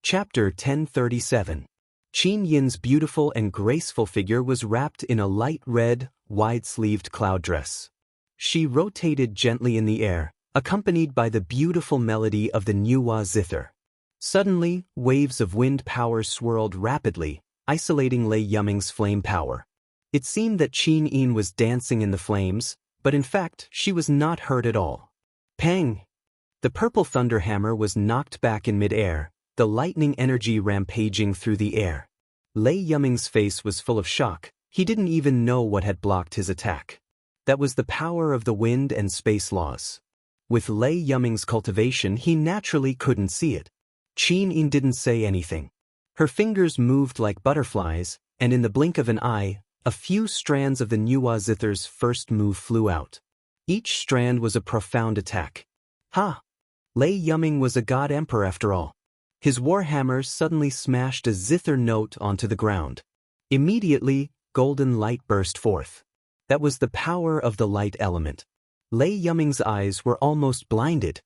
Chapter 1037. Qin Yin's beautiful and graceful figure was wrapped in a light red, wide-sleeved cloud dress. She rotated gently in the air, accompanied by the beautiful melody of the Nuwa zither. Suddenly, waves of wind power swirled rapidly, isolating Lei Yuming's flame power. It seemed that Qin Yin was dancing in the flames, but in fact she was not hurt at all. Pang! The purple thunder hammer was knocked back in mid-air, the lightning energy rampaging through the air. Lei Yuming's face was full of shock. He didn't even know what had blocked his attack. That was the power of the wind and space laws. With Lei Yuming's cultivation, he naturally couldn't see it. Qin Yin didn't say anything. Her fingers moved like butterflies, and in the blink of an eye, a few strands of the Nuwa zither's first move flew out. Each strand was a profound attack. Ha! Lei Yuming was a god emperor after all. His warhammer suddenly smashed a zither note onto the ground. Immediately, golden light burst forth. That was the power of the light element. Lei Yuming's eyes were almost blinded.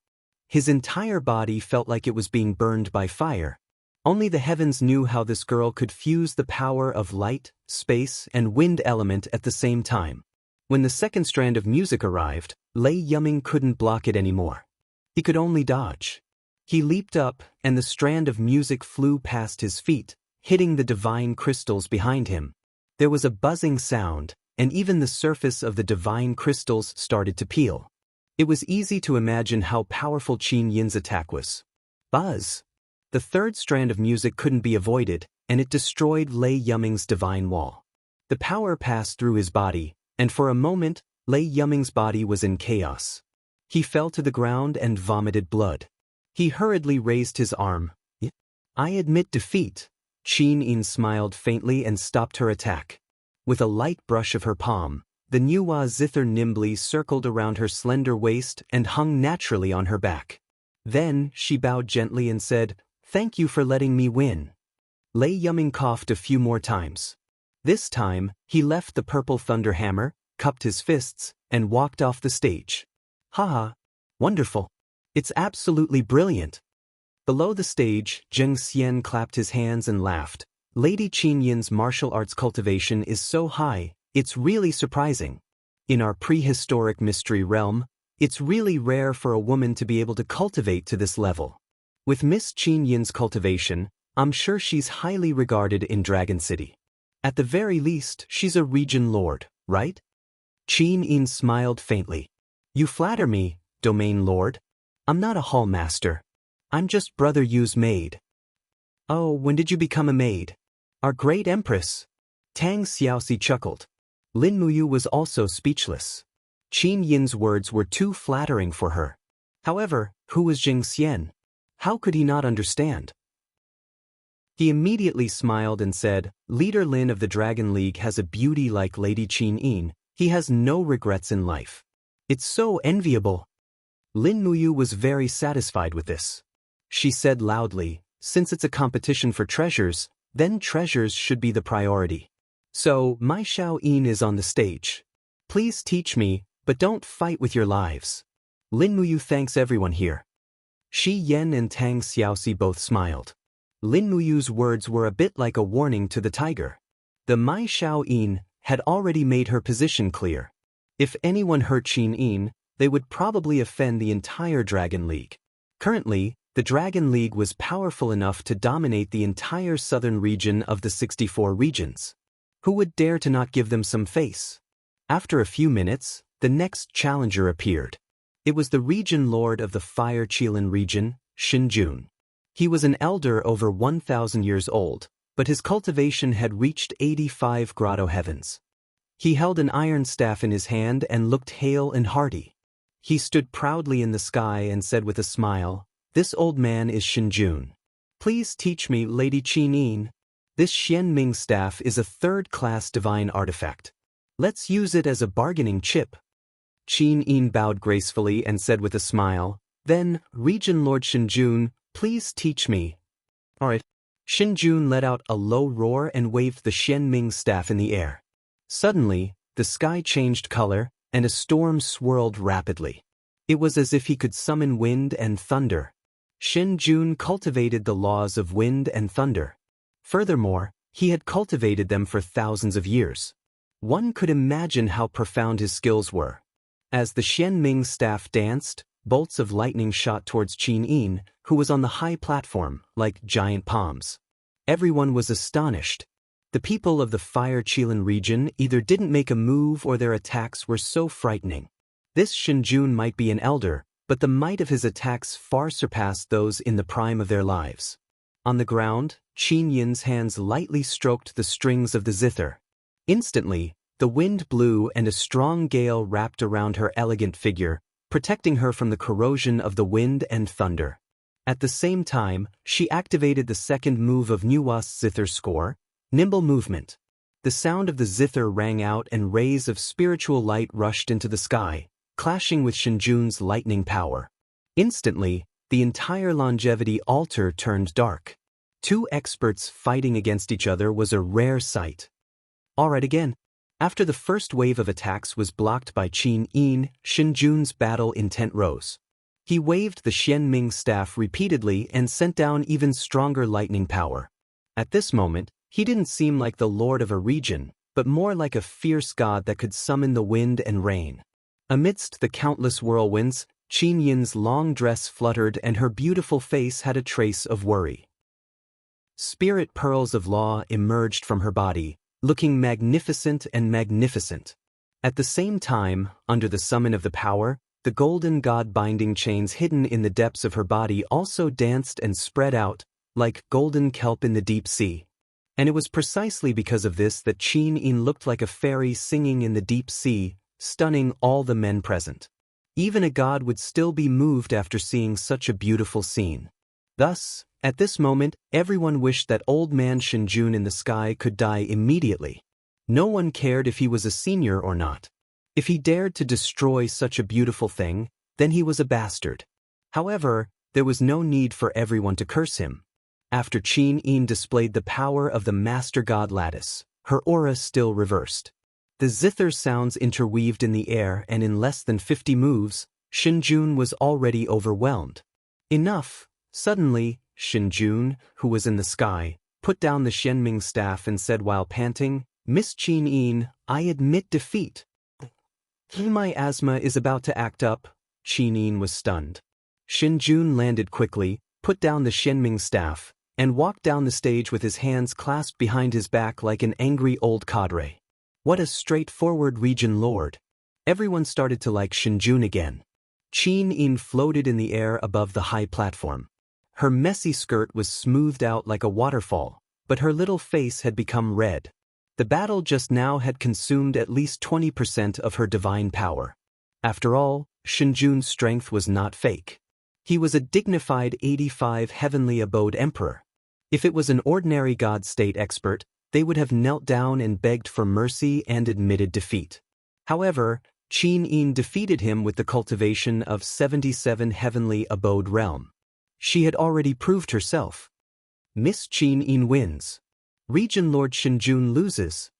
His entire body felt like it was being burned by fire. Only the heavens knew how this girl could fuse the power of light, space, and wind element at the same time. When the second strand of music arrived, Lei Yuming couldn't block it anymore. He could only dodge. He leaped up, and the strand of music flew past his feet, hitting the divine crystals behind him. There was a buzzing sound, and even the surface of the divine crystals started to peel. It was easy to imagine how powerful Qin Yin's attack was. Buzz! The third strand of music couldn't be avoided, and it destroyed Lei Yuming's divine wall. The power passed through his body, and for a moment, Lei Yuming's body was in chaos. He fell to the ground and vomited blood. He hurriedly raised his arm. I admit defeat. Qin Yin smiled faintly and stopped her attack. With a light brush of her palm, the Nuwa zither nimbly circled around her slender waist and hung naturally on her back. Then, she bowed gently and said, "Thank you for letting me win." Lei Yuming coughed a few more times. This time, he left the purple thunder hammer, cupped his fists, and walked off the stage. Haha! Wonderful! It's absolutely brilliant! Below the stage, Zheng Xian clapped his hands and laughed. Lady Qin Yin's martial arts cultivation is so high, it's really surprising. In our prehistoric mystery realm, it's really rare for a woman to be able to cultivate to this level. With Miss Qin Yin's cultivation, I'm sure she's highly regarded in Dragon City. At the very least, she's a region lord, right? Qin Yin smiled faintly. You flatter me, domain lord. I'm not a hall master. I'm just Brother Yu's maid. Oh, when did you become a maid? Our great empress. Tang Xiaoxi chuckled. Lin Muyu was also speechless. Qin Yin's words were too flattering for her. However, who was Zheng Xian? How could he not understand? He immediately smiled and said, Leader Lin of the Dragon League has a beauty like Lady Qin Yin. He has no regrets in life. It's so enviable. Lin Muyu was very satisfied with this. She said loudly, since it's a competition for treasures, then treasures should be the priority. So, my Xiao Yin is on the stage. Please teach me, but don't fight with your lives. Lin Muyu thanks everyone here. Shi Yan and Tang Xiaoxi both smiled. Lin Muyu's words were a bit like a warning to the tiger. The Mai Xiao Yin had already made her position clear. If anyone hurt Qin Yin, they would probably offend the entire Dragon League. Currently, the Dragon League was powerful enough to dominate the entire southern region of the 64 regions. Who would dare to not give them some face? After a few minutes, the next challenger appeared. It was the region lord of the Fire Qilin region, Xinjun. He was an elder over 1,000 years old, but his cultivation had reached 85 grotto heavens. He held an iron staff in his hand and looked hale and hearty. He stood proudly in the sky and said with a smile, This old man is Xinjun. Please teach me, Lady Qin Yin. This Xianming staff is a third-class divine artifact. Let's use it as a bargaining chip. Qin Yin bowed gracefully and said with a smile, Then, Region Lord Xinjun, please teach me. Alright. Xinjun let out a low roar and waved the Xianming staff in the air. Suddenly, the sky changed color, and a storm swirled rapidly. It was as if he could summon wind and thunder. Shen Jun cultivated the laws of wind and thunder. Furthermore, he had cultivated them for thousands of years. One could imagine how profound his skills were. As the Xianming staff danced, bolts of lightning shot towards Qin Yin, who was on the high platform, like giant palms. Everyone was astonished. The people of the Fire Qilin region either didn't make a move or their attacks were so frightening. This Shen Jun might be an elder, but the might of his attacks far surpassed those in the prime of their lives. On the ground, Qin Yin's hands lightly stroked the strings of the zither. Instantly, the wind blew and a strong gale wrapped around her elegant figure, protecting her from the corrosion of the wind and thunder. At the same time, she activated the second move of Nuwa's zither score, nimble movement. The sound of the zither rang out and rays of spiritual light rushed into the sky, clashing with Shen Jun's lightning power. Instantly, the entire longevity altar turned dark. Two experts fighting against each other was a rare sight. Alright again. After the first wave of attacks was blocked by Qin Yin, Shen Jun's battle intent rose. He waved the Xianming staff repeatedly and sent down even stronger lightning power. At this moment, he didn't seem like the lord of a region, but more like a fierce god that could summon the wind and rain. Amidst the countless whirlwinds, Qin Yin's long dress fluttered and her beautiful face had a trace of worry. Spirit pearls of law emerged from her body, looking magnificent and magnificent. At the same time, under the summon of the power, the golden god-binding chains hidden in the depths of her body also danced and spread out, like golden kelp in the deep sea. And it was precisely because of this that Qin Yin looked like a fairy singing in the deep sea, stunning all the men present. Even a god would still be moved after seeing such a beautiful scene. Thus, at this moment, everyone wished that old man Shen Jun in the sky could die immediately. No one cared if he was a senior or not. If he dared to destroy such a beautiful thing, then he was a bastard. However, there was no need for everyone to curse him. After Qin Yin displayed the power of the Master God Lattice, her aura still reversed. The zither sounds interweaved in the air and in less than 50 moves, Shen Jun was already overwhelmed. Enough! Suddenly, Shen Jun, who was in the sky, put down the Xianming staff and said while panting, "Miss Qin Yin, I admit defeat." My asthma is about to act up. Qin Yin was stunned. Shen Jun landed quickly, put down the Xianming staff, and walked down the stage with his hands clasped behind his back like an angry old cadre. What a straightforward region lord. Everyone started to like Shen Jun again. Qin Yin floated in the air above the high platform. Her messy skirt was smoothed out like a waterfall, but her little face had become red. The battle just now had consumed at least 20% of her divine power. After all, Shen Jun's strength was not fake. He was a dignified 85 heavenly abode emperor. If it was an ordinary god state expert, they would have knelt down and begged for mercy and admitted defeat. However, Qin Yin defeated him with the cultivation of 77 heavenly abode realm. She had already proved herself. Miss Qin Yin wins. Region Lord Shen Jun loses.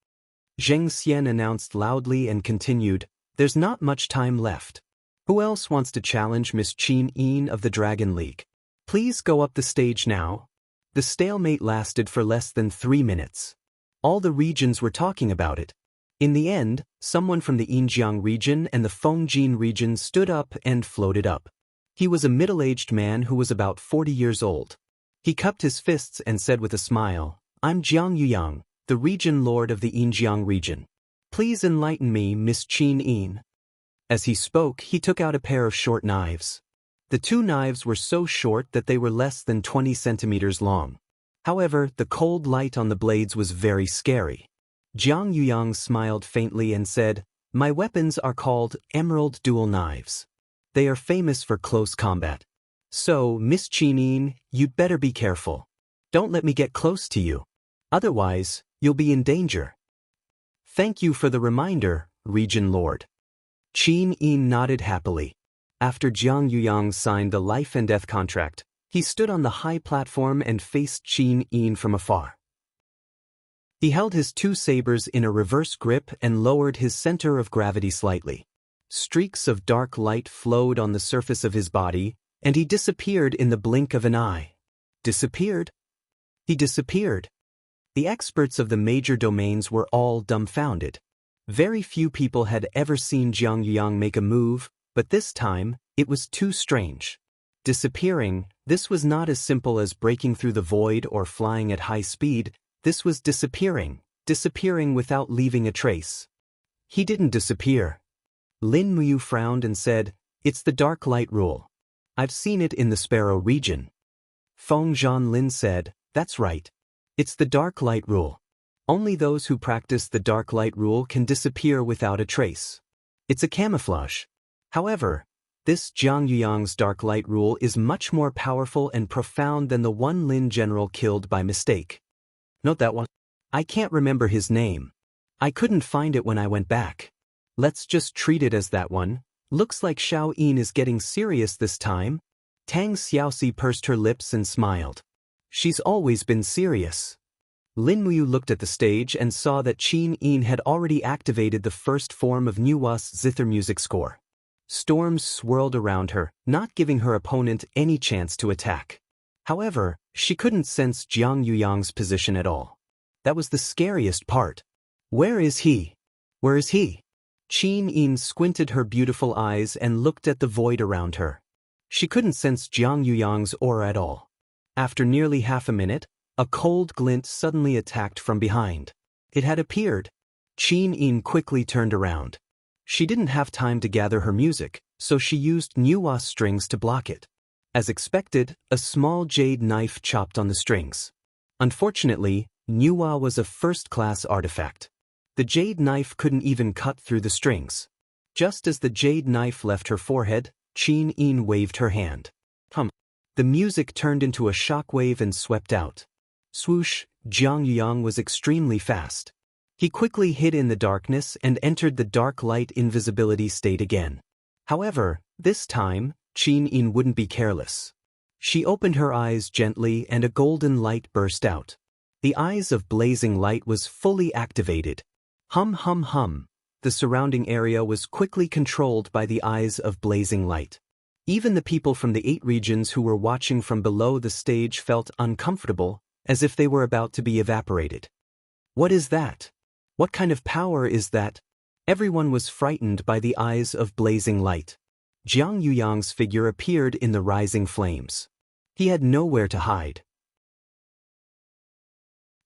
Zheng Xian announced loudly and continued, "There's not much time left. Who else wants to challenge Miss Qin Yin of the Dragon League? Please go up the stage now." The stalemate lasted for less than 3 minutes. All the regions were talking about it. In the end, someone from the Yinjiang region and the Fengjin region stood up and floated up. He was a middle-aged man who was about 40 years old. He cupped his fists and said with a smile, "I'm Jianghu, the region lord of the Yinjiang region. Please enlighten me, Miss Qin Yin." As he spoke, he took out a pair of short knives. The two knives were so short that they were less than 20 centimeters long. However, the cold light on the blades was very scary. Jiang Yuyang smiled faintly and said, "My weapons are called emerald dual knives. They are famous for close combat. So, Miss Qin Yin, you'd better be careful. Don't let me get close to you. Otherwise, you'll be in danger." "Thank you for the reminder, Region Lord." Qin Yin nodded happily. After Jiang Yuyang signed the life and death contract, he stood on the high platform and faced Qin Yin from afar. He held his two sabers in a reverse grip and lowered his center of gravity slightly. Streaks of dark light flowed on the surface of his body, and he disappeared in the blink of an eye. Disappeared? He disappeared. The experts of the major domains were all dumbfounded. Very few people had ever seen Jianghu make a move, but this time, it was too strange. Disappearing, this was not as simple as breaking through the void or flying at high speed, this was disappearing without leaving a trace. He didn't disappear. Lin Muyu frowned and said, "It's the dark light rule. I've seen it in the Sparrow region." Feng Zhanlin said, "That's right. It's the dark light rule. Only those who practice the dark light rule can disappear without a trace. It's a camouflage. However, this Jianghu dark light rule is much more powerful and profound than the one Lin general killed by mistake." Note that one. I can't remember his name. I couldn't find it when I went back. Let's just treat it as that one. Looks like Xiao Yin is getting serious this time. Tang Xiaoxi pursed her lips and smiled. She's always been serious. Lin Muyu looked at the stage and saw that Qin Yin had already activated the first form of Nuwa's zither music score. Storms swirled around her, not giving her opponent any chance to attack. However, she couldn't sense Jianghu Yang's position at all. That was the scariest part. Where is he? Where is he? Qin Yin squinted her beautiful eyes and looked at the void around her. She couldn't sense Jianghu Yang's aura at all. After nearly half a minute, a cold glint suddenly attacked from behind. It had appeared. Qin Yin quickly turned around. She didn't have time to gather her music, so she used Nuwa strings to block it. As expected, a small jade knife chopped on the strings. Unfortunately, Nuwa was a first-class artifact. The jade knife couldn't even cut through the strings. Just as the jade knife left her forehead, Qin Yin waved her hand. The music turned into a shockwave and swept out. Swoosh, Jianghu Yang was extremely fast. He quickly hid in the darkness and entered the dark light invisibility state again. However, this time, Qin Yin wouldn't be careless. She opened her eyes gently and a golden light burst out. The eyes of blazing light was fully activated. Hum hum hum. The surrounding area was quickly controlled by the eyes of blazing light. Even the people from the 8 regions who were watching from below the stage felt uncomfortable, as if they were about to be evaporated. What is that? What kind of power is that? Everyone was frightened by the eyes of blazing light. Jianghu Yang's figure appeared in the rising flames. He had nowhere to hide.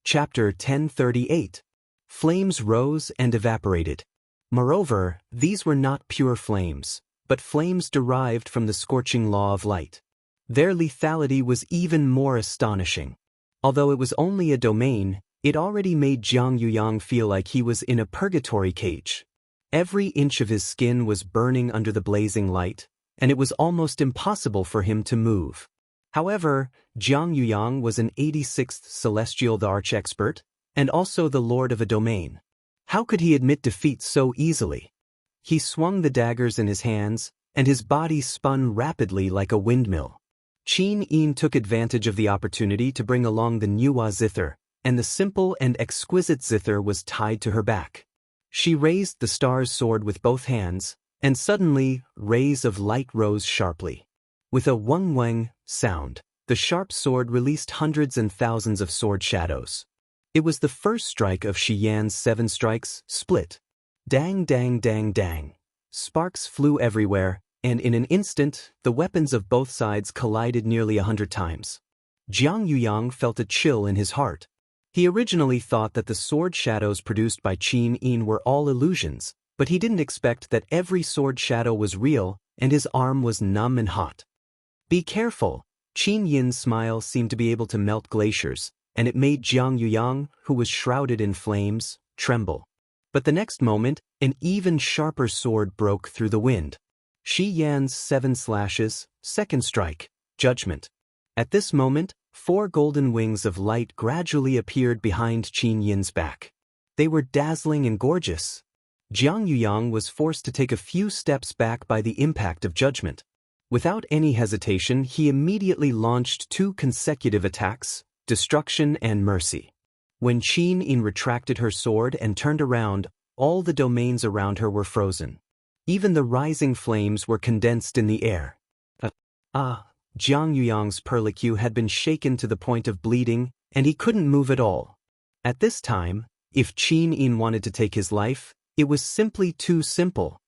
Chapter 1038. Flames rose and evaporated. Moreover, these were not pure flames, but flames derived from the scorching law of light. Their lethality was even more astonishing. Although it was only a domain, it already made Jianghu Yang feel like he was in a purgatory cage. Every inch of his skin was burning under the blazing light, and it was almost impossible for him to move. However, Jianghu Yang was an 86th Celestial the Arch-Expert, and also the Lord of a domain. How could he admit defeat so easily? He swung the daggers in his hands, and his body spun rapidly like a windmill. Qin Yin took advantage of the opportunity to bring along the Nuwa zither, and the simple and exquisite zither was tied to her back. She raised the star's sword with both hands, and suddenly, rays of light rose sharply. With a wang-wang sound, the sharp sword released hundreds and thousands of sword shadows. It was the first strike of Shi Yan's 7 strikes, split. Dang dang dang dang. Sparks flew everywhere, and in an instant, the weapons of both sides collided nearly 100 times. Jianghu Yang felt a chill in his heart. He originally thought that the sword shadows produced by Qin Yin were all illusions, but he didn't expect that every sword shadow was real, and his arm was numb and hot. Be careful. Qin Yin's smile seemed to be able to melt glaciers, and it made Jianghu Yang, who was shrouded in flames, tremble. But the next moment, an even sharper sword broke through the wind. Shi Yan's 7 slashes, second strike, judgment. At this moment, 4 golden wings of light gradually appeared behind Qin Yin's back. They were dazzling and gorgeous. Jianghu Yang was forced to take a few steps back by the impact of judgment. Without any hesitation, he immediately launched 2 consecutive attacks, destruction and mercy. When Qin Yin retracted her sword and turned around, all the domains around her were frozen. Even the rising flames were condensed in the air. Jiang Yuyang's perlicue had been shaken to the point of bleeding, and he couldn't move at all. At this time, if Qin Yin wanted to take his life, it was simply too simple.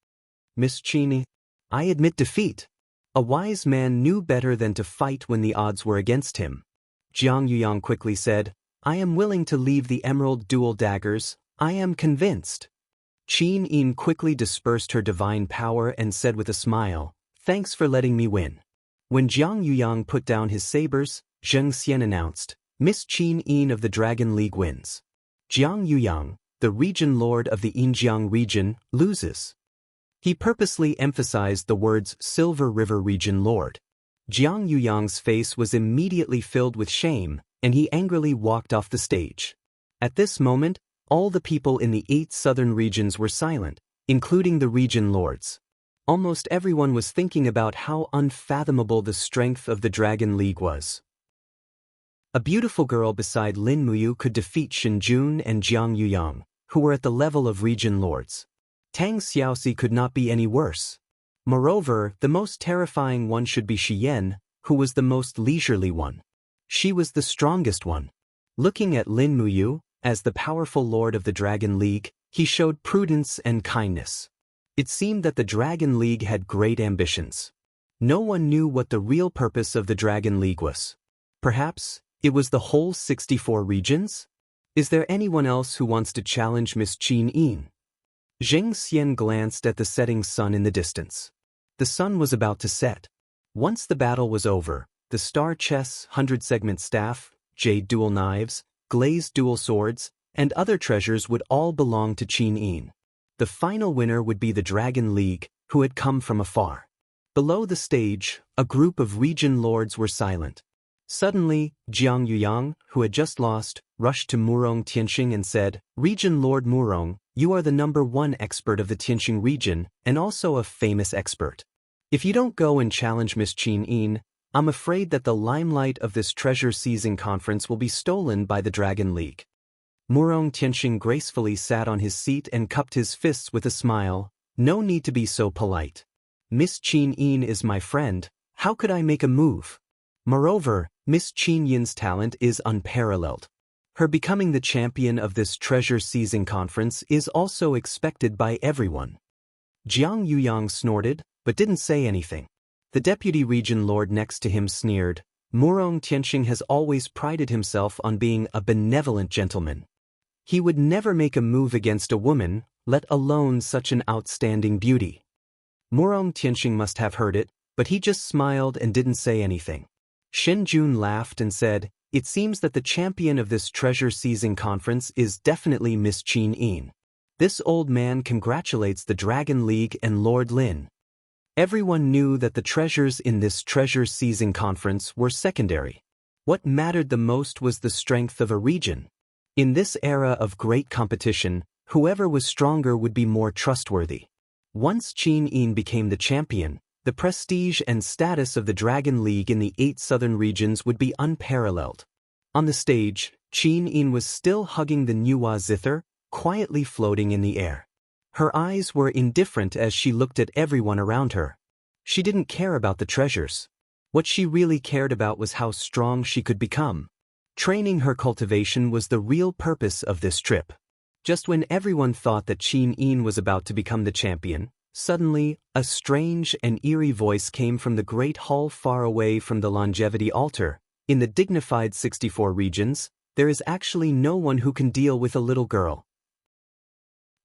Miss Qin, I admit defeat. A wise man knew better than to fight when the odds were against him. Jiang Yuyang quickly said, I am willing to leave the emerald dual daggers, I am convinced. Qin Yin quickly dispersed her divine power and said with a smile, thanks for letting me win. When Jiang Yuyang put down his sabers, Zheng Xian announced, Miss Qin Yin of the Dragon League wins. Jiang Yuyang, the region lord of the Yinjiang region, loses. He purposely emphasized the words Silver River region lord. Jiang Yuyang's face was immediately filled with shame, and he angrily walked off the stage. At this moment, all the people in the 8 southern regions were silent, including the region lords. Almost everyone was thinking about how unfathomable the strength of the Dragon League was. A beautiful girl beside Lin Muyu could defeat Shen Jun and Jiang Yuyang, who were at the level of region lords. Tang Xiaoxi could not be any worse. Moreover, the most terrifying one should be Shi Yan, who was the most leisurely one. She was the strongest one. Looking at Lin Muyu, as the powerful lord of the Dragon League, he showed prudence and kindness. It seemed that the Dragon League had great ambitions. No one knew what the real purpose of the Dragon League was. Perhaps it was the whole 64 regions? Is there anyone else who wants to challenge Miss Qin Yin? Zheng Xian glanced at the setting sun in the distance. The sun was about to set. Once the battle was over, the star chess, 100-segment staff, jade dual knives, glazed dual swords, and other treasures would all belong to Qin Yin. The final winner would be the Dragon League, who had come from afar. Below the stage, a group of region lords were silent. Suddenly, Jiang Yuyang, who had just lost, rushed to Murong Tianxing and said, Region Lord Murong, you are the #1 expert of the Tianxing region, and also a famous expert. If you don't go and challenge Miss Qin Yin, I'm afraid that the limelight of this treasure-seizing conference will be stolen by the Dragon League. Murong Tianxing gracefully sat on his seat and cupped his fists with a smile. No need to be so polite. Miss Qin Yin is my friend, how could I make a move? Moreover, Miss Qin Yin's talent is unparalleled. Her becoming the champion of this treasure-seizing conference is also expected by everyone. Jiang Yuyang snorted, but didn't say anything. The deputy region lord next to him sneered, Murong Tianxing has always prided himself on being a benevolent gentleman. He would never make a move against a woman, let alone such an outstanding beauty. Murong Tianxing must have heard it, but he just smiled and didn't say anything. Shen Jun laughed and said, it seems that the champion of this treasure-seizing conference is definitely Miss Qin Yin. This old man congratulates the Dragon League and Lord Lin. Everyone knew that the treasures in this treasure-seizing conference were secondary. What mattered the most was the strength of a region. In this era of great competition, whoever was stronger would be more trustworthy. Once Qin Yin became the champion, the prestige and status of the Dragon League in the 8 southern regions would be unparalleled. On the stage, Qin Yin was still hugging the Nuwa zither, quietly floating in the air. Her eyes were indifferent as she looked at everyone around her. She didn't care about the treasures. What she really cared about was how strong she could become. Training her cultivation was the real purpose of this trip. Just when everyone thought that Qin Yin was about to become the champion, suddenly, a strange and eerie voice came from the great hall far away from the longevity altar. In the dignified 64 regions, there is actually no one who can deal with a little girl.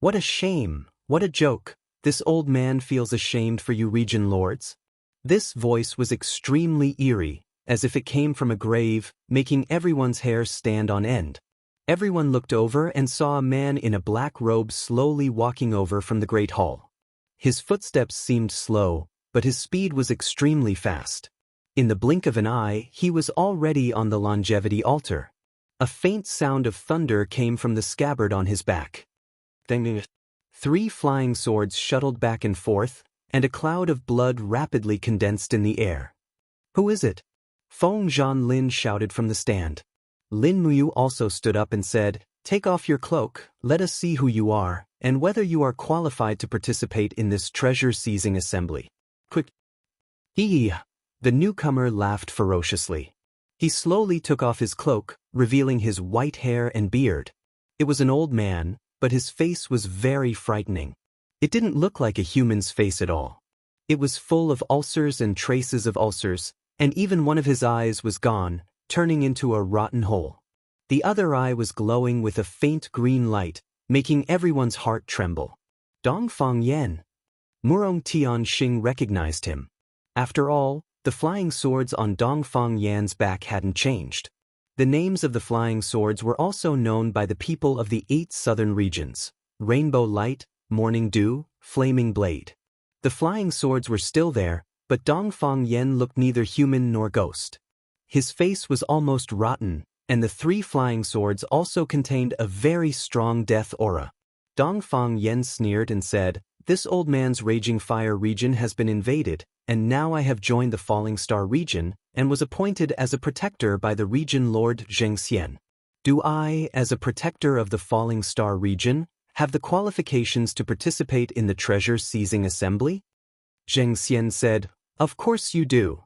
What a shame, what a joke. This old man feels ashamed for you region lords. This voice was extremely eerie, as if it came from a grave, making everyone's hair stand on end. Everyone looked over and saw a man in a black robe slowly walking over from the great hall. His footsteps seemed slow, but his speed was extremely fast. In the blink of an eye, he was already on the longevity altar. A faint sound of thunder came from the scabbard on his back. 3 flying swords shuttled back and forth, and a cloud of blood rapidly condensed in the air. Who is it? Feng Zhanlin shouted from the stand. Lin Muyu also stood up and said, take off your cloak, let us see who you are, and whether you are qualified to participate in this treasure-seizing assembly. Quick! Hee! The newcomer laughed ferociously. He slowly took off his cloak, revealing his white hair and beard. It was an old man, but his face was very frightening. It didn't look like a human's face at all. It was full of ulcers and traces of ulcers, and even one of his eyes was gone, turning into a rotten hole. The other eye was glowing with a faint green light, making everyone's heart tremble. Dongfang Yan. Murong Tianxing recognized him. After all, the flying swords on Dongfang Yan's back hadn't changed. The names of the flying swords were also known by the people of the 8 southern regions: Rainbow Light, Morning Dew, Flaming Blade. The flying swords were still there, but Dongfang Yan looked neither human nor ghost. His face was almost rotten, and the 3 flying swords also contained a very strong death aura. Dongfang Yan sneered and said, "This old man's raging fire region has been invaded, and now I have joined the Falling Star region, and was appointed as a protector by the region lord Zhengxian. Do I, as a protector of the Falling Star region, have the qualifications to participate in the treasure-seizing assembly?" Zhengxian said, "Of course you do."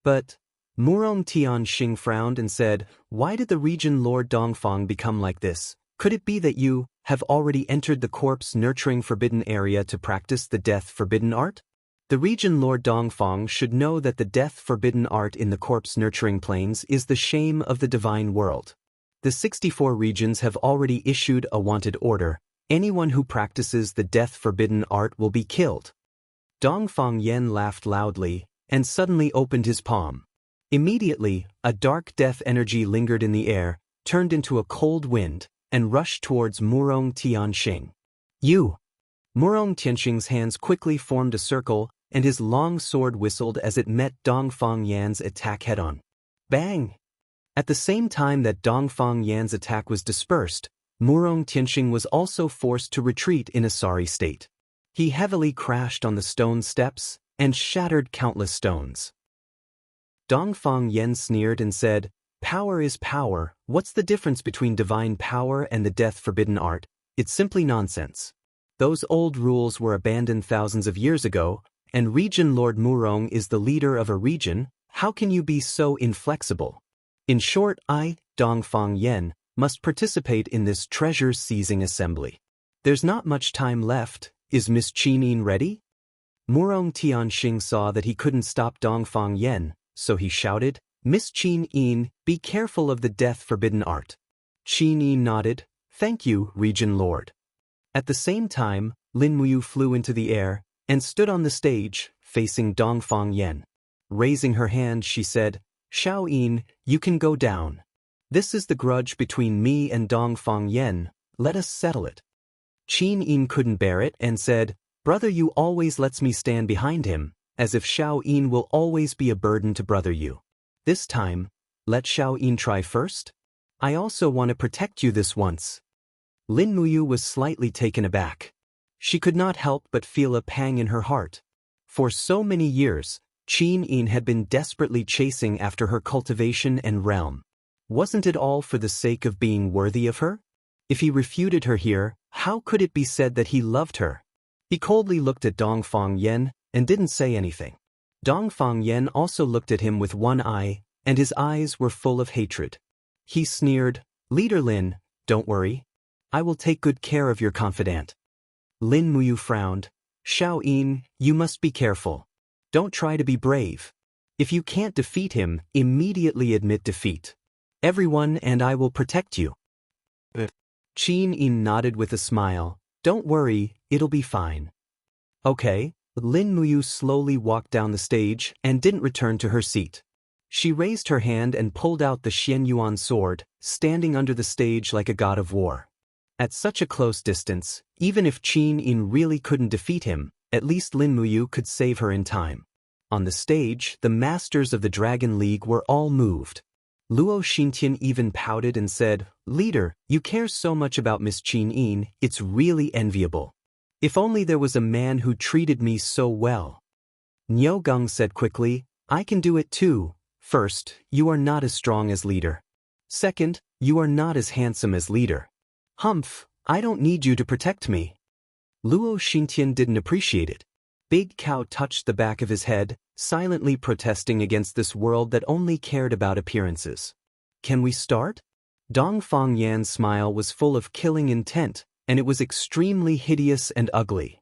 But Murong Tianxing frowned and said, "Why did the region lord Dongfang become like this? Could it be that you have already entered the corpse-nurturing forbidden area to practice the death-forbidden art? The region lord Dongfang should know that the death-forbidden art in the corpse-nurturing planes is the shame of the divine world. The 64 regions have already issued a wanted order. Anyone who practices the death-forbidden art will be killed." Dongfang Yan laughed loudly, and suddenly opened his palm. Immediately, a dark death energy lingered in the air, turned into a cold wind, and rushed towards Murong Tianxing. "You!" Murong Tianxing's hands quickly formed a circle, and his long sword whistled as it met Dongfang Yan's attack head-on. Bang! At the same time that Dongfang Yan's attack was dispersed, Murong Tianxing was also forced to retreat in a sorry state. He heavily crashed on the stone steps, and shattered countless stones. Dongfang Yan sneered and said, "Power is power. What's the difference between divine power and the death-forbidden art? It's simply nonsense. Those old rules were abandoned thousands of years ago, and Region Lord Murong is the leader of a region. How can you be so inflexible? In short, I, Dongfang Yan, must participate in this treasure-seizing assembly. There's not much time left. Is Miss Qin ready?" Murong Tianxing saw that he couldn't stop Dongfang Yan, so he shouted, "Miss Qin, be careful of the death-forbidden art." Qin nodded, "Thank you, Region Lord." At the same time, Lin Muyu flew into the air, and stood on the stage, facing Dongfang Yan. Raising her hand, she said, "Xiao Yin, you can go down. This is the grudge between me and Dongfang Yan. Let us settle it." Qin Yin couldn't bear it and said, "Brother Yu always lets me stand behind him, as if Xiao Yin will always be a burden to Brother Yu. This time, let Xiao Yin try first. I also want to protect you this once." Lin Muyu was slightly taken aback. She could not help but feel a pang in her heart. For so many years, Qin Yin had been desperately chasing after her cultivation and realm. Wasn't it all for the sake of being worthy of her? If he refuted her here, how could it be said that he loved her? He coldly looked at Dongfang Yan, and didn't say anything. Dongfang Yan also looked at him with one eye, and his eyes were full of hatred. He sneered, "Leader Lin, don't worry. I will take good care of your confidant." Lin Muyu frowned. "Xiao Yin, you must be careful. Don't try to be brave. If you can't defeat him, immediately admit defeat. Everyone and I will protect you." Qin Yin nodded with a smile. "Don't worry, it'll be fine." "Okay." Lin Muyu slowly walked down the stage and didn't return to her seat. She raised her hand and pulled out the Xianyuan sword, standing under the stage like a god of war. At such a close distance, even if Qin Yin really couldn't defeat him, at least Lin Muyu could save her in time. On the stage, the masters of the Dragon League were all moved. Luo Xintian even pouted and said, "Leader, you care so much about Miss Qin Yin, it's really enviable. If only there was a man who treated me so well." Niu Geng said quickly, "I can do it too. First, you are not as strong as leader. Second, you are not as handsome as leader. Humph, I don't need you to protect me." Luo Xintian didn't appreciate it. Big Cow touched the back of his head, silently protesting against this world that only cared about appearances. Can we start? Dongfang Yan's smile was full of killing intent, and it was extremely hideous and ugly.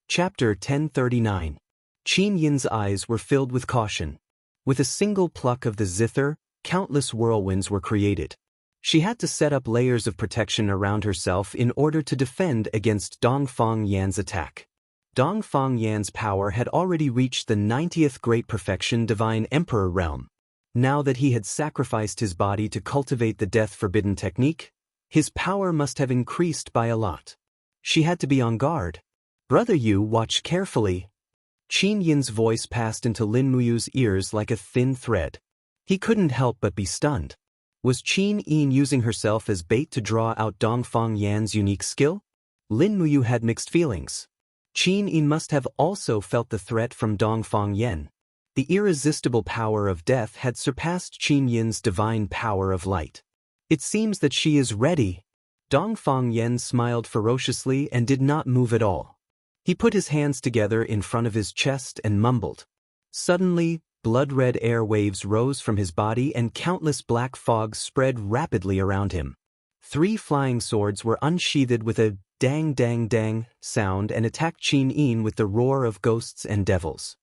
Chapter 1039. Qin Yin's eyes were filled with caution. With a single pluck of the zither, countless whirlwinds were created. She had to set up layers of protection around herself in order to defend against Dongfang Yan's attack. Dongfang Yan's power had already reached the 90th great perfection divine emperor realm. Now that he had sacrificed his body to cultivate the death-forbidden technique, his power must have increased by a lot. She had to be on guard. Brother Yu, watch carefully. Qin Yin's voice passed into Lin Muyu's ears like a thin thread. He couldn't help but be stunned. Was Qin Yin using herself as bait to draw out Dongfang Yan's unique skill? Lin Muyu had mixed feelings. Qin Yin must have also felt the threat from Dongfang Yan. The irresistible power of death had surpassed Qin Yin's divine power of light. It seems that she is ready. Dongfang Yan smiled ferociously and did not move at all. He put his hands together in front of his chest and mumbled. Suddenly, blood-red air waves rose from his body and countless black fogs spread rapidly around him. 3 flying swords were unsheathed with a dang-dang-dang sound and attacked Qin Yin with the roar of ghosts and devils.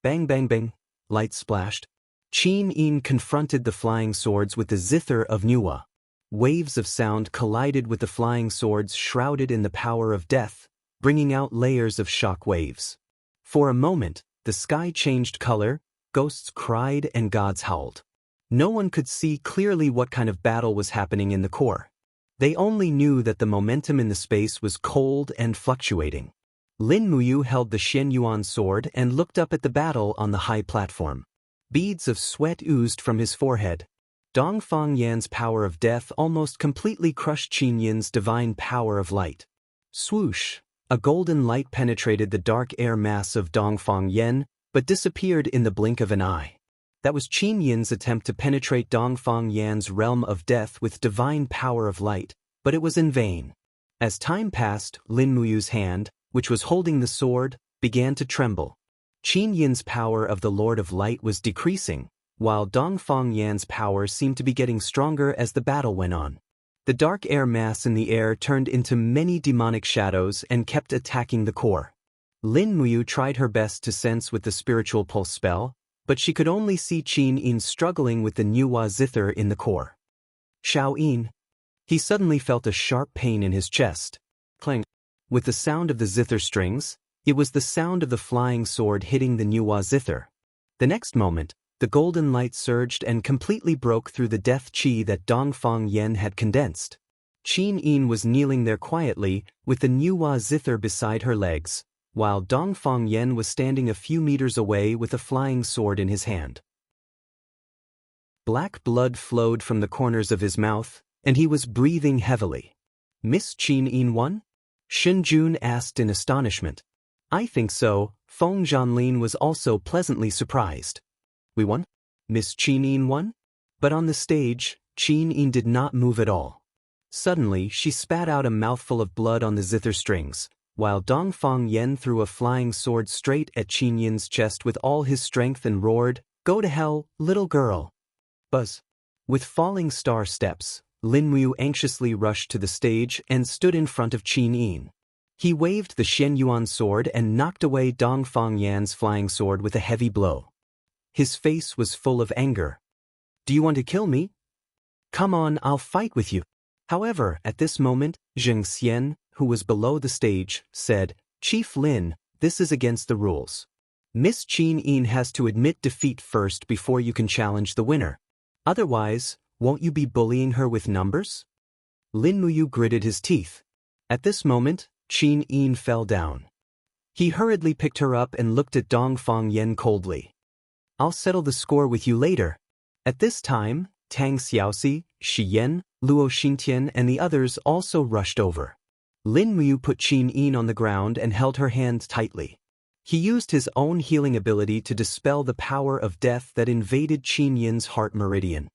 Bang bang bang, light splashed. Qin Yin confronted the flying swords with the zither of Nuwa. Waves of sound collided with the flying swords shrouded in the power of death, bringing out layers of shock waves. For a moment, the sky changed color, ghosts cried and gods howled. No one could see clearly what kind of battle was happening in the core. They only knew that the momentum in the space was cold and fluctuating. Lin Muyu held the Shenyuan sword and looked up at the battle on the high platform. Beads of sweat oozed from his forehead. Dongfang Yan's power of death almost completely crushed Qin Yin's divine power of light. Swoosh! A golden light penetrated the dark air mass of Dongfang Yan, but disappeared in the blink of an eye. That was Qin Yin's attempt to penetrate Dongfang Yan's realm of death with divine power of light, but it was in vain. As time passed, Lin Muyu's hand, which was holding the sword, began to tremble. Qin Yin's power of the Lord of Light was decreasing, while Dongfang Yan's power seemed to be getting stronger as the battle went on. The dark air mass in the air turned into many demonic shadows and kept attacking the core. Lin Muyu tried her best to sense with the spiritual pulse spell, but she could only see Qin Yin struggling with the Nuwa zither in the core. Xiao Yin. He suddenly felt a sharp pain in his chest. Clang. With the sound of the zither strings, it was the sound of the flying sword hitting the Nuwa zither. The next moment, the golden light surged and completely broke through the death qi that Dongfang Yan had condensed. Qin Yin was kneeling there quietly, with the Nuwa zither beside her legs, while Dongfang Yan was standing a few meters away with a flying sword in his hand. Black blood flowed from the corners of his mouth, and he was breathing heavily. Miss Qin Yin won? Shinjun asked in astonishment. I think so. Feng Zhanlin was also pleasantly surprised. We won? Miss Qin Yin won? But on the stage, Qin Yin did not move at all. Suddenly, she spat out a mouthful of blood on the zither strings, while Dongfang Yan threw a flying sword straight at Qin Yin's chest with all his strength and roared, "Go to hell, little girl!" Buzz. With falling star steps, Lin Muyu anxiously rushed to the stage and stood in front of Qin Yin. He waved the Shenyuan sword and knocked away Dongfang Yan's flying sword with a heavy blow. His face was full of anger. Do you want to kill me? Come on, I'll fight with you. However, at this moment, Zheng Xian, who was below the stage, said, Chief Lin, this is against the rules. Miss Qin Yin has to admit defeat first before you can challenge the winner. Otherwise, won't you be bullying her with numbers? Lin Muyu gritted his teeth. At this moment, Qin Yin fell down. He hurriedly picked her up and looked at Dongfang Yan coldly. I'll settle the score with you later. At this time, Tang Xiaoxi, Shi Yan, Luo Xintian and the others also rushed over. Lin Muyu put Qin Yin on the ground and held her hand tightly. He used his own healing ability to dispel the power of death that invaded Qin Yin's heart meridian.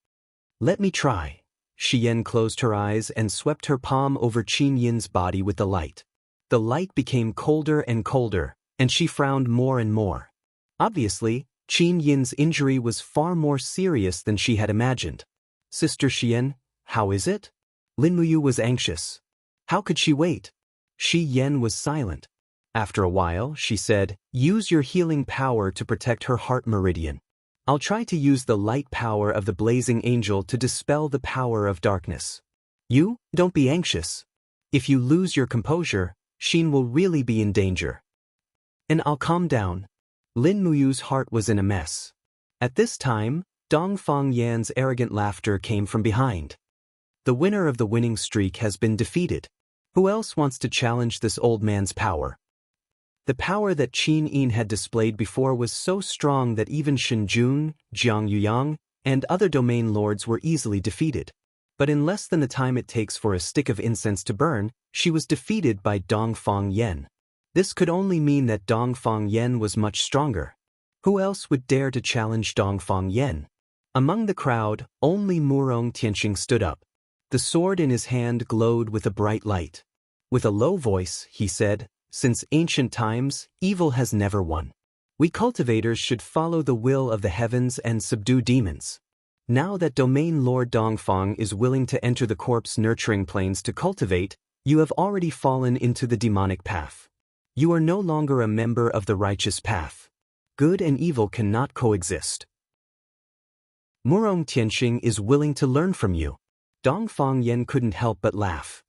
Let me try. Shi Yan closed her eyes and swept her palm over Qin Yin's body with the light. The light became colder and colder, and she frowned more and more. Obviously, Qin Yin's injury was far more serious than she had imagined. Sister Xian, how is it? Lin Muyu was anxious. How could she wait? Shi Yan was silent. After a while, she said, use your healing power to protect her heart meridian. I'll try to use the light power of the blazing angel to dispel the power of darkness. You, don't be anxious. If you lose your composure, Xin will really be in danger. And I'll calm down. Lin Muyu's heart was in a mess. At this time, Dongfang Yan's arrogant laughter came from behind. The winner of the winning streak has been defeated. Who else wants to challenge this old man's power? The power that Qin Yin had displayed before was so strong that even Shenjun, Jianghu, and other domain lords were easily defeated. But in less than the time it takes for a stick of incense to burn, she was defeated by Dongfang Yan. This could only mean that Dongfang Yan was much stronger. Who else would dare to challenge Dongfang Yan? Among the crowd, only Murong Tianqing stood up. The sword in his hand glowed with a bright light. With a low voice, he said, since ancient times, evil has never won. We cultivators should follow the will of the heavens and subdue demons. Now that Domain Lord Dongfang is willing to enter the corpse nurturing planes to cultivate, you have already fallen into the demonic path. You are no longer a member of the righteous path. Good and evil cannot coexist. Murong Tianqing is willing to learn from you. Dongfang Yan couldn't help but laugh.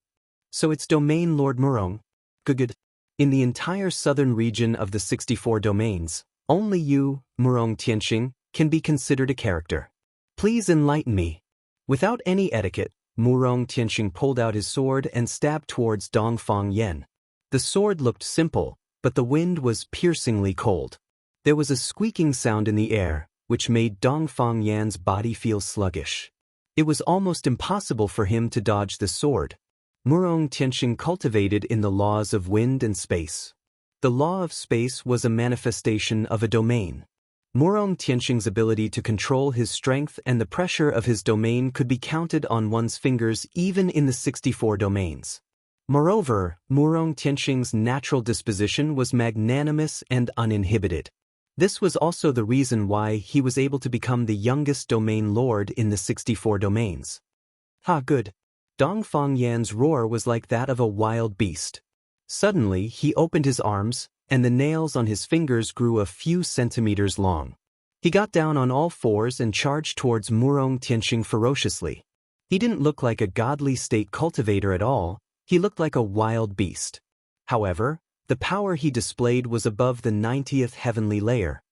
So it's Domain Lord Murong? Good. In the entire southern region of the 64 domains, only you, Murong Tianqing, can be considered a character. Please enlighten me. Without any etiquette, Murong Tianqing pulled out his sword and stabbed towards Dongfang Yan. The sword looked simple, but the wind was piercingly cold. There was a squeaking sound in the air, which made Dongfang Yan's body feel sluggish. It was almost impossible for him to dodge the sword. Murong Tianqing cultivated in the laws of wind and space. The law of space was a manifestation of a domain. Murong Tianqing's ability to control his strength and the pressure of his domain could be counted on one's fingers even in the 64 domains. Moreover, Murong Tianqing's natural disposition was magnanimous and uninhibited. This was also the reason why he was able to become the youngest domain lord in the 64 domains. Ha, good. Dongfang Yan's roar was like that of a wild beast. Suddenly, he opened his arms, and the nails on his fingers grew a few centimeters long. He got down on all fours and charged towards Murong Tianqing ferociously. He didn't look like a godly state cultivator at all, he looked like a wild beast. However, the power he displayed was above the 90th heavenly layer.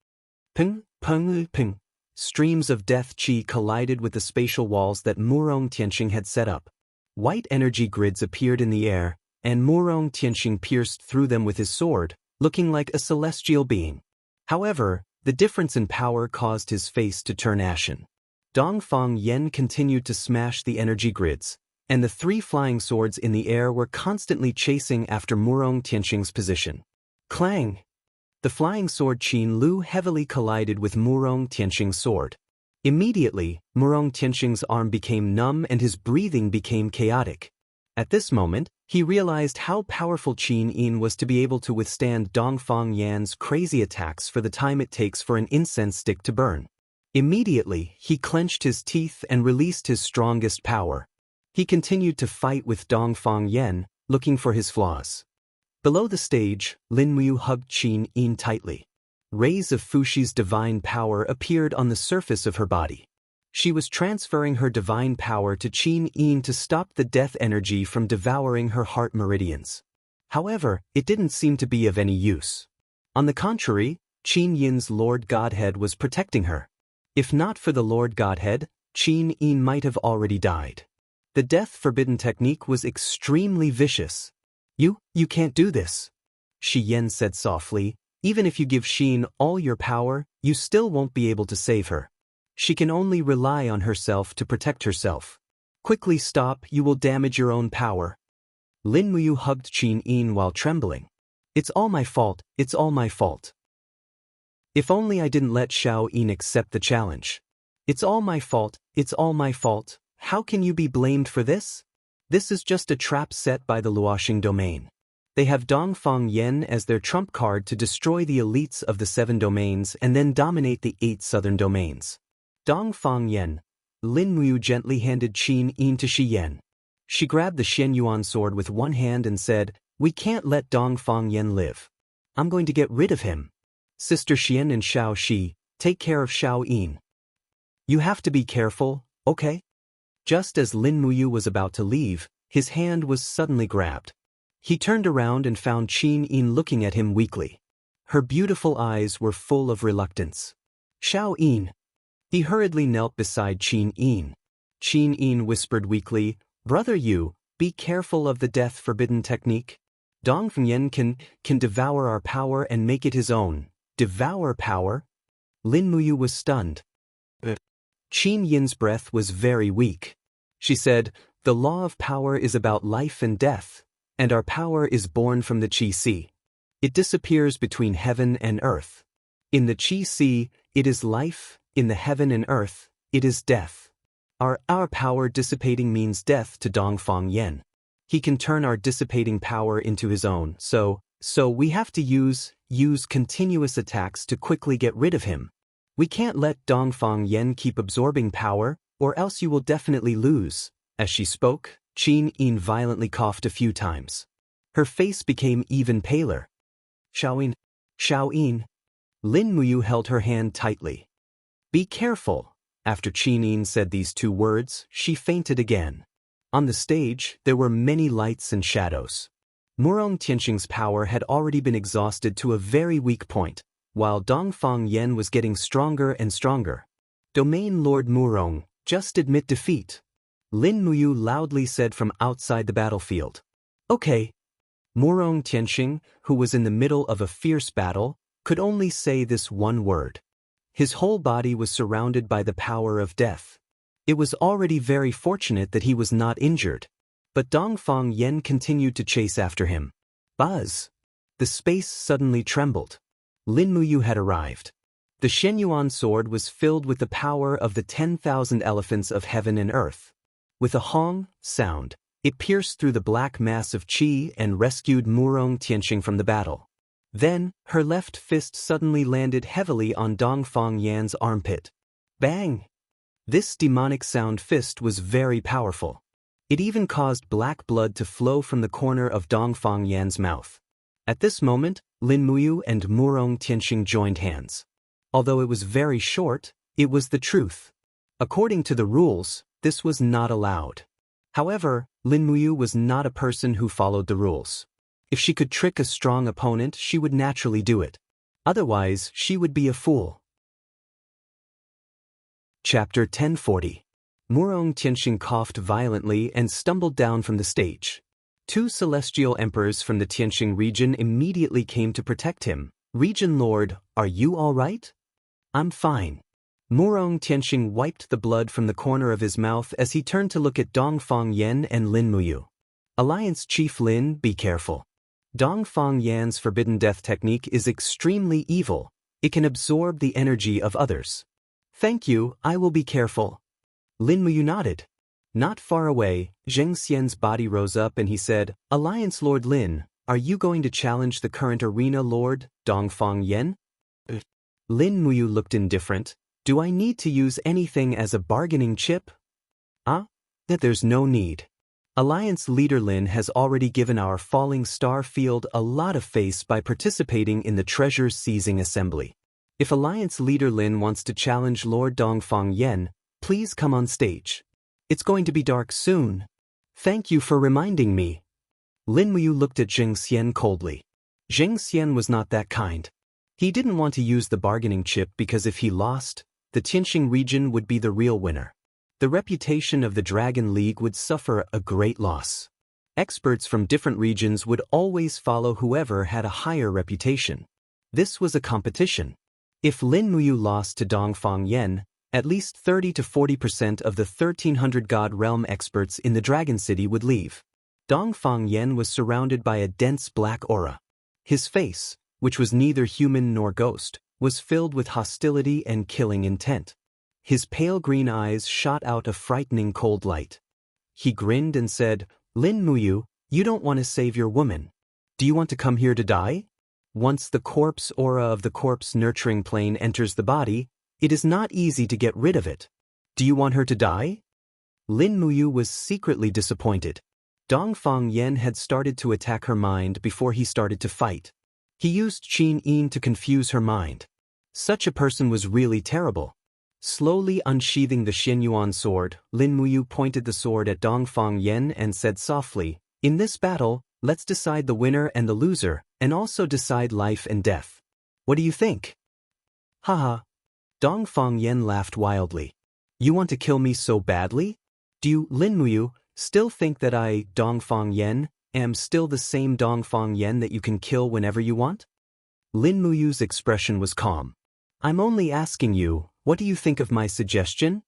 Ping, ping, ping. Streams of death chi collided with the spatial walls that Murong Tianqing had set up. White energy grids appeared in the air, and Murong Tianqing pierced through them with his sword, looking like a celestial being. However, the difference in power caused his face to turn ashen. Dongfang Yan continued to smash the energy grids, and the three flying swords in the air were constantly chasing after Murong Tianqing's position. Clang! The flying sword Qin Lu heavily collided with Murong Tianqing's sword. Immediately, Murong Tianqing's arm became numb and his breathing became chaotic. At this moment, he realized how powerful Qin Yin was to be able to withstand Dongfang Yan's crazy attacks for the time it takes for an incense stick to burn. Immediately, he clenched his teeth and released his strongest power. He continued to fight with Dongfang Yan, looking for his flaws. Below the stage, Lin Muyu hugged Qin Yin tightly. Rays of Fuxi's divine power appeared on the surface of her body. She was transferring her divine power to Qin Yin to stop the death energy from devouring her heart meridians. However, it didn't seem to be of any use. On the contrary, Qin Yin's Lord Godhead was protecting her. If not for the Lord Godhead, Qin Yin might have already died. The death-forbidden technique was extremely vicious. You can't do this," Shi Yan said softly. "Even if you give Xin all your power, you still won't be able to save her. She can only rely on herself to protect herself. Quickly stop, you will damage your own power." Lin Muyu hugged Qin Yin while trembling. "It's all my fault, it's all my fault. If only I didn't let Xiao Yin accept the challenge. It's all my fault, it's all my fault. How can you be blamed for this? This is just a trap set by the Luoxing domain. They have Dongfang Yen as their trump card to destroy the elites of the 7 domains and then dominate the 8 southern domains. Dongfang Yen. Lin Muyu gently handed Qin Yin to Shi Yan. She grabbed the Shenyuan sword with one hand and said, "We can't let Dongfang Yen live. I'm going to get rid of him. Sister Xian and Xiao Shi, take care of Xiao Yin. You have to be careful, okay?" Just as Lin Muyu was about to leave, his hand was suddenly grabbed. He turned around and found Qin Yin looking at him weakly. Her beautiful eyes were full of reluctance. "Xiao Yin." He hurriedly knelt beside Qin Yin. Qin Yin whispered weakly, "Brother Yu, be careful of the death-forbidden technique. Dongfang Yen can devour our power and make it his own." Devour power? Lin Muyu was stunned. Qin Yin's breath was very weak. She said, "The law of power is about life and death, and our power is born from the Qi Sea. It disappears between heaven and earth. In the Qi Sea, it is life, in the heaven and earth, it is death. Our power dissipating means death to Dongfang Yen. He can turn our dissipating power into his own, so we have to use continuous attacks to quickly get rid of him. We can't let Dongfang Yen keep absorbing power, or else you will definitely lose." As she spoke, Qin Yin violently coughed a few times. Her face became even paler. Xiao Yin. Lin Muyu held her hand tightly. "Be careful." After Qin Yin said these 2 words, she fainted again. On the stage, there were many lights and shadows. Murong Tianxing's power had already been exhausted to a very weak point, while Dongfang Yen was getting stronger and stronger. "Domain Lord Murong, just admit defeat," Lin Muyu loudly said from outside the battlefield. "Okay." Murong Tianxing, who was in the middle of a fierce battle, could only say this one word. His whole body was surrounded by the power of death. It was already very fortunate that he was not injured. But Dongfang Yen continued to chase after him. Buzz! The space suddenly trembled. Lin Muyu had arrived. The Shenyuan sword was filled with the power of the 10,000 elephants of heaven and earth. With a hong sound, it pierced through the black mass of qi and rescued Murong Tianxing from the battle. Then, her left fist suddenly landed heavily on Dongfang Yan's armpit. Bang! This demonic sound fist was very powerful. It even caused black blood to flow from the corner of Dongfang Yan's mouth. At this moment, Lin Muyu and Murong Tianxing joined hands. Although it was very short, it was the truth. According to the rules, this was not allowed. However, Lin Muyu was not a person who followed the rules. If she could trick a strong opponent, she would naturally do it. Otherwise, she would be a fool. Chapter 1040. Murong Tianxing coughed violently and stumbled down from the stage. 2 celestial emperors from the Tianxing region immediately came to protect him. "Region Lord, are you all right?" "I'm fine." Murong Tianxing wiped the blood from the corner of his mouth as he turned to look at Dongfang Yan and Lin Muyu. "Alliance Chief Lin, be careful. Dongfang Yan's forbidden death technique is extremely evil. It can absorb the energy of others." "Thank you, I will be careful." Lin Muyu nodded. Not far away, Zheng Xian's body rose up and he said, "Alliance Lord Lin, are you going to challenge the current arena lord, Dongfang Yan?" Lin Muyu looked indifferent. "Do I need to use anything as a bargaining chip?" That there's no need. Alliance leader Lin has already given our falling star field a lot of face by participating in the treasure seizing assembly. If Alliance leader Lin wants to challenge Lord Dongfang Yan, please come on stage. It's going to be dark soon. Thank you for reminding me. Lin Muyu looked at Zheng Xian coldly. Zheng Xian was not that kind. He didn't want to use the bargaining chip because if he lost, the Tianxing region would be the real winner. The reputation of the Dragon League would suffer a great loss. Experts from different regions would always follow whoever had a higher reputation. This was a competition. If Lin Muyu lost to Dongfang Yan, at least 30 to 40% of the 1,300 God Realm experts in the Dragon City would leave. Dongfang Yan was surrounded by a dense black aura. His face, which was neither human nor ghost, was filled with hostility and killing intent. His pale green eyes shot out a frightening cold light. He grinned and said, "Lin Muyu, you don't want to save your woman, Do you want to come here to die? Once the corpse aura of the corpse nurturing plane enters the body, it is not easy to get rid of it. Do you want her to die? Lin Muyu was secretly disappointed. Dongfang Yen had started to attack her mind before he started to fight. He used Qin Yin to confuse her mind. Such a person was really terrible. Slowly unsheathing the Xianyuan sword, Lin Muyu pointed the sword at Dongfang Yen and said softly, "In this battle, let's decide the winner and the loser, and also decide life and death. What do you think?" Haha. Dongfang Yen laughed wildly. "You want to kill me so badly? Do you, Lin Muyu, still think that I, Dongfang Yen, am still the same Dongfang Yen that you can kill whenever you want?" Lin Muyu's expression was calm. "I'm only asking you, what do you think of my suggestion?"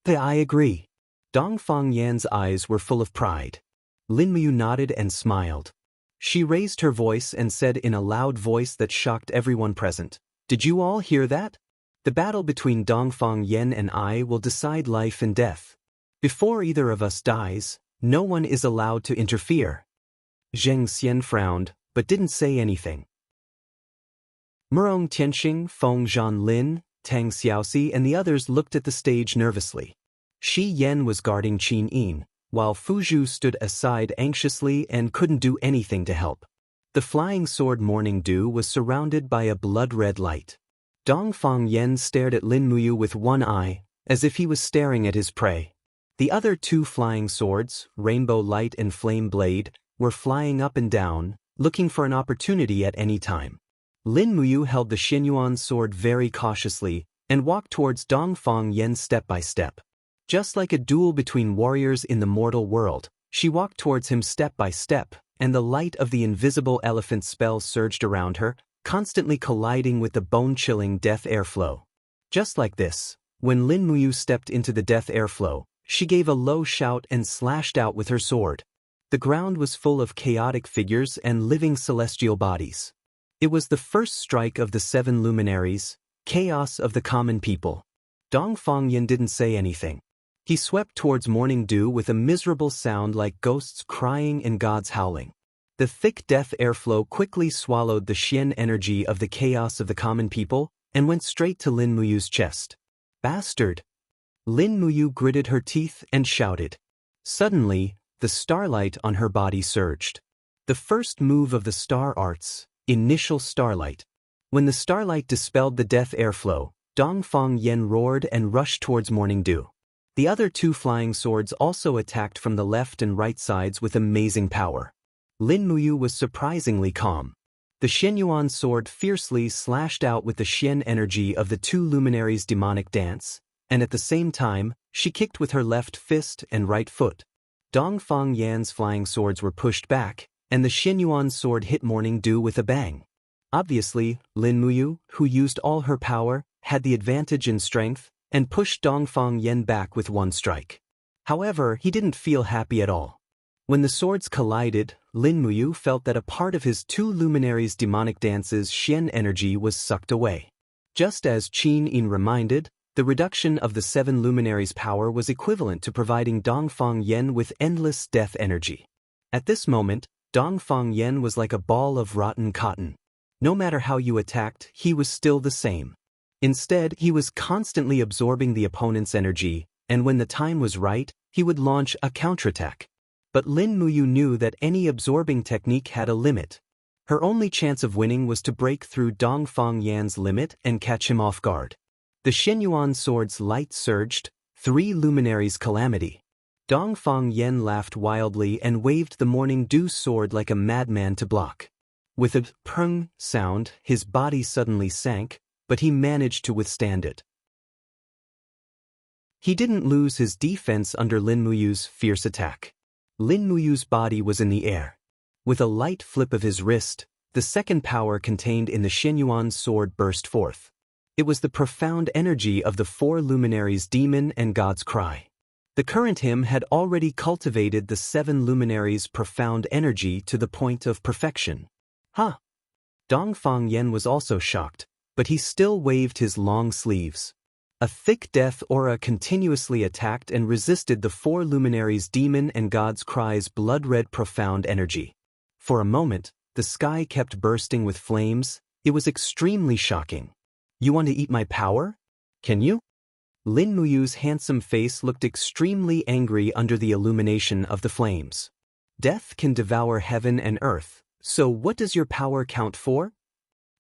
I agree." Dongfang Yan's eyes were full of pride. Lin Muyu nodded and smiled. She raised her voice and said in a loud voice that shocked everyone present, "Did you all hear that? The battle between Dongfang Yen and I will decide life and death. Before either of us dies, no one is allowed to interfere." Zheng Xian frowned, but didn't say anything. Murong Tianxing, Feng Zhanlin, Tang Xiaoxi and the others looked at the stage nervously. Shi Yan was guarding Qin Yin, while Fu Zhu stood aside anxiously and couldn't do anything to help. The flying sword Morning Dew was surrounded by a blood-red light. Dongfang Yen stared at Lin Muyu with one eye, as if he was staring at his prey. The other two flying swords, Rainbow Light and Flame Blade, were flying up and down, looking for an opportunity at any time. Lin Muyu held the Xianyuan sword very cautiously and walked towards Dongfang Yen step by step. Just like a duel between warriors in the mortal world, she walked towards him step by step, and the light of the invisible elephant spell surged around her, constantly colliding with the bone-chilling death airflow. Just like this, when Lin Muyu stepped into the death airflow, she gave a low shout and slashed out with her sword. The ground was full of chaotic figures and living celestial bodies. It was the first strike of the 7 luminaries, chaos of the common people. Dongfang Yen didn't say anything. He swept towards Morning Dew with a miserable sound like ghosts crying and gods howling. The thick death airflow quickly swallowed the Xian energy of the chaos of the common people and went straight to Lin Muyu's chest. "Bastard!" Lin Muyu gritted her teeth and shouted. Suddenly, the starlight on her body surged. The first move of the star arts, Initial Starlight. When the starlight dispelled the death airflow, Dongfang Yen roared and rushed towards Morning Dew. The other two flying swords also attacked from the left and right sides with amazing power. Lin Muyu was surprisingly calm. The Xianyuan sword fiercely slashed out with the Xian energy of the 2 luminaries' demonic dance, and at the same time, she kicked with her left fist and right foot. Dongfang Yan's flying swords were pushed back, and the Xianyuan sword hit Morning Dew with a bang. Obviously, Lin Muyu, who used all her power, had the advantage in strength, and pushed Dongfang Yen back with one strike. However, he didn't feel happy at all. When the swords collided, Lin Muyu felt that a part of his 2 luminaries' demonic dance's Xian energy was sucked away. Just as Qin Yin reminded, the reduction of the 7 luminaries' power was equivalent to providing Dongfang Yen with endless death energy. At this moment, Dongfang Yen was like a ball of rotten cotton. No matter how you attacked, he was still the same. Instead, he was constantly absorbing the opponent's energy, and when the time was right, he would launch a counterattack. But Lin Muyu knew that any absorbing technique had a limit. Her only chance of winning was to break through Dongfang Yan's limit and catch him off guard. The Xianyuan sword's light surged, 3 luminaries' calamity. Dongfang Yen laughed wildly and waved the Morning Dew sword like a madman to block. With a prung sound, his body suddenly sank, but he managed to withstand it. He didn't lose his defense under Lin Muyu's fierce attack. Lin Muyu's body was in the air. With a light flip of his wrist, the second power contained in the Xianyuan sword burst forth. It was the profound energy of the 4 luminaries' demon and god's cry. The current hymn had already cultivated the 7 luminaries' profound energy to the point of perfection. Dongfang Yen was also shocked, but he still waved his long sleeves. A thick death aura continuously attacked and resisted the 4 luminaries' demon and god's cry's blood-red profound energy. For a moment, the the sky kept bursting with flames, it was extremely shocking. You want to eat my power? Can you? Lin Muyu's handsome face looked extremely angry under the illumination of the flames. Death can devour heaven and earth, so what does your power count for?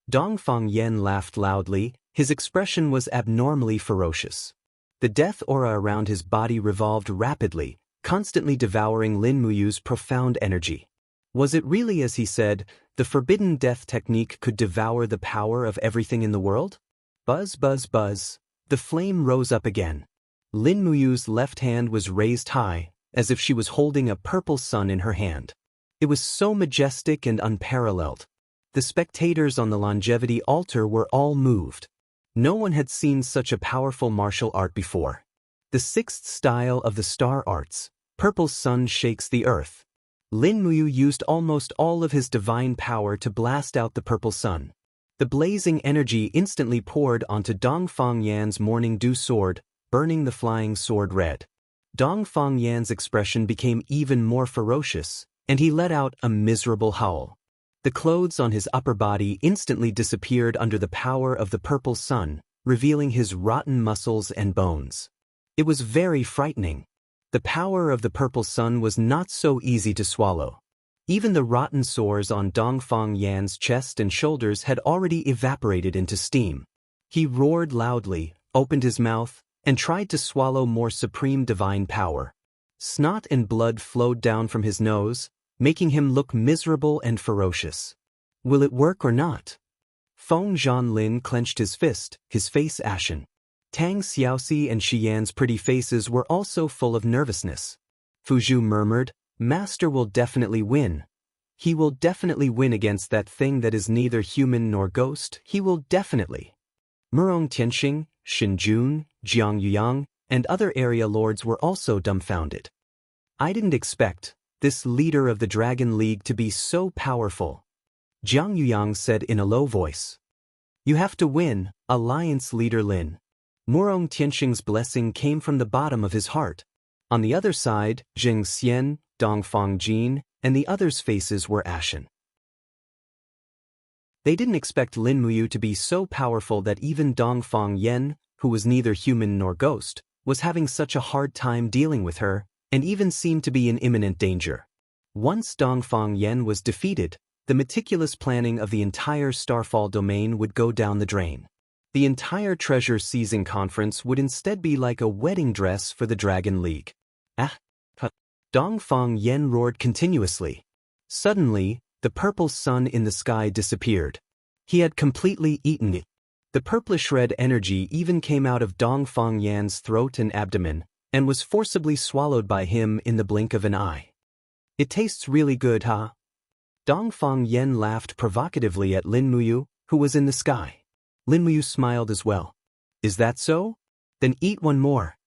Dongfang Yan laughed loudly, his expression was abnormally ferocious. The death aura around his body revolved rapidly, constantly devouring Lin Muyu's profound energy. Was it really as he said, the forbidden death technique could devour the power of everything in the world? Buzz, buzz, buzz. The flame rose up again. Lin Muyu's left hand was raised high, as if she was holding a purple sun in her hand. It was so majestic and unparalleled. The spectators on the longevity altar were all moved. No one had seen such a powerful martial art before. The sixth style of the star arts, purple sun shakes the earth. Lin Muyu used almost all of his divine power to blast out the purple sun. The blazing energy instantly poured onto Dongfang Yan's morning dew sword, burning the flying sword red. Dongfang Yan's expression became even more ferocious, and he let out a miserable howl. The clothes on his upper body instantly disappeared under the power of the purple sun, revealing his rotten muscles and bones. It was very frightening. The power of the purple sun was not so easy to swallow. Even the rotten sores on Dongfang Yan's chest and shoulders had already evaporated into steam. He roared loudly, opened his mouth, and tried to swallow more supreme divine power. Snot and blood flowed down from his nose, making him look miserable and ferocious. Will it work or not? Feng Zhanlin clenched his fist, his face ashen. Tang Xiaoxi and Xian's pretty faces were also full of nervousness. Fuzhu murmured, Master will definitely win. He will definitely win against that thing that is neither human nor ghost, he will definitely. Murong Tianxing, Xinjun, Jianghu, and other area lords were also dumbfounded. I didn't expect this leader of the Dragon League to be so powerful. Jianghu said in a low voice. You have to win, Alliance Leader Lin. Murong Tianxing's blessing came from the bottom of his heart. On the other side, Zheng Xian, Dongfang Jin, and the others' faces were ashen. They didn't expect Lin Muyu to be so powerful that even Dongfang Yan, who was neither human nor ghost, was having such a hard time dealing with her, and even seemed to be in imminent danger. Once Dongfang Yan was defeated, the meticulous planning of the entire Starfall domain would go down the drain. The entire treasure seizing conference would instead be like a wedding dress for the Dragon League. Dongfang Yan roared continuously. Suddenly, the purple sun in the sky disappeared. He had completely eaten it. The purplish red energy even came out of Dongfang Yan's throat and abdomen, and was forcibly swallowed by him in the blink of an eye. It tastes really good, huh? Dongfang Yan laughed provocatively at Lin Muyu, who was in the sky. Lin Muyu smiled as well. Is that so? Then eat one more.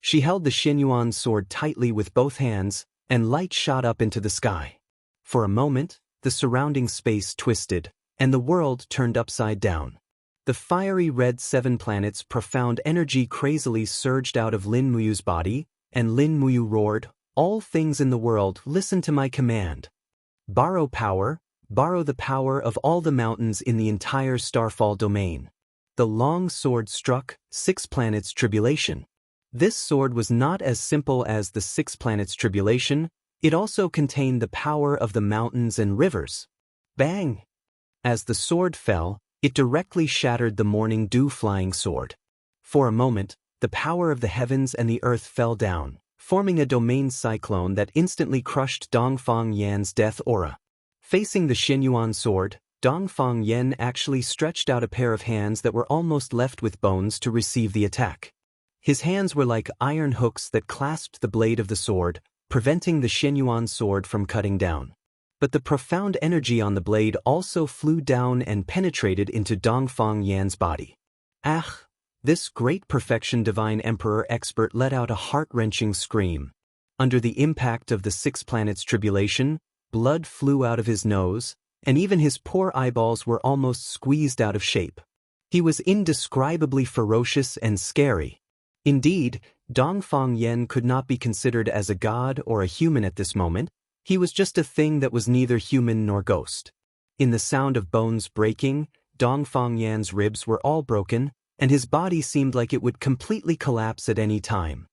She held the Xinyuan sword tightly with both hands, and light shot up into the sky. For a moment, the surrounding space twisted, and the world turned upside down. The fiery red seven planets' profound energy crazily surged out of Lin Muyu's body, and Lin Muyu roared, All things in the world, listen to my command. Borrow power, borrow the power of all the mountains in the entire Starfall domain. The long sword struck, 6 planets' tribulation. This sword was not as simple as the 6 planets' tribulation, it also contained the power of the mountains and rivers. Bang! As the sword fell, it directly shattered the morning dew flying sword. For a moment, the power of the heavens and the earth fell down, forming a domain cyclone that instantly crushed Dongfang Yan's death aura. Facing the Xinyuan sword, Dongfang Yan actually stretched out a pair of hands that were almost left with bones to receive the attack. His hands were like iron hooks that clasped the blade of the sword, preventing the Xinyuan sword from cutting down. But the profound energy on the blade also flew down and penetrated into Dongfang Yan's body. Ah! This great perfection divine emperor expert let out a heart-wrenching scream. Under the impact of the 6 planets' tribulation, blood flew out of his nose, and even his poor eyeballs were almost squeezed out of shape. He was indescribably ferocious and scary. Indeed, Dongfang Yan could not be considered as a god or a human at this moment. He was just a thing that was neither human nor ghost. In the sound of bones breaking, Dongfang Yan's ribs were all broken, and his body seemed like it would completely collapse at any time.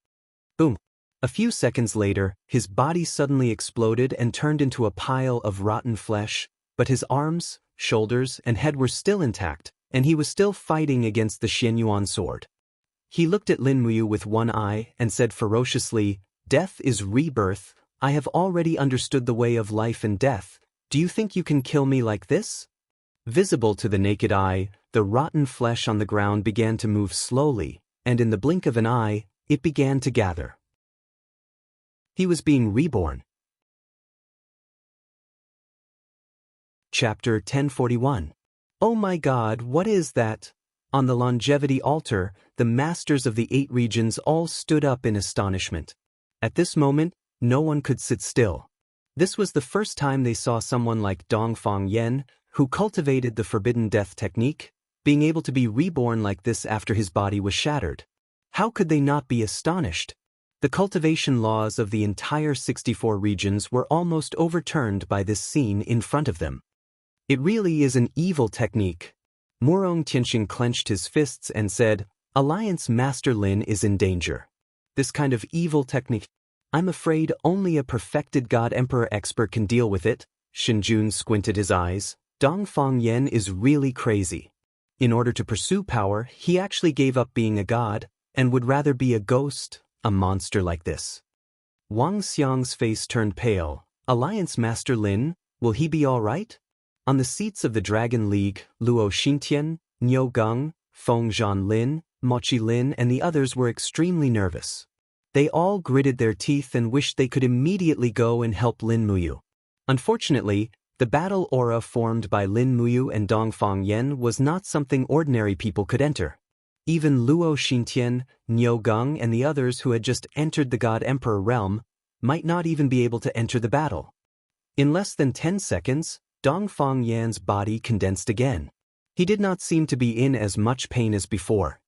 Boom! A few seconds later, his body suddenly exploded and turned into a pile of rotten flesh, but his arms, shoulders, and head were still intact, and he was still fighting against the Xianyuan sword. He looked at Lin Muyu with one eye and said ferociously, "Death is rebirth. I have already understood the way of life and death. Do you think you can kill me like this?" Visible to the naked eye, the rotten flesh on the ground began to move slowly, and in the blink of an eye, it began to gather. He was being reborn. Chapter 1041. Oh my God, what is that? On the longevity altar, the masters of the 8 regions all stood up in astonishment. At this moment, no one could sit still. This was the first time they saw someone like Dongfang Yan, who cultivated the forbidden death technique, being able to be reborn like this after his body was shattered. How could they not be astonished? The cultivation laws of the entire 64 regions were almost overturned by this scene in front of them. It really is an evil technique. Murong Tianxing clenched his fists and said, "Alliance Master Lin is in danger. This kind of evil technique, I'm afraid only a perfected God Emperor expert can deal with it." Shinjun squinted his eyes. Dongfang Yan is really crazy. In order to pursue power, he actually gave up being a god, and would rather be a ghost, a monster like this. Wang Xiang's face turned pale. Alliance Master Lin, will he be all right? On the seats of the Dragon League, Luo Xintian, Niu Geng, Feng Zhanlin, Mochi Lin and the others were extremely nervous. They all gritted their teeth and wished they could immediately go and help Lin Muyu. Unfortunately, the battle aura formed by Lin Muyu and Dongfang Yan was not something ordinary people could enter. Even Luo Xintian, Niu Geng and the others who had just entered the God Emperor realm might not even be able to enter the battle. In less than 10 seconds, Dongfang Yan's body condensed again. He did not seem to be in as much pain as before.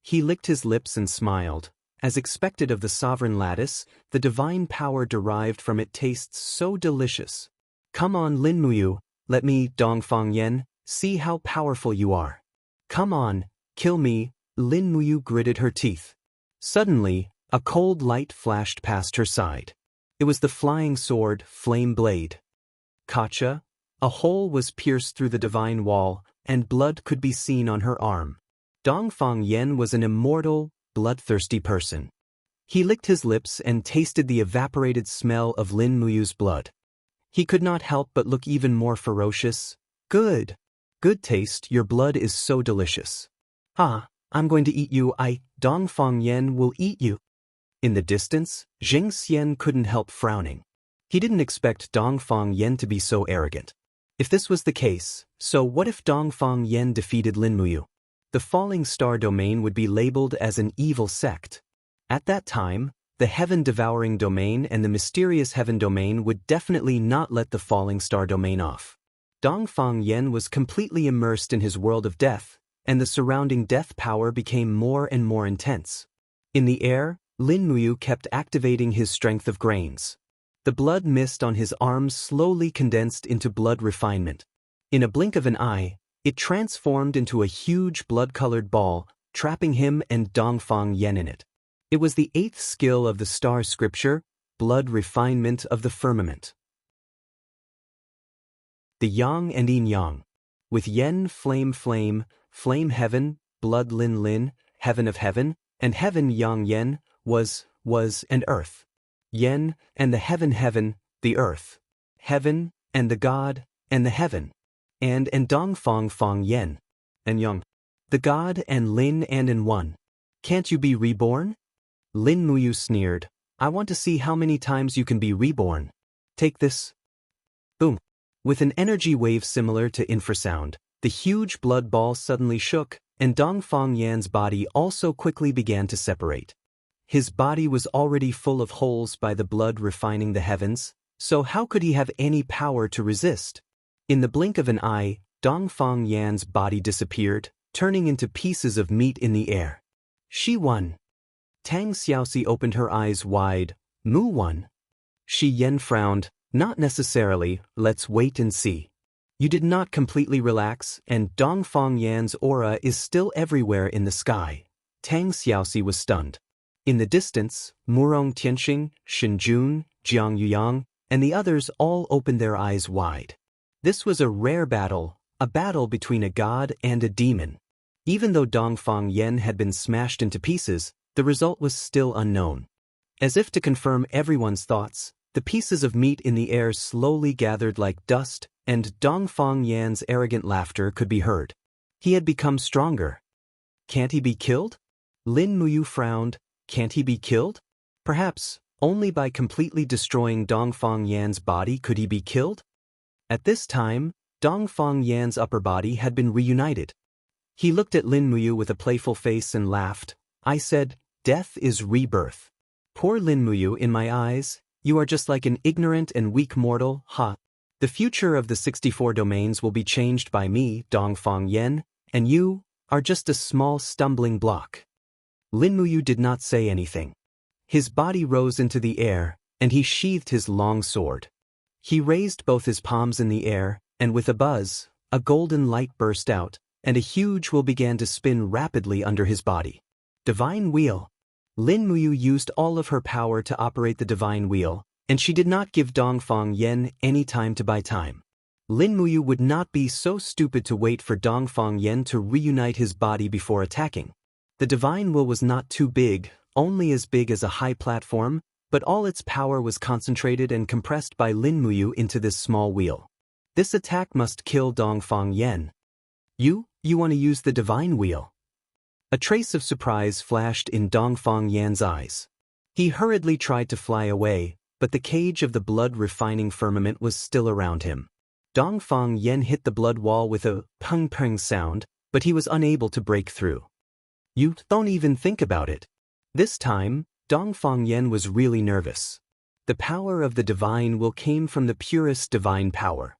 He licked his lips and smiled. As expected of the sovereign lattice, the divine power derived from it tastes so delicious. Come on, Lin Muyu, let me, Dongfang Yan, see how powerful you are. Come on, kill me, Lin Muyu gritted her teeth. Suddenly, a cold light flashed past her side. It was the flying sword, Flame Blade. Kacha, a hole was pierced through the divine wall, and blood could be seen on her arm. Dongfang Yan was an immortal, bloodthirsty person. He licked his lips and tasted the evaporated smell of Lin Muyu's blood. He could not help but look even more ferocious. Good. Good taste, your blood is so delicious. Ah, I'm going to eat you, Dongfang Yan will eat you. In the distance, Zheng Xian couldn't help frowning. He didn't expect Dongfang Yan to be so arrogant. If this was the case, so what if Dongfang Yan defeated Lin Muyu? The Falling Star Domain would be labeled as an evil sect. At that time, the Heaven-Devouring Domain and the Mysterious Heaven Domain would definitely not let the Falling Star Domain off. Dongfang Yan was completely immersed in his world of death, and the surrounding death power became more and more intense. In the air, Lin Muyu kept activating his strength of grains. The blood mist on his arms slowly condensed into blood refinement. In a blink of an eye, it transformed into a huge blood-colored ball, trapping him and Dongfang Yan in it. It was the 8th skill of the star scripture, blood refinement of the firmament. The Yang and Yin Yang. With Yen flame flame, flame heaven, blood Lin Lin, heaven of heaven, and heaven Yang Yen, was, and earth. Yen, and the heaven heaven, the earth. Heaven, and the God, and the heaven. And Dongfang Fang Yen. And Yang. The God and Lin and in one. Can't you be reborn? Lin Muyu sneered. I want to see how many times you can be reborn. Take this. Boom. With an energy wave similar to infrasound, the huge blood ball suddenly shook, and Dongfang Yan's body also quickly began to separate. His body was already full of holes by the blood refining the heavens, so how could he have any power to resist? In the blink of an eye, Dongfang Yan's body disappeared, turning into pieces of meat in the air. She won. Tang Xiaoxi opened her eyes wide. Mu won. Shi Yen frowned. Not necessarily, let's wait and see. You did not completely relax, and Dongfang Yan's aura is still everywhere in the sky. Tang Xiaoxi was stunned. In the distance, Murong Tianxing, Shenjun, Jianghu, and the others all opened their eyes wide. This was a rare battle, a battle between a god and a demon. Even though Dongfang Yan had been smashed into pieces, the result was still unknown. As if to confirm everyone's thoughts, the pieces of meat in the air slowly gathered like dust, and Dongfang Yan's arrogant laughter could be heard. He had become stronger. Can't he be killed? Lin Muyu frowned. Can't he be killed? Perhaps, only by completely destroying Dongfang Yan's body could he be killed? At this time, Dongfang Yan's upper body had been reunited. He looked at Lin Muyu with a playful face and laughed. I said, death is rebirth. Poor Lin Muyu, in my eyes, you are just like an ignorant and weak mortal, ha. The future of the 64 domains will be changed by me, Dongfang Yan, and you are just a small stumbling block. Lin Muyu did not say anything. His body rose into the air, and he sheathed his long sword. He raised both his palms in the air, and with a buzz, a golden light burst out, and a huge wheel began to spin rapidly under his body. Divine Wheel. Lin Muyu used all of her power to operate the divine wheel, and she did not give Dongfang Yan any time to buy time. Lin Muyu would not be so stupid to wait for Dongfang Yan to reunite his body before attacking. The divine will was not too big, only as big as a high platform, but all its power was concentrated and compressed by Lin Muyu into this small wheel. This attack must kill Dongfang Yan. You want to use the divine wheel? A trace of surprise flashed in Dongfang Yan's eyes. He hurriedly tried to fly away, but the cage of the blood-refining firmament was still around him. Dongfang Yan hit the blood wall with a pung-pung sound, but he was unable to break through. You don't even think about it. This time, Dongfang Yan was really nervous. The power of the divine will came from the purest divine power.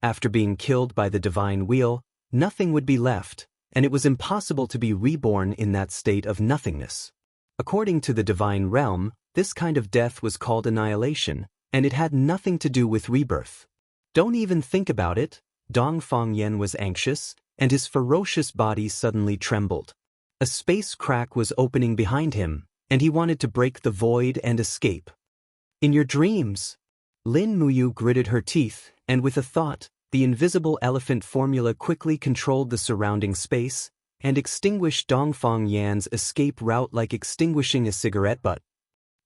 After being killed by the divine wheel, nothing would be left, and it was impossible to be reborn in that state of nothingness. According to the divine realm, this kind of death was called annihilation, and it had nothing to do with rebirth. Don't even think about it. Dongfang Yan was anxious, and his ferocious body suddenly trembled. A space crack was opening behind him, and he wanted to break the void and escape. In your dreams, Lin Muyu gritted her teeth, and with a thought, the invisible elephant formula quickly controlled the surrounding space and extinguished Dongfang Yan's escape route like extinguishing a cigarette butt.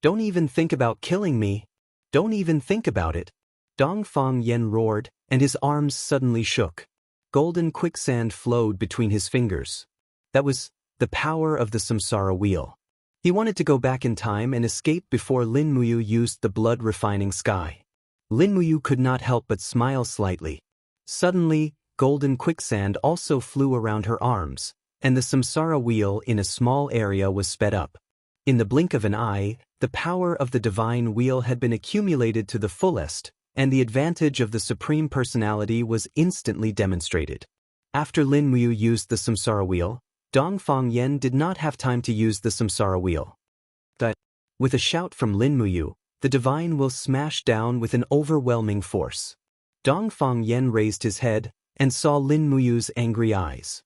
Don't even think about killing me. Don't even think about it. Dongfang Yan roared, and his arms suddenly shook. Golden quicksand flowed between his fingers. That was the power of the samsara wheel. He wanted to go back in time and escape before Lin Muyu used the blood-refining sky. Lin Muyu could not help but smile slightly. Suddenly, golden quicksand also flew around her arms, and the samsara wheel in a small area was sped up. In the blink of an eye, the power of the divine wheel had been accumulated to the fullest, and the advantage of the Supreme Personality was instantly demonstrated. After Lin Muyu used the samsara wheel, Dongfang Yan did not have time to use the samsara wheel. With a shout from Lin Muyu, the divine will smash down with an overwhelming force. Dongfang Yan raised his head and saw Lin Muyu's angry eyes.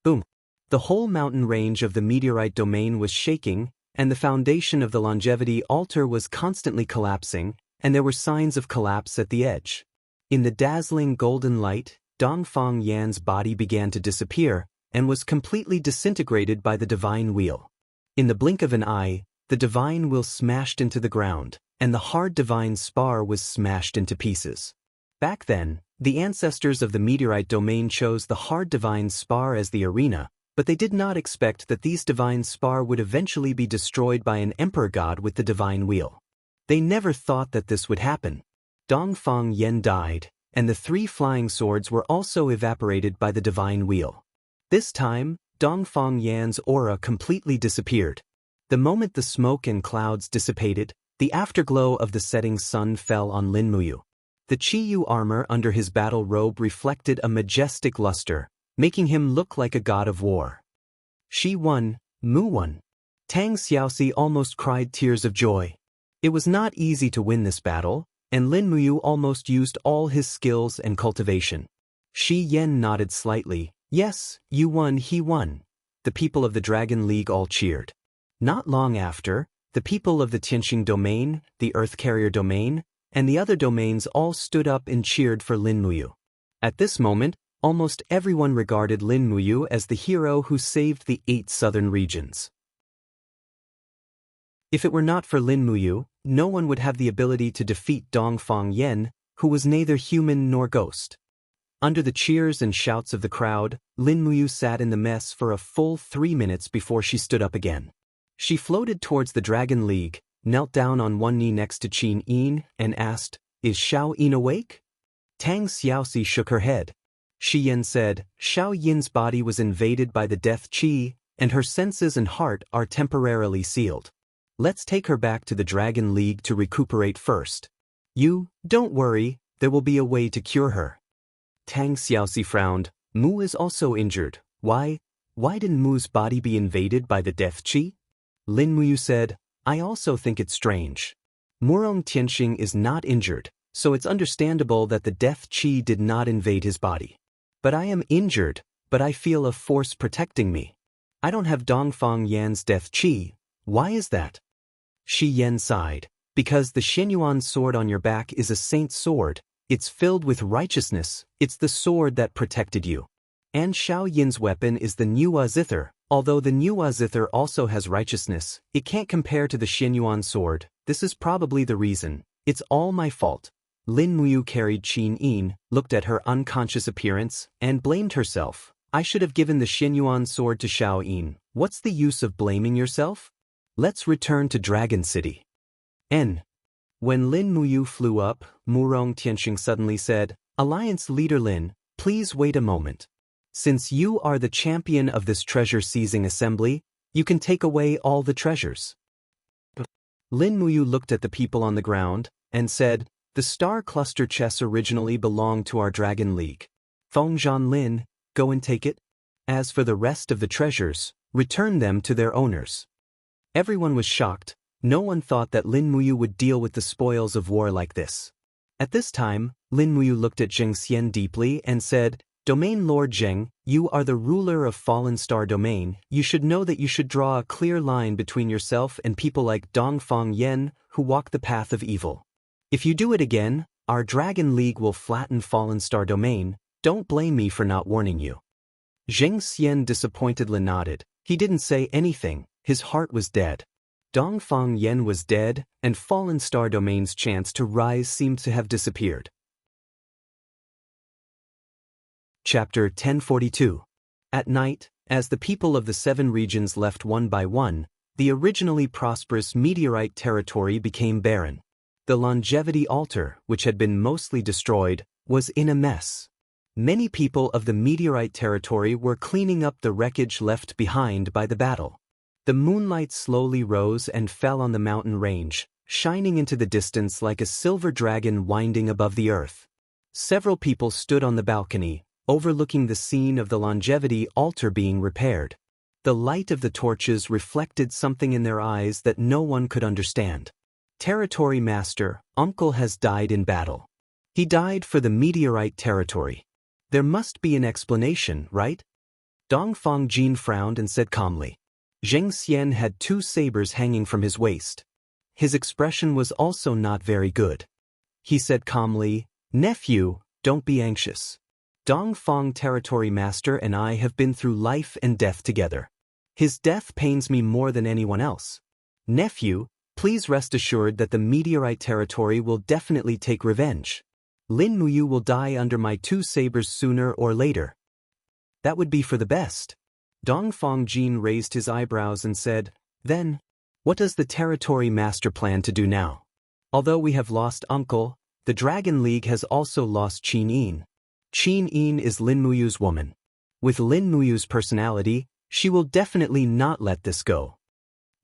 Boom! The whole mountain range of the meteorite domain was shaking, and the foundation of the longevity altar was constantly collapsing, and there were signs of collapse at the edge. In the dazzling golden light, Dongfang Yan's body began to disappear and was completely disintegrated by the divine wheel. In the blink of an eye, the divine wheel smashed into the ground, and the hard divine spar was smashed into pieces. Back then, the ancestors of the meteorite domain chose the hard divine spar as the arena, but they did not expect that these divine spar would eventually be destroyed by an emperor god with the divine wheel. They never thought that this would happen. Dongfang Yan died, and the 3 flying swords were also evaporated by the divine wheel. This time, Dongfang Yan's aura completely disappeared. The moment the smoke and clouds dissipated, the afterglow of the setting sun fell on Lin Muyu. The Qiyu armor under his battle robe reflected a majestic luster, making him look like a god of war. She won, Mu won. Tang Xiaoxi almost cried tears of joy. It was not easy to win this battle, and Lin Muyu almost used all his skills and cultivation. Shi Yan nodded slightly. Yes, you won, he won. The people of the Dragon League all cheered. Not long after, the people of the Tianxing domain, the Earth Carrier domain, and the other domains all stood up and cheered for Lin Muyu. At this moment, almost everyone regarded Lin Muyu as the hero who saved the 8 southern regions. If it were not for Lin Muyu, no one would have the ability to defeat Dongfang Yen, who was neither human nor ghost. Under the cheers and shouts of the crowd, Lin Muyu sat in the mess for a full 3 minutes before she stood up again. She floated towards the Dragon League, knelt down on one knee next to Qin Yin, and asked, "Is Xiao Yin awake?" Tang Xiaoxi shook her head. Shi Yan said, "Xiao Yin's body was invaded by the death qi, and her senses and heart are temporarily sealed. Let's take her back to the Dragon League to recuperate first. Don't worry, there will be a way to cure her." Tang Xiaoxi frowned. Mu is also injured. Why didn't Mu's body be invaded by the death qi? Lin Muyu said, "I also think it's strange. Murong Tianxing is not injured, so it's understandable that the death qi did not invade his body. But I am injured, but I feel a force protecting me. I don't have Dongfang Yan's death qi. Why is that?" Shi Yan sighed. "Because the Shenyuan sword on your back is a saint's sword. It's filled with righteousness. It's the sword that protected you. And Xiao Yin's weapon is the Nuwa Zither. Although the Nuwa Zither also has righteousness, it can't compare to the Shenyuan sword. This is probably the reason. It's all my fault." Lin Muyu carried Qin Yin, looked at her unconscious appearance, and blamed herself. "I should have given the Shenyuan sword to Xiao Yin. What's the use of blaming yourself? Let's return to Dragon City." When Lin Muyu flew up, Murong Tianxing suddenly said, "Alliance Leader Lin, please wait a moment. Since you are the champion of this treasure-seizing assembly, you can take away all the treasures." Lin Muyu looked at the people on the ground, and said, "The Star Cluster chess originally belonged to our Dragon League. Fengzhan Lin, go and take it. As for the rest of the treasures, return them to their owners." Everyone was shocked. No one thought that Lin Muyu would deal with the spoils of war like this. At this time, Lin Muyu looked at Zheng Xian deeply and said, "Domain Lord Zheng, you are the ruler of Fallen Star Domain. You should know that you should draw a clear line between yourself and people like Dongfang Yen who walk the path of evil. If you do it again, our Dragon League will flatten Fallen Star Domain. Don't blame me for not warning you." Zheng Xian disappointedly nodded. He didn't say anything. His heart was dead. Dongfang Yen was dead, and Fallen Star Domain's chance to rise seemed to have disappeared. Chapter 1042. At night, as the people of the 7 regions left one by one, the originally prosperous meteorite territory became barren. The longevity altar, which had been mostly destroyed, was in a mess. Many people of the meteorite territory were cleaning up the wreckage left behind by the battle. The moonlight slowly rose and fell on the mountain range, shining into the distance like a silver dragon winding above the earth. Several people stood on the balcony, overlooking the scene of the longevity altar being repaired. The light of the torches reflected something in their eyes that no one could understand. "Territory Master, Uncle has died in battle. He died for the meteorite territory. There must be an explanation, right?" Dongfang Jin frowned and said calmly. Zheng Xian had 2 sabers hanging from his waist. His expression was also not very good. He said calmly, "Nephew, don't be anxious. Dongfang Territory Master and I have been through life and death together. His death pains me more than anyone else. Nephew, please rest assured that the meteorite territory will definitely take revenge. Lin Muyu will die under my 2 sabers sooner or later. That would be for the best." Dongfang Jin raised his eyebrows and said, "Then, what does the Territory Master plan to do now? Although we have lost Uncle, the Dragon League has also lost Qin Yin. Qin Yin is Lin Muyu's woman. With Lin Muyu's personality, she will definitely not let this go."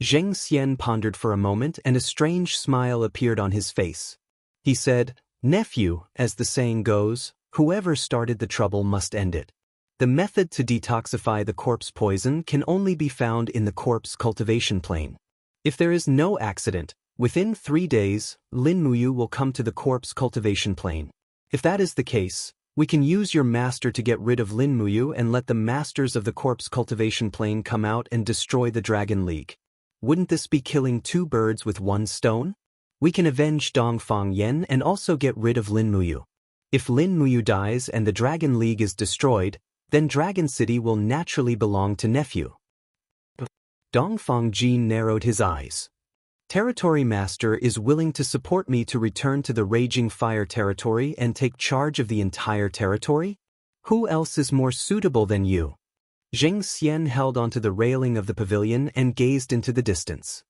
Zheng Xian pondered for a moment and a strange smile appeared on his face. He said, "Nephew, as the saying goes, whoever started the trouble must end it. The method to detoxify the corpse poison can only be found in the corpse cultivation plane. If there is no accident, Within 3 days, Lin Muyu will come to the corpse cultivation plane. If that is the case, we can use your master to get rid of Lin Muyu and let the masters of the corpse cultivation plane come out and destroy the Dragon League. Wouldn't this be killing 2 birds with 1 stone? We can avenge Dongfang Yan and also get rid of Lin Muyu. If Lin Muyu dies and the Dragon League is destroyed, then Dragon City will naturally belong to nephew. Dongfang Jin narrowed his eyes. Territory Master is willing to support me to return to the Raging Fire territory and take charge of the entire territory? Who else is more suitable than you? Zheng Xian held onto the railing of the pavilion and gazed into the distance.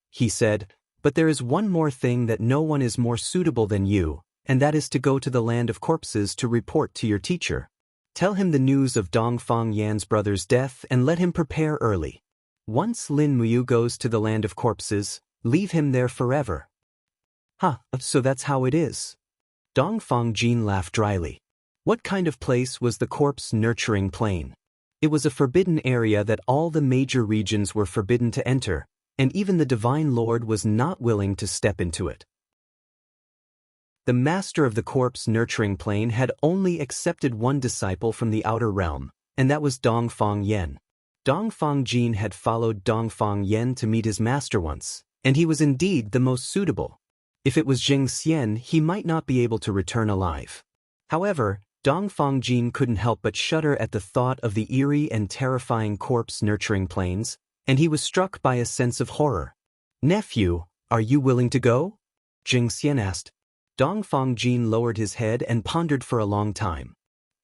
He said, "But there is one more thing that no one is more suitable than you, and that is to go to the land of corpses to report to your teacher. Tell him the news of Dongfang Yan's brother's death and let him prepare early. Once Lin Muyu goes to the land of corpses, leave him there forever." So that's how it is. Dongfang Jin laughed dryly. What kind of place was the corpse nurturing plane? It was a forbidden area that all the major regions were forbidden to enter, and even the Divine Lord was not willing to step into it. The master of the corpse nurturing plane had only accepted one disciple from the outer realm, and that was Dongfang Yan. Dongfang Jin had followed Dongfang Yan to meet his master once, and he was indeed the most suitable. If it was Zheng Xian, he might not be able to return alive. However, Dongfang Jin couldn't help but shudder at the thought of the eerie and terrifying corpse nurturing planes, and he was struck by a sense of horror. "Nephew, are you willing to go?" Zheng Xian asked. Dongfang Jin lowered his head and pondered for a long time.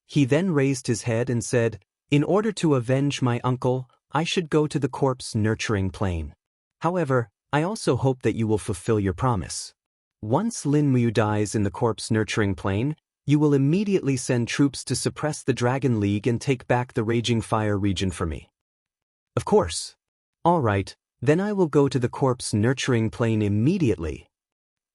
He then raised his head and said, "In order to avenge my uncle, I should go to the corpse nurturing plane. However, I also hope that you will fulfill your promise. Once Lin Muyu dies in the corpse nurturing plane, you will immediately send troops to suppress the Dragon League and take back the Raging Fire region for me." "Of course." "All right, then I will go to the corpse nurturing plane immediately."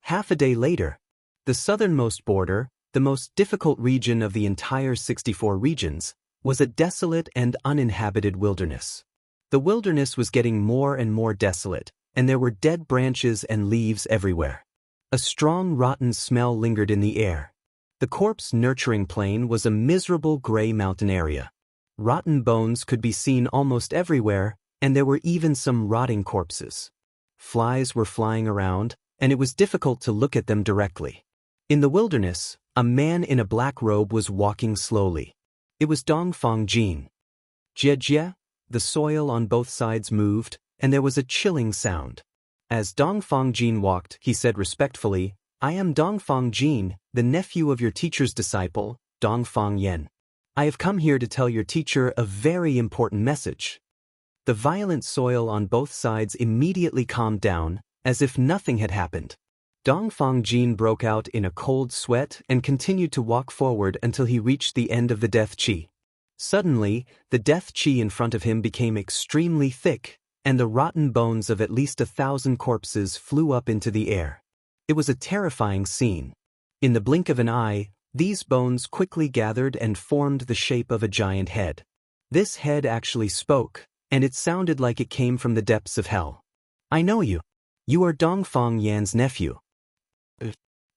Half a day later, the southernmost border, the most difficult region of the entire 64 regions, was a desolate and uninhabited wilderness. The wilderness was getting more and more desolate, and there were dead branches and leaves everywhere. A strong rotten smell lingered in the air. The corpse nurturing plane was a miserable gray mountain area. Rotten bones could be seen almost everywhere, and there were even some rotting corpses. Flies were flying around, and it was difficult to look at them directly. In the wilderness, a man in a black robe was walking slowly. It was Dongfang Jin. Jie, the soil on both sides moved, and there was a chilling sound. As Dongfang Jin walked, he said respectfully, "I am Dongfang Jin, the nephew of your teacher's disciple, Dongfang Yan. I have come here to tell your teacher a very important message." The violent soil on both sides immediately calmed down, as if nothing had happened. Dongfang Jin broke out in a cold sweat and continued to walk forward until he reached the end of the death qi. Suddenly, the death qi in front of him became extremely thick, and the rotten bones of at least 1,000 corpses flew up into the air. It was a terrifying scene. In the blink of an eye, these bones quickly gathered and formed the shape of a giant head. This head actually spoke, and it sounded like it came from the depths of hell. "I know you. You are Dongfang Yan's nephew."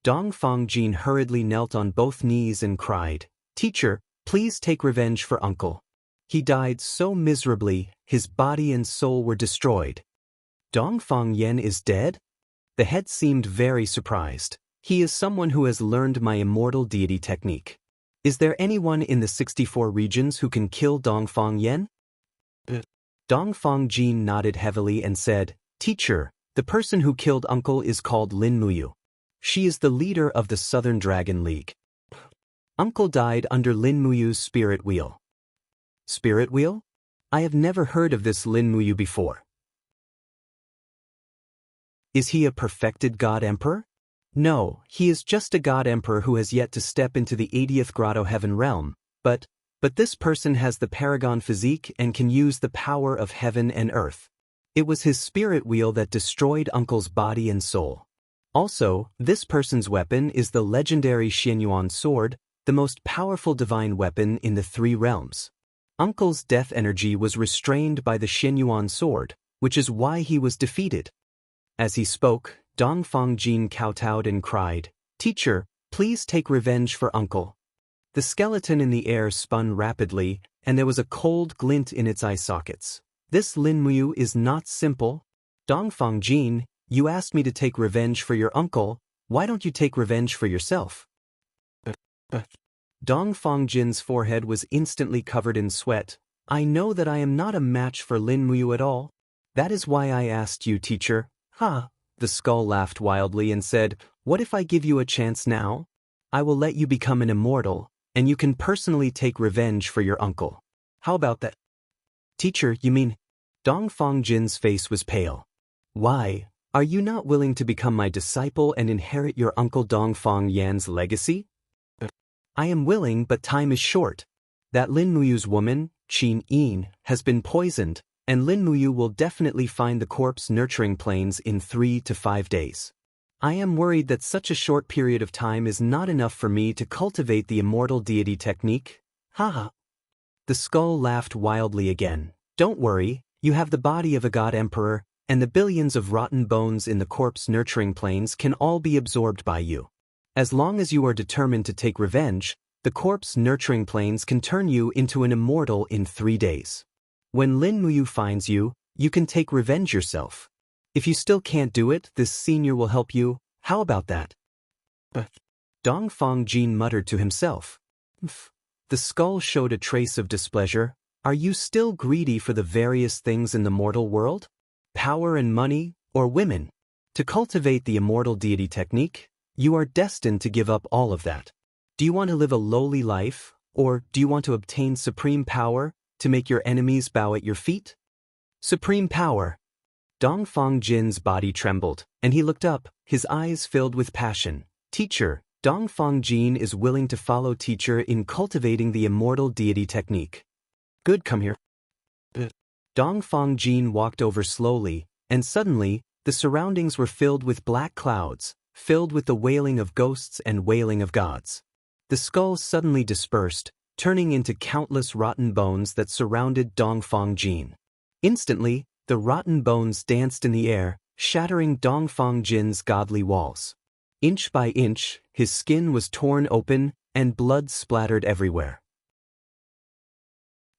Dongfang Jin hurriedly knelt on both knees and cried, "Teacher, please take revenge for uncle. He died so miserably, his body and soul were destroyed." "Dongfang Yan is dead?" The head seemed very surprised. "He is someone who has learned my immortal deity technique. Is there anyone in the 64 regions who can kill Dongfang Yan?" Dongfang Jin nodded heavily and said, "Teacher, the person who killed uncle is called Lin Muyu. She is the leader of the Southern Dragon League. Uncle died under Lin Muyu's spirit wheel." "Spirit wheel? I have never heard of this Lin Muyu before. Is he a perfected God Emperor?" "No, he is just a God Emperor who has yet to step into the 80th Grotto Heaven realm, but this person has the paragon physique and can use the power of heaven and earth. It was his spirit wheel that destroyed uncle's body and soul. Also, this person's weapon is the legendary Xianyuan sword, the most powerful divine weapon in the 3 realms. Uncle's death energy was restrained by the Xianyuan sword, which is why he was defeated." As he spoke, Dongfang Jin kowtowed and cried, "Teacher, please take revenge for uncle." The skeleton in the air spun rapidly, and there was a cold glint in its eye sockets. "This Lin Muyu is not simple. Dongfang Jin, you asked me to take revenge for your uncle, why don't you take revenge for yourself?" Dongfang Jin's forehead was instantly covered in sweat. "I know that I am not a match for Lin Muyu at all. That is why I asked you, teacher." "Ha!" The skull laughed wildly and said, "What if I give you a chance now? I will let you become an immortal, and you can personally take revenge for your uncle. How about that?" "Teacher, you mean?" Dongfang Jin's face was pale. "Why, are you not willing to become my disciple and inherit your uncle Dongfang Yan's legacy?" "I am willing, but time is short. That Lin Muyu's woman, Qin Yin, has been poisoned, and Lin Muyu will definitely find the corpse nurturing plains in 3 to 5 days. I am worried that such a short period of time is not enough for me to cultivate the immortal deity technique." "Haha." The skull laughed wildly again. "Don't worry, you have the body of a god emperor, and the billions of rotten bones in the corpse nurturing plains can all be absorbed by you. As long as you are determined to take revenge, the corpse nurturing plains can turn you into an immortal in 3 days. When Lin Muyu finds you, you can take revenge yourself. If you still can't do it, this senior will help you. How about that?" Dongfang Jin muttered to himself. The skull showed a trace of displeasure. "Are you still greedy for the various things in the mortal world? Power and money, or women? To cultivate the immortal deity technique, you are destined to give up all of that. Do you want to live a lowly life, or do you want to obtain supreme power, to make your enemies bow at your feet?" "Supreme power." Dongfang Jin's body trembled, and he looked up, his eyes filled with passion. "Teacher, Dongfang Jin is willing to follow teacher in cultivating the immortal deity technique." "Good, come here." Dongfang Jin walked over slowly, and suddenly, the surroundings were filled with black clouds, filled with the wailing of ghosts and wailing of gods. The skull suddenly dispersed, turning into countless rotten bones that surrounded Dongfang Jin. Instantly, the rotten bones danced in the air, shattering Dongfang Jin's godly walls. Inch by inch, his skin was torn open, and blood splattered everywhere.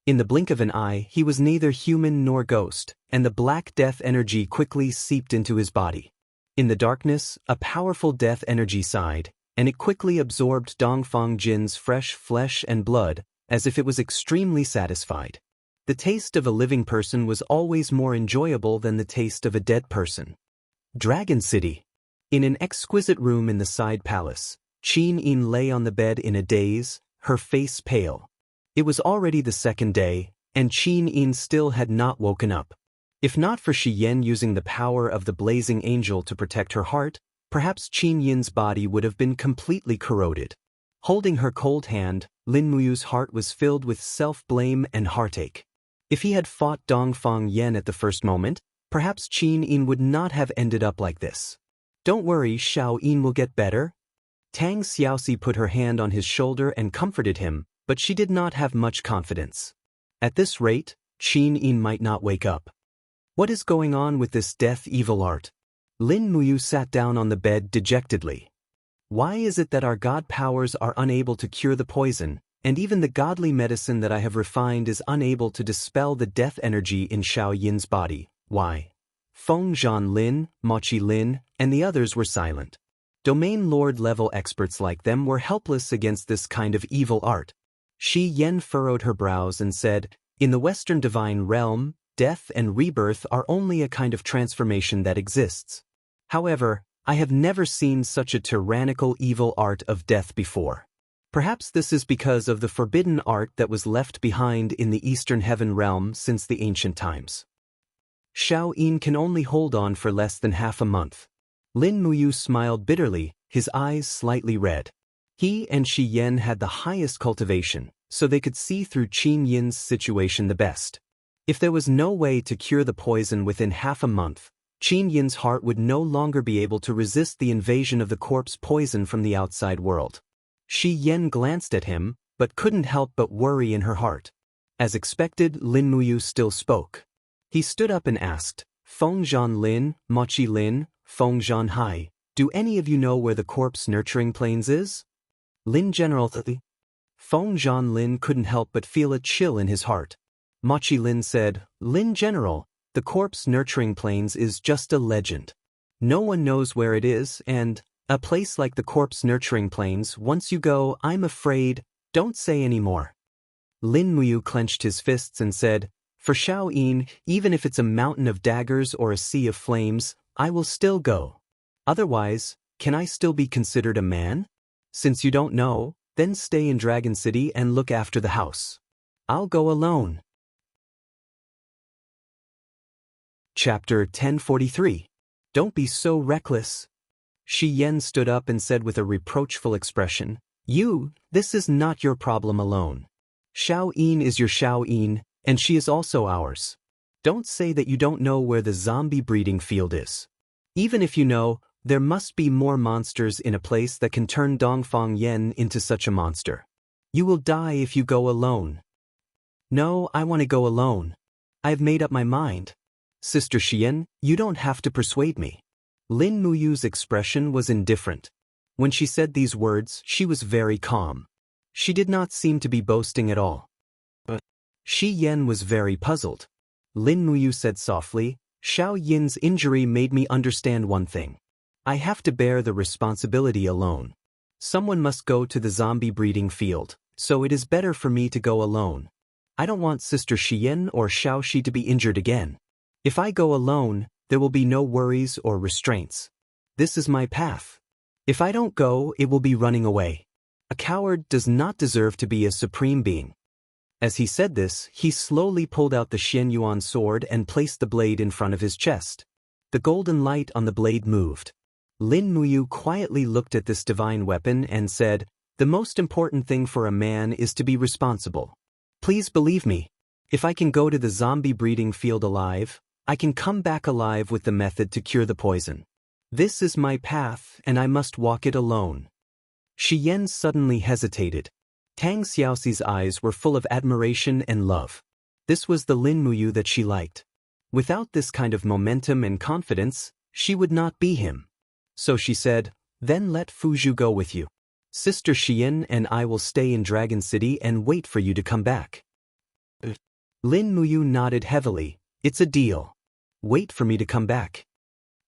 In the blink of an eye, he was neither human nor ghost, and the black death energy quickly seeped into his body. In the darkness, a powerful death energy sighed, and it quickly absorbed Dongfang Jin's fresh flesh and blood, as if it was extremely satisfied. The taste of a living person was always more enjoyable than the taste of a dead person. Dragon City. In an exquisite room in the side palace, Qin Yin lay on the bed in a daze, her face pale. It was already the 2nd day, and Qin Yin still had not woken up. If not for Shi Yan using the power of the blazing angel to protect her heart, perhaps Qin Yin's body would have been completely corroded. Holding her cold hand, Lin Muyu's heart was filled with self-blame and heartache. If he had fought Dongfang Yan at the first moment, perhaps Qin Yin would not have ended up like this. "Don't worry, Xiao Yin will get better." Tang Xiaoxi put her hand on his shoulder and comforted him, but she did not have much confidence. At this rate, Qin Yin might not wake up. What is going on with this death evil art? Lin Muyu sat down on the bed dejectedly. Why is it that our god powers are unable to cure the poison, and even the godly medicine that I have refined is unable to dispel the death energy in Xiao Yin's body? Why? Feng Zhan Lin, Mochi Lin, and the others were silent. Domain Lord level experts like them were helpless against this kind of evil art. Shi Yan furrowed her brows and said, "In the Western divine realm, death and rebirth are only a kind of transformation that exists. However, I have never seen such a tyrannical evil art of death before. Perhaps this is because of the forbidden art that was left behind in the Eastern Heaven realm since the ancient times. Xiao Yin can only hold on for less than half a month." Lin Muyu smiled bitterly, his eyes slightly red. He and Shi Yan had the highest cultivation, so they could see through Qin Yin's situation the best. If there was no way to cure the poison within half a month, Qin Yin's heart would no longer be able to resist the invasion of the corpse poison from the outside world. Shi Yan glanced at him, but couldn't help but worry in her heart. As expected, Lin Muyu still spoke. He stood up and asked, "Feng Zhan Lin, Mochi Lin, Feng Zhanhai, do any of you know where the corpse nurturing plains is? Lin General Feng Zhanlin couldn't help but feel a chill in his heart. Machi Lin said, Lin General, the corpse nurturing plains is just a legend. No one knows where it is, and a place like the corpse nurturing plains, once you go, I'm afraid, don't say any more. Lin Muyu clenched his fists and said, For Xiao Yin, even if it's a mountain of daggers or a sea of flames, I will still go. Otherwise, can I still be considered a man? Since you don't know, then stay in Dragon City and look after the house. I'll go alone. Chapter 1043. Don't be so reckless. Shi Yan stood up and said with a reproachful expression, This is not your problem alone. Xiao Yin is your Xiao Yin, and she is also ours. Don't say that you don't know where the zombie breeding field is. Even if you know, there must be more monsters in a place that can turn Dongfang Yen into such a monster. You will die if you go alone. No, I want to go alone. I've made up my mind. Sister Xian, you don't have to persuade me. Lin Muyu's expression was indifferent. When she said these words, she was very calm. She did not seem to be boasting at all. But Shi Yan was very puzzled. Lin Muyu said softly, Xiao Yin's injury made me understand one thing. I have to bear the responsibility alone. Someone must go to the zombie breeding field, so it is better for me to go alone. I don't want Sister Xian or Xiao Shi to be injured again. If I go alone, there will be no worries or restraints. This is my path. If I don't go, it will be running away. A coward does not deserve to be a supreme being. As he said this, he slowly pulled out the Xian Yuan sword and placed the blade in front of his chest. The golden light on the blade moved. Lin Muyu quietly looked at this divine weapon and said, The most important thing for a man is to be responsible. Please believe me. If I can go to the zombie breeding field alive, I can come back alive with the method to cure the poison. This is my path, and I must walk it alone. Shi Yan suddenly hesitated. Tang Xiaoxi's eyes were full of admiration and love. This was the Lin Muyu that she liked. Without this kind of momentum and confidence, she would not be him. So she said, Then let Fuzhu go with you. Sister Xian and I will stay in Dragon City and wait for you to come back. Lin Muyu nodded heavily. It's a deal. Wait for me to come back.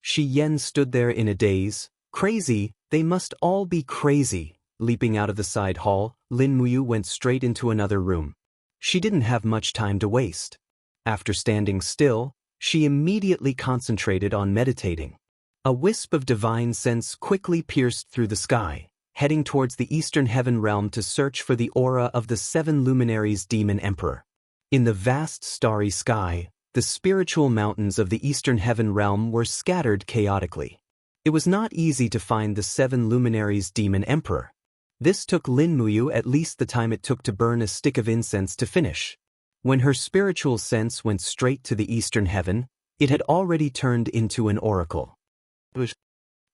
Shi Yan stood there in a daze. Crazy, they must all be crazy. Leaping out of the side hall, Lin Muyu went straight into another room. She didn't have much time to waste. After standing still, she immediately concentrated on meditating. A wisp of divine sense quickly pierced through the sky, heading towards the Eastern Heaven realm to search for the aura of the 7 luminaries Demon Emperor. In the vast starry sky, the spiritual mountains of the Eastern Heaven realm were scattered chaotically. It was not easy to find the 7 luminaries Demon Emperor. This took Lin Muyu at least the time it took to burn a stick of incense to finish. When her spiritual sense went straight to the Eastern Heaven, it had already turned into an oracle.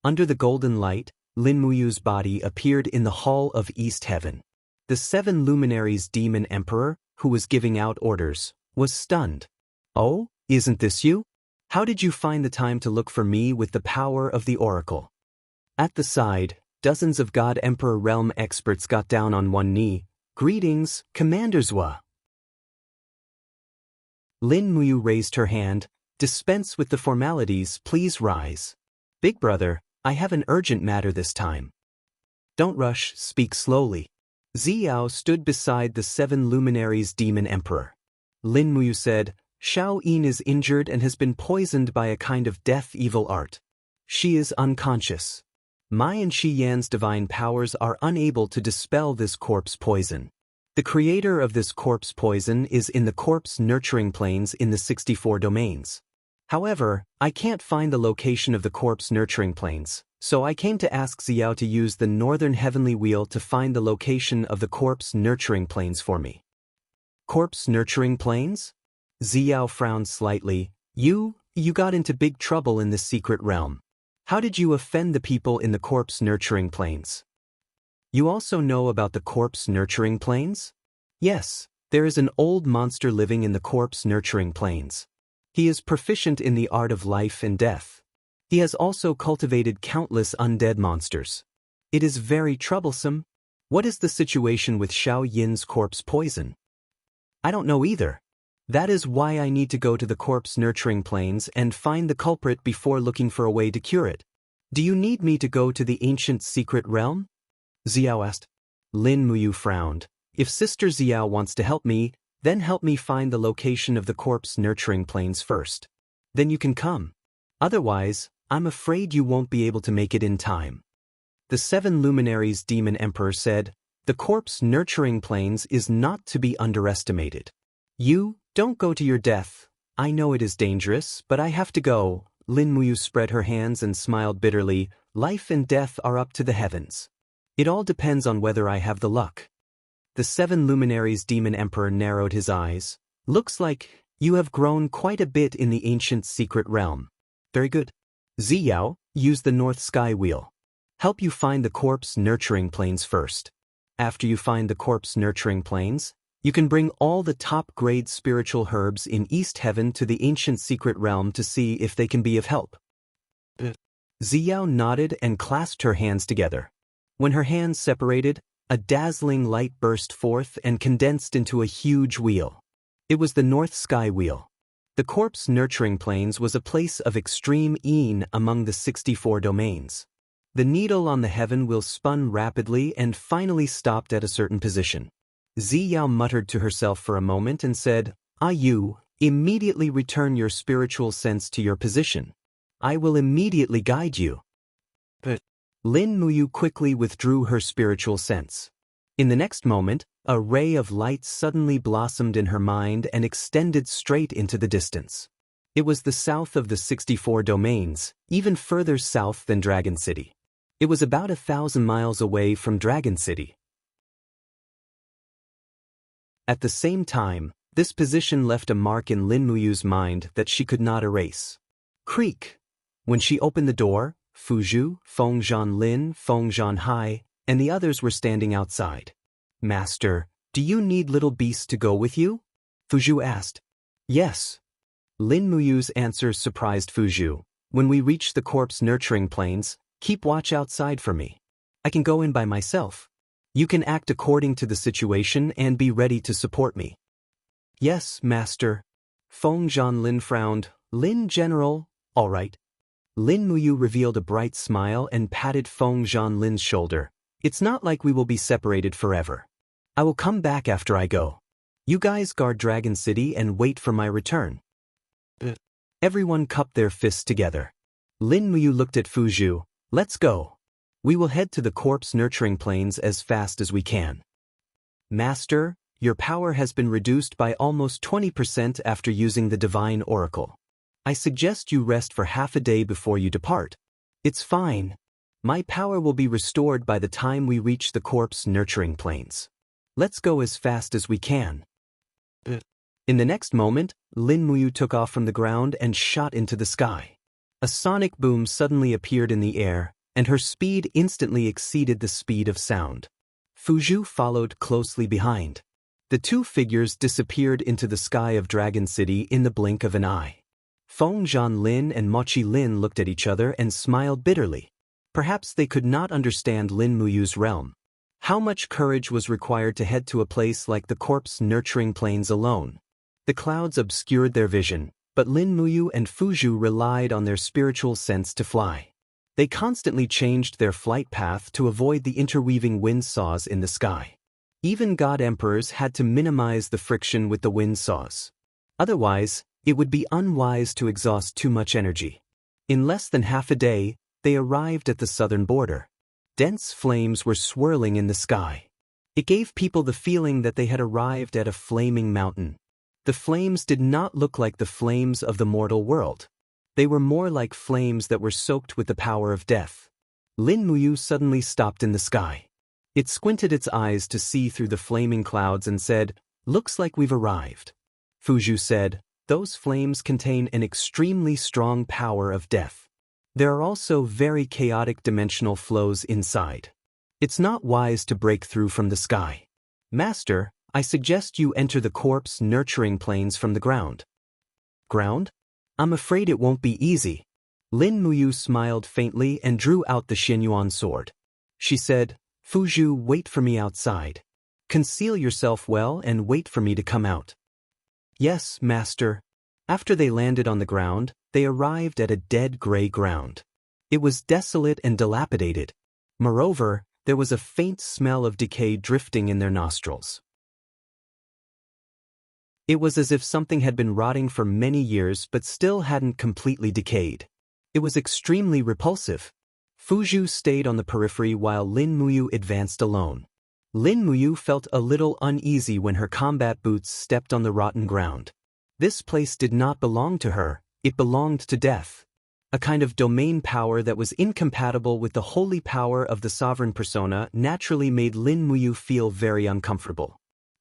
Under the golden light, Lin Muyu's body appeared in the Hall of East Heaven. The 7 luminaries Demon Emperor, who was giving out orders, was stunned. Oh, isn't this you? How did you find the time to look for me with the power of the oracle? At the side, dozens of God Emperor realm experts got down on one knee. Greetings, Commander Zhua. Lin Muyu raised her hand. Dispense with the formalities, please rise. Big brother, I have an urgent matter this time. Don't rush, speak slowly. Xiao stood beside the 7 luminaries Demon Emperor. Lin Muyu said, Xiao Yin is injured and has been poisoned by a kind of death evil art. She is unconscious. My and Shi Yan's divine powers are unable to dispel this corpse poison. The creator of this corpse poison is in the corpse nurturing planes in the 64 domains. However, I can't find the location of the corpse nurturing planes, so I came to ask Xiao to use the northern heavenly wheel to find the location of the corpse nurturing planes for me. Corpse nurturing planes? Xiao frowned slightly. You got into big trouble in this secret realm. How did you offend the people in the corpse nurturing planes? You also know about the corpse nurturing planes? Yes, there is an old monster living in the corpse nurturing planes. He is proficient in the art of life and death. He has also cultivated countless undead monsters. It is very troublesome. What is the situation with Xiao Yin's corpse poison? I don't know either. That is why I need to go to the corpse nurturing plains and find the culprit before looking for a way to cure it. Do you need me to go to the ancient secret realm? Xiao asked. Lin Muyu frowned. If Sister Xiao wants to help me, then help me find the location of the corpse nurturing plains first. Then you can come. Otherwise, I'm afraid you won't be able to make it in time. The 7 luminaries Demon Emperor said, the corpse nurturing plains is not to be underestimated. You, don't go to your death. I know it is dangerous, but I have to go. Lin Muyu spread her hands and smiled bitterly. Life and death are up to the heavens. It all depends on whether I have the luck. The 7 luminaries Demon Emperor narrowed his eyes. Looks like you have grown quite a bit in the ancient secret realm. Very good. Xiao, use the North Sky Wheel. Help you find the corpse nurturing plains first. After you find the corpse nurturing plains, you can bring all the top-grade spiritual herbs in East Heaven to the ancient secret realm to see if they can be of help. Xiao nodded and clasped her hands together. When her hands separated, a dazzling light burst forth and condensed into a huge wheel. It was the North Sky Wheel. The corpse nurturing plains was a place of extreme ease among the 64 domains. The needle on the heaven wheel spun rapidly and finally stopped at a certain position. Xiao muttered to herself for a moment and said, you, immediately return your spiritual sense to your position. I will immediately guide you. But Lin Muyu quickly withdrew her spiritual sense. In the next moment, a ray of light suddenly blossomed in her mind and extended straight into the distance. It was the south of the 64 domains, even further south than Dragon City. It was about 1,000 miles away from Dragon City. At the same time, this position left a mark in Lin Muyu's mind that she could not erase. Creak! When she opened the door, Fuzhu, Feng Zhanlin, Feng Zhanhai, and the others were standing outside. Master, do you need little beasts to go with you? Fuzhu asked. Yes. Lin Muyu's answer surprised Fuzhu. When we reach the corpse nurturing plains, keep watch outside for me. I can go in by myself. You can act according to the situation and be ready to support me. Yes, Master. Feng Zhanlin frowned. Lin General, all right. Lin Muyu revealed a bright smile and patted Feng Zhanlin's shoulder. It's not like we will be separated forever. I will come back after I go. You guys guard Dragon City and wait for my return. Everyone cupped their fists together. Lin Muyu looked at Fuzhu. Let's go. We will head to the corpse nurturing plains as fast as we can. Master, your power has been reduced by almost 20% after using the Divine Oracle. I suggest you rest for half a day before you depart. It's fine. My power will be restored by the time we reach the corpse nurturing plains. Let's go as fast as we can. In the next moment, Lin Muyu took off from the ground and shot into the sky. A sonic boom suddenly appeared in the air, and her speed instantly exceeded the speed of sound. Fuzhu followed closely behind. The two figures disappeared into the sky of Dragon City in the blink of an eye. Feng Zhanlin and Mochi Lin looked at each other and smiled bitterly. Perhaps they could not understand Lin Muyu's realm. How much courage was required to head to a place like the corpse nurturing plains alone? The clouds obscured their vision, but Lin Muyu and Fuzhu relied on their spiritual sense to fly. They constantly changed their flight path to avoid the interweaving windsaws in the sky. Even god emperors had to minimize the friction with the windsaws. Otherwise, it would be unwise to exhaust too much energy. In less than half a day, they arrived at the southern border. Dense flames were swirling in the sky. It gave people the feeling that they had arrived at a flaming mountain. The flames did not look like the flames of the mortal world. They were more like flames that were soaked with the power of death. Lin Muyu suddenly stopped in the sky. It squinted its eyes to see through the flaming clouds and said, "Looks like we've arrived." Fuzhu said, "Those flames contain an extremely strong power of death. There are also very chaotic dimensional flows inside. It's not wise to break through from the sky. Master, I suggest you enter the corpse nurturing plains from the ground." Ground? I'm afraid it won't be easy. Lin Muyu smiled faintly and drew out the Xianyuan sword. She said, Fuzhu, wait for me outside. Conceal yourself well and wait for me to come out. Yes, master. After they landed on the ground, they arrived at a dead gray ground. It was desolate and dilapidated. Moreover, there was a faint smell of decay drifting in their nostrils. It was as if something had been rotting for many years but still hadn't completely decayed. It was extremely repulsive. Fuzhu stayed on the periphery while Lin Muyu advanced alone. Lin Muyu felt a little uneasy when her combat boots stepped on the rotten ground. This place did not belong to her, it belonged to death. A kind of domain power that was incompatible with the holy power of the sovereign persona naturally made Lin Muyu feel very uncomfortable.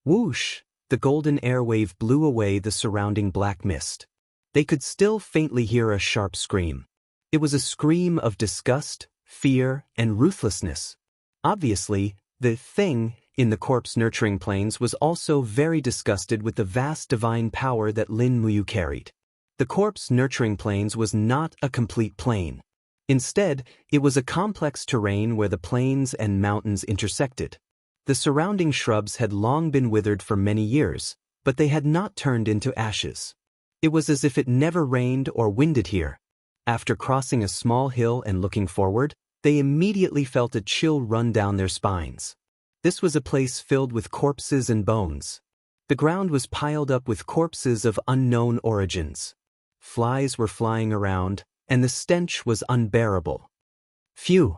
Whoosh! The golden airwave blew away the surrounding black mist. They could still faintly hear a sharp scream. It was a scream of disgust, fear, and ruthlessness. Obviously, the thing in the corpse nurturing planes was also very disgusted with the vast divine power that Lin Muyu carried. The corpse nurturing planes was not a complete plane. Instead, it was a complex terrain where the plains and mountains intersected. The surrounding shrubs had long been withered for many years, but they had not turned into ashes. It was as if it never rained or winded here. After crossing a small hill and looking forward, they immediately felt a chill run down their spines. This was a place filled with corpses and bones. The ground was piled up with corpses of unknown origins. Flies were flying around, and the stench was unbearable. Phew!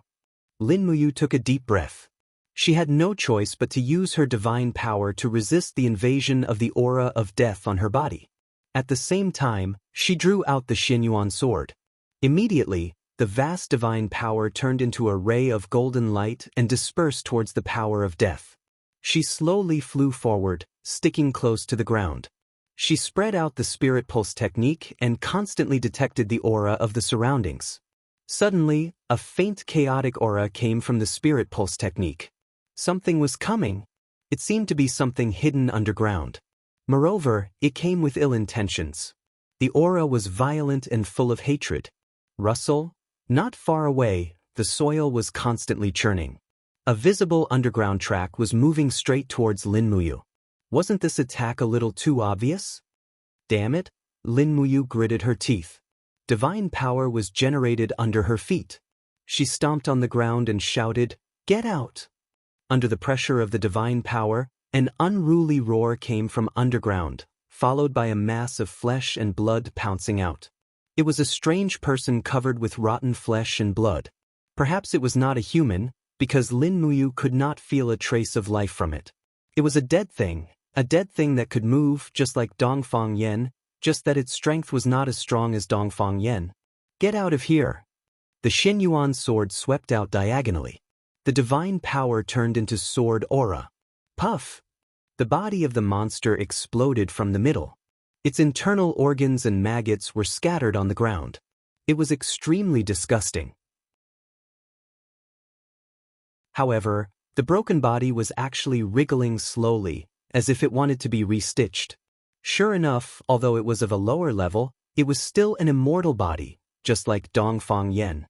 Lin Muyu took a deep breath. She had no choice but to use her divine power to resist the invasion of the aura of death on her body. At the same time, she drew out the Xianyuan sword. Immediately, the vast divine power turned into a ray of golden light and dispersed towards the power of death. She slowly flew forward, sticking close to the ground. She spread out the spirit pulse technique and constantly detected the aura of the surroundings. Suddenly, a faint chaotic aura came from the spirit pulse technique. Something was coming. It seemed to be something hidden underground. Moreover, it came with ill intentions. The aura was violent and full of hatred. Rustle? Not far away, the soil was constantly churning. A visible underground track was moving straight towards Lin Muyu. Wasn't this attack a little too obvious? Damn it, Lin Muyu gritted her teeth. Divine power was generated under her feet. She stomped on the ground and shouted, "Get out!" Under the pressure of the divine power, an unruly roar came from underground, followed by a mass of flesh and blood pouncing out. It was a strange person covered with rotten flesh and blood. Perhaps it was not a human, because Lin Muyu could not feel a trace of life from it. It was a dead thing that could move just like Dongfang Yen, just that its strength was not as strong as Dongfang Yen. Get out of here! The Xianyuan sword swept out diagonally. The divine power turned into sword aura. Puff! The body of the monster exploded from the middle. Its internal organs and maggots were scattered on the ground. It was extremely disgusting. However, the broken body was actually wriggling slowly, as if it wanted to be restitched. Sure enough, although it was of a lower level, it was still an immortal body, just like Dongfang Yen.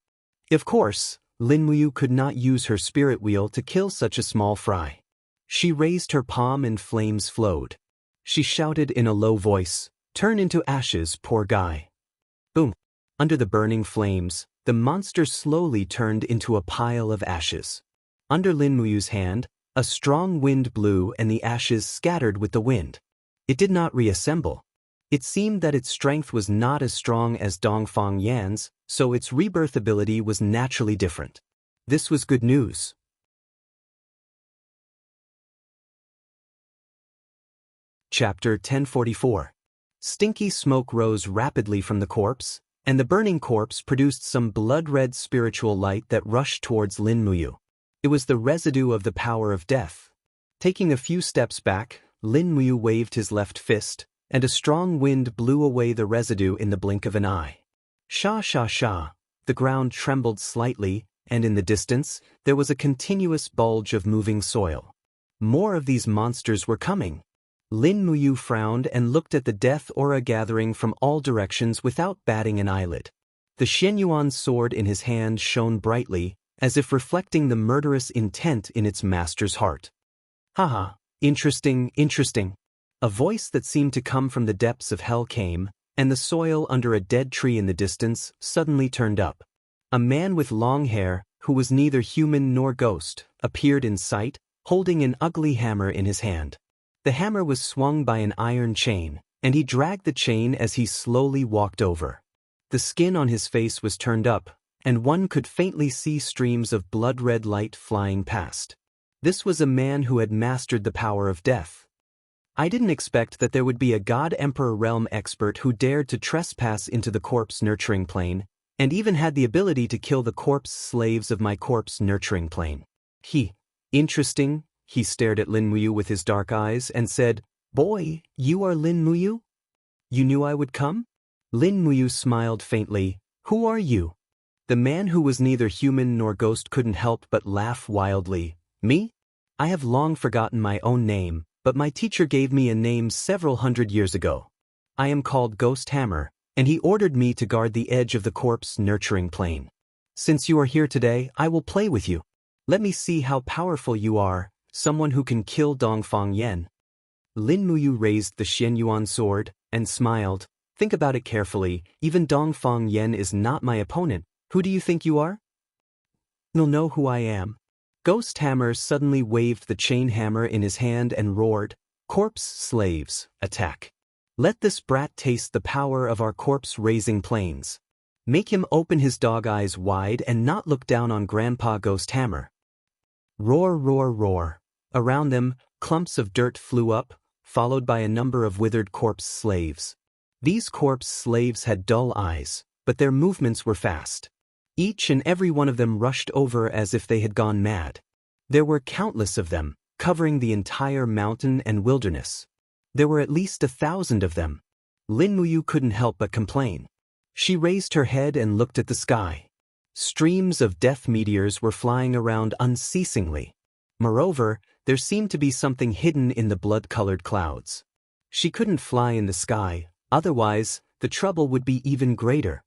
Of course, Lin Muyu could not use her spirit wheel to kill such a small fry. She raised her palm and flames flowed. She shouted in a low voice, "Turn into ashes, poor guy." Boom! Under the burning flames, the monster slowly turned into a pile of ashes. Under Lin Muyu's hand, a strong wind blew and the ashes scattered with the wind. It did not reassemble. It seemed that its strength was not as strong as Dongfang Yan's, so its rebirth ability was naturally different. This was good news. Chapter 1044. Stinky smoke rose rapidly from the corpse, and the burning corpse produced some blood-red spiritual light that rushed towards Lin Muyu. It was the residue of the power of death. Taking a few steps back, Lin Muyu waved his left fist, and a strong wind blew away the residue in the blink of an eye. Sha sha sha, the ground trembled slightly, and in the distance, there was a continuous bulge of moving soil. More of these monsters were coming. Lin Muyu frowned and looked at the death aura gathering from all directions without batting an eyelid. The Xianyuan's sword in his hand shone brightly, as if reflecting the murderous intent in its master's heart. Haha, interesting, interesting. A voice that seemed to come from the depths of hell came, and the soil under a dead tree in the distance suddenly turned up. A man with long hair, who was neither human nor ghost, appeared in sight, holding an ugly hammer in his hand. The hammer was swung by an iron chain, and he dragged the chain as he slowly walked over. The skin on his face was turned up, and one could faintly see streams of blood-red light flying past. This was a man who had mastered the power of death. I didn't expect that there would be a God-Emperor realm expert who dared to trespass into the corpse-nurturing plane, and even had the ability to kill the corpse slaves of my corpse-nurturing plane. Interesting, he stared at Lin Muyu with his dark eyes and said, "Boy, you are Lin Muyu? You knew I would come?" Lin Muyu smiled faintly. "Who are you?" The man who was neither human nor ghost couldn't help but laugh wildly. "Me? I have long forgotten my own name, but my teacher gave me a name several hundred years ago. I am called Ghost Hammer, and he ordered me to guard the edge of the corpse-nurturing plane. Since you are here today, I will play with you. Let me see how powerful you are, someone who can kill Dongfang Yan." Lin Muyu raised the Xianyuan sword, and smiled. "Think about it carefully, even Dongfang Yan is not my opponent. Who do you think you are?" "You'll know who I am." Ghost Hammer suddenly waved the chain hammer in his hand and roared, "Corpse slaves, attack. Let this brat taste the power of our corpse-raising planes. Make him open his dog eyes wide and not look down on Grandpa Ghost Hammer." Roar, roar, roar. Around them, clumps of dirt flew up, followed by a number of withered corpse slaves. These corpse slaves had dull eyes, but their movements were fast. Each and every one of them rushed over as if they had gone mad. There were countless of them, covering the entire mountain and wilderness. There were at least 1,000 of them. Lin Muyu couldn't help but complain. She raised her head and looked at the sky. Streams of death meteors were flying around unceasingly. Moreover, there seemed to be something hidden in the blood-colored clouds. She couldn't fly in the sky, otherwise, the trouble would be even greater.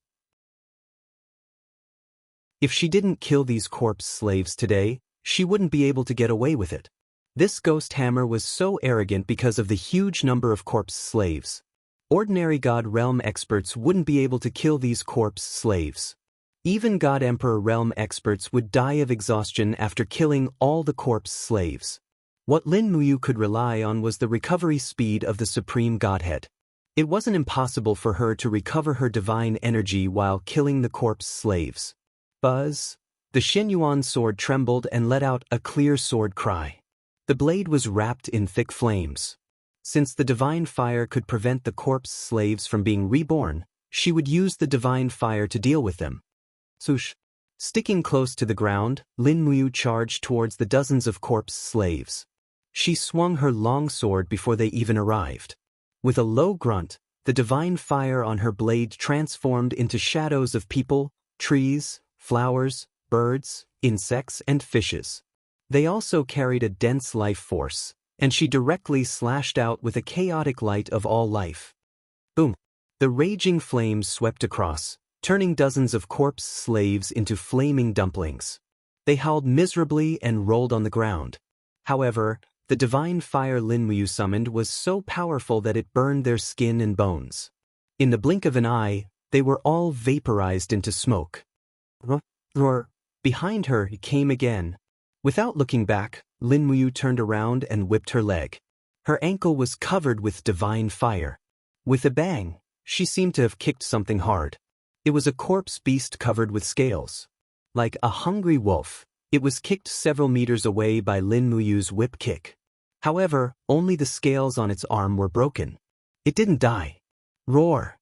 If she didn't kill these corpse slaves today, she wouldn't be able to get away with it. This Ghost Hammer was so arrogant because of the huge number of corpse slaves. Ordinary God Realm experts wouldn't be able to kill these corpse slaves. Even God Emperor Realm experts would die of exhaustion after killing all the corpse slaves. What Lin Muyu could rely on was the recovery speed of the Supreme Godhead. It wasn't impossible for her to recover her divine energy while killing the corpse slaves. Buzz! The Xianyuan sword trembled and let out a clear sword cry. The blade was wrapped in thick flames. Since the divine fire could prevent the corpse slaves from being reborn, she would use the divine fire to deal with them. Swoosh! Sticking close to the ground, Lin Muyu charged towards the dozens of corpse slaves. She swung her long sword before they even arrived. With a low grunt, the divine fire on her blade transformed into shadows of people, trees, flowers, birds, insects, and fishes. They also carried a dense life force, and she directly slashed out with a chaotic light of all life. Boom! The raging flames swept across, turning dozens of corpse slaves into flaming dumplings. They howled miserably and rolled on the ground. However, the divine fire Lin Muyu summoned was so powerful that it burned their skin and bones. In the blink of an eye, they were all vaporized into smoke. Roar! Behind her it came again. Without looking back, Lin Muyu turned around and whipped her leg. Her ankle was covered with divine fire. With a bang, she seemed to have kicked something hard. It was a corpse beast covered with scales. Like a hungry wolf, it was kicked several meters away by Lin Muyu's whip kick. However, only the scales on its arm were broken. It didn't die. Roar!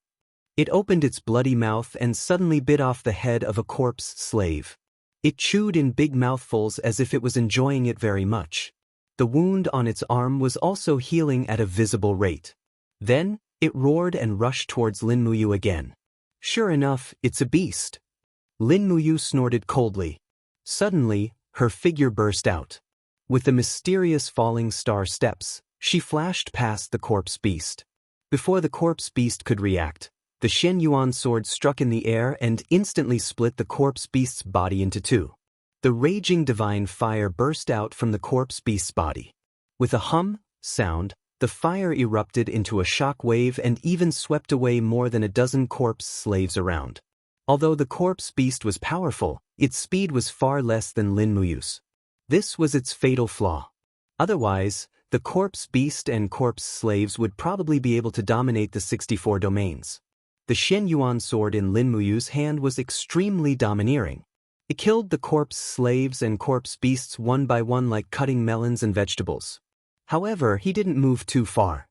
It opened its bloody mouth and suddenly bit off the head of a corpse slave. It chewed in big mouthfuls as if it was enjoying it very much. The wound on its arm was also healing at a visible rate. Then, it roared and rushed towards Lin Muyu again. Sure enough, it's a beast. Lin Muyu snorted coldly. Suddenly, her figure burst out. With the mysterious falling star steps, she flashed past the corpse beast. Before the corpse beast could react, The Shen Yuan sword struck in the air and instantly split the corpse beast's body into two. The raging divine fire burst out from the corpse beast's body. With a hum sound, the fire erupted into a shock wave and even swept away more than a dozen corpse slaves around. Although the corpse beast was powerful, its speed was far less than Lin Muyu's. This was its fatal flaw. Otherwise, the corpse beast and corpse slaves would probably be able to dominate the 64 domains. The Shen Yuan sword in Lin Muyu's hand was extremely domineering. It killed the corpse slaves and corpse beasts one by one like cutting melons and vegetables. However, he didn't move too far.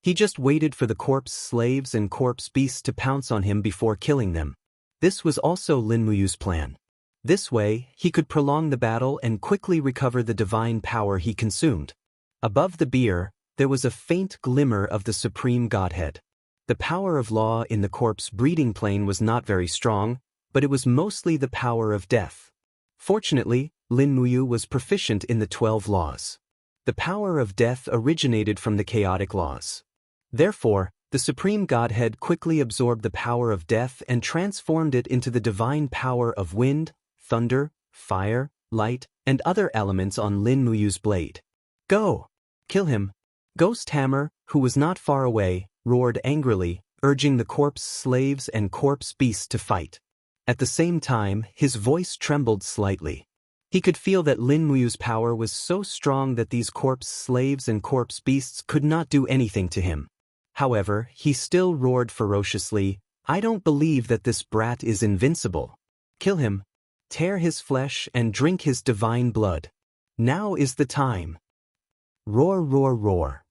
He just waited for the corpse slaves and corpse beasts to pounce on him before killing them. This was also Lin Muyu's plan. This way, he could prolong the battle and quickly recover the divine power he consumed. Above the bier, there was a faint glimmer of the Supreme Godhead. The power of law in the corpse breeding plane was not very strong, but it was mostly the power of death. Fortunately, Lin Muyu was proficient in the 12 laws. The power of death originated from the chaotic laws. Therefore, the Supreme Godhead quickly absorbed the power of death and transformed it into the divine power of wind, thunder, fire, light, and other elements on Lin Muyu's blade. Go! Kill him! Ghost Hammer, who was not far away, roared angrily, urging the corpse slaves and corpse beasts to fight. At the same time, his voice trembled slightly. He could feel that Lin Muyu's power was so strong that these corpse slaves and corpse beasts could not do anything to him. However, he still roared ferociously, "I don't believe that this brat is invincible. Kill him. Tear his flesh and drink his divine blood. Now is the time." Roar, roar, roar.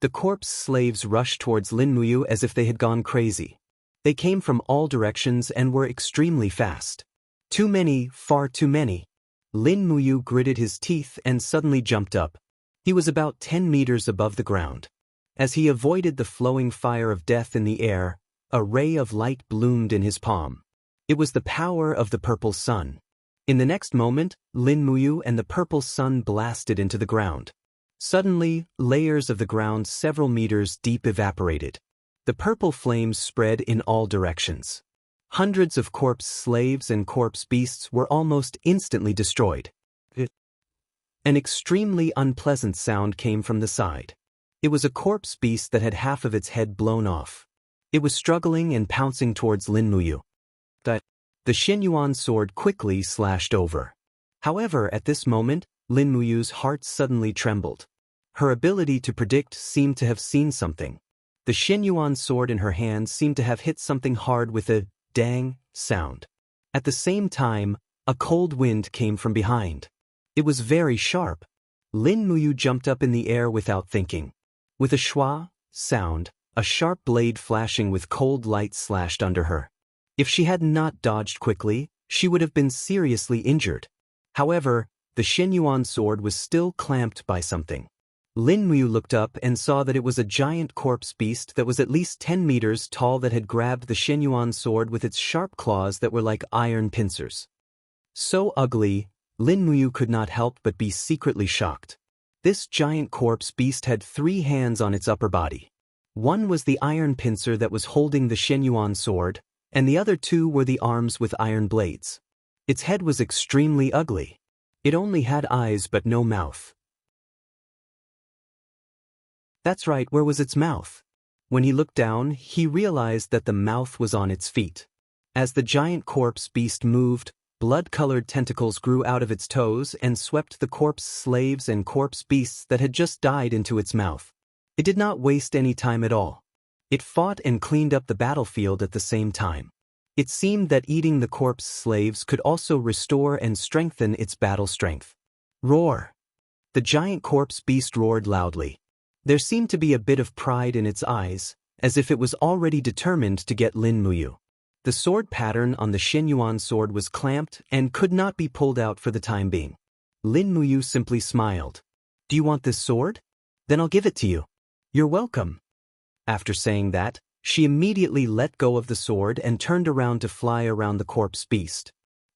The corpse slaves rushed towards Lin Muyu as if they had gone crazy. They came from all directions and were extremely fast. Too many, far too many. Lin Muyu gritted his teeth and suddenly jumped up. He was about 10 meters above the ground. As he avoided the flowing fire of death in the air, a ray of light bloomed in his palm. It was the power of the purple sun. In the next moment, Lin Muyu and the purple sun blasted into the ground. Suddenly, layers of the ground several meters deep evaporated. The purple flames spread in all directions. Hundreds of corpse slaves and corpse beasts were almost instantly destroyed. An extremely unpleasant sound came from the side. It was a corpse beast that had half of its head blown off. It was struggling and pouncing towards Lin Muyu. The Shen Yuan sword quickly slashed over. However, at this moment, Lin Muyu's heart suddenly trembled. Her ability to predict seemed to have seen something. The Shen Yuan sword in her hand seemed to have hit something hard with a dang sound. At the same time, a cold wind came from behind. It was very sharp. Lin Muyu jumped up in the air without thinking. With a schwa sound, a sharp blade flashing with cold light slashed under her. If she had not dodged quickly, she would have been seriously injured. However, the Shen Yuan sword was still clamped by something. Lin Muyu looked up and saw that it was a giant corpse beast that was at least 10 meters tall that had grabbed the Shen Yuan sword with its sharp claws that were like iron pincers. So ugly, Lin Muyu could not help but be secretly shocked. This giant corpse beast had 3 hands on its upper body. One was the iron pincer that was holding the Shen Yuan sword, and the other 2 were the arms with iron blades. Its head was extremely ugly. It only had eyes but no mouth. That's right, where was its mouth? When he looked down, he realized that the mouth was on its feet. As the giant corpse beast moved, blood-colored tentacles grew out of its toes and swept the corpse slaves and corpse beasts that had just died into its mouth. It did not waste any time at all. It fought and cleaned up the battlefield at the same time. It seemed that eating the corpse slaves could also restore and strengthen its battle strength. Roar! The giant corpse beast roared loudly. There seemed to be a bit of pride in its eyes, as if it was already determined to get Lin Muyu. The sword pattern on the Shen Yuan sword was clamped and could not be pulled out for the time being. Lin Muyu simply smiled. "Do you want this sword? Then I'll give it to you. You're welcome." After saying that, she immediately let go of the sword and turned around to fly around the corpse beast.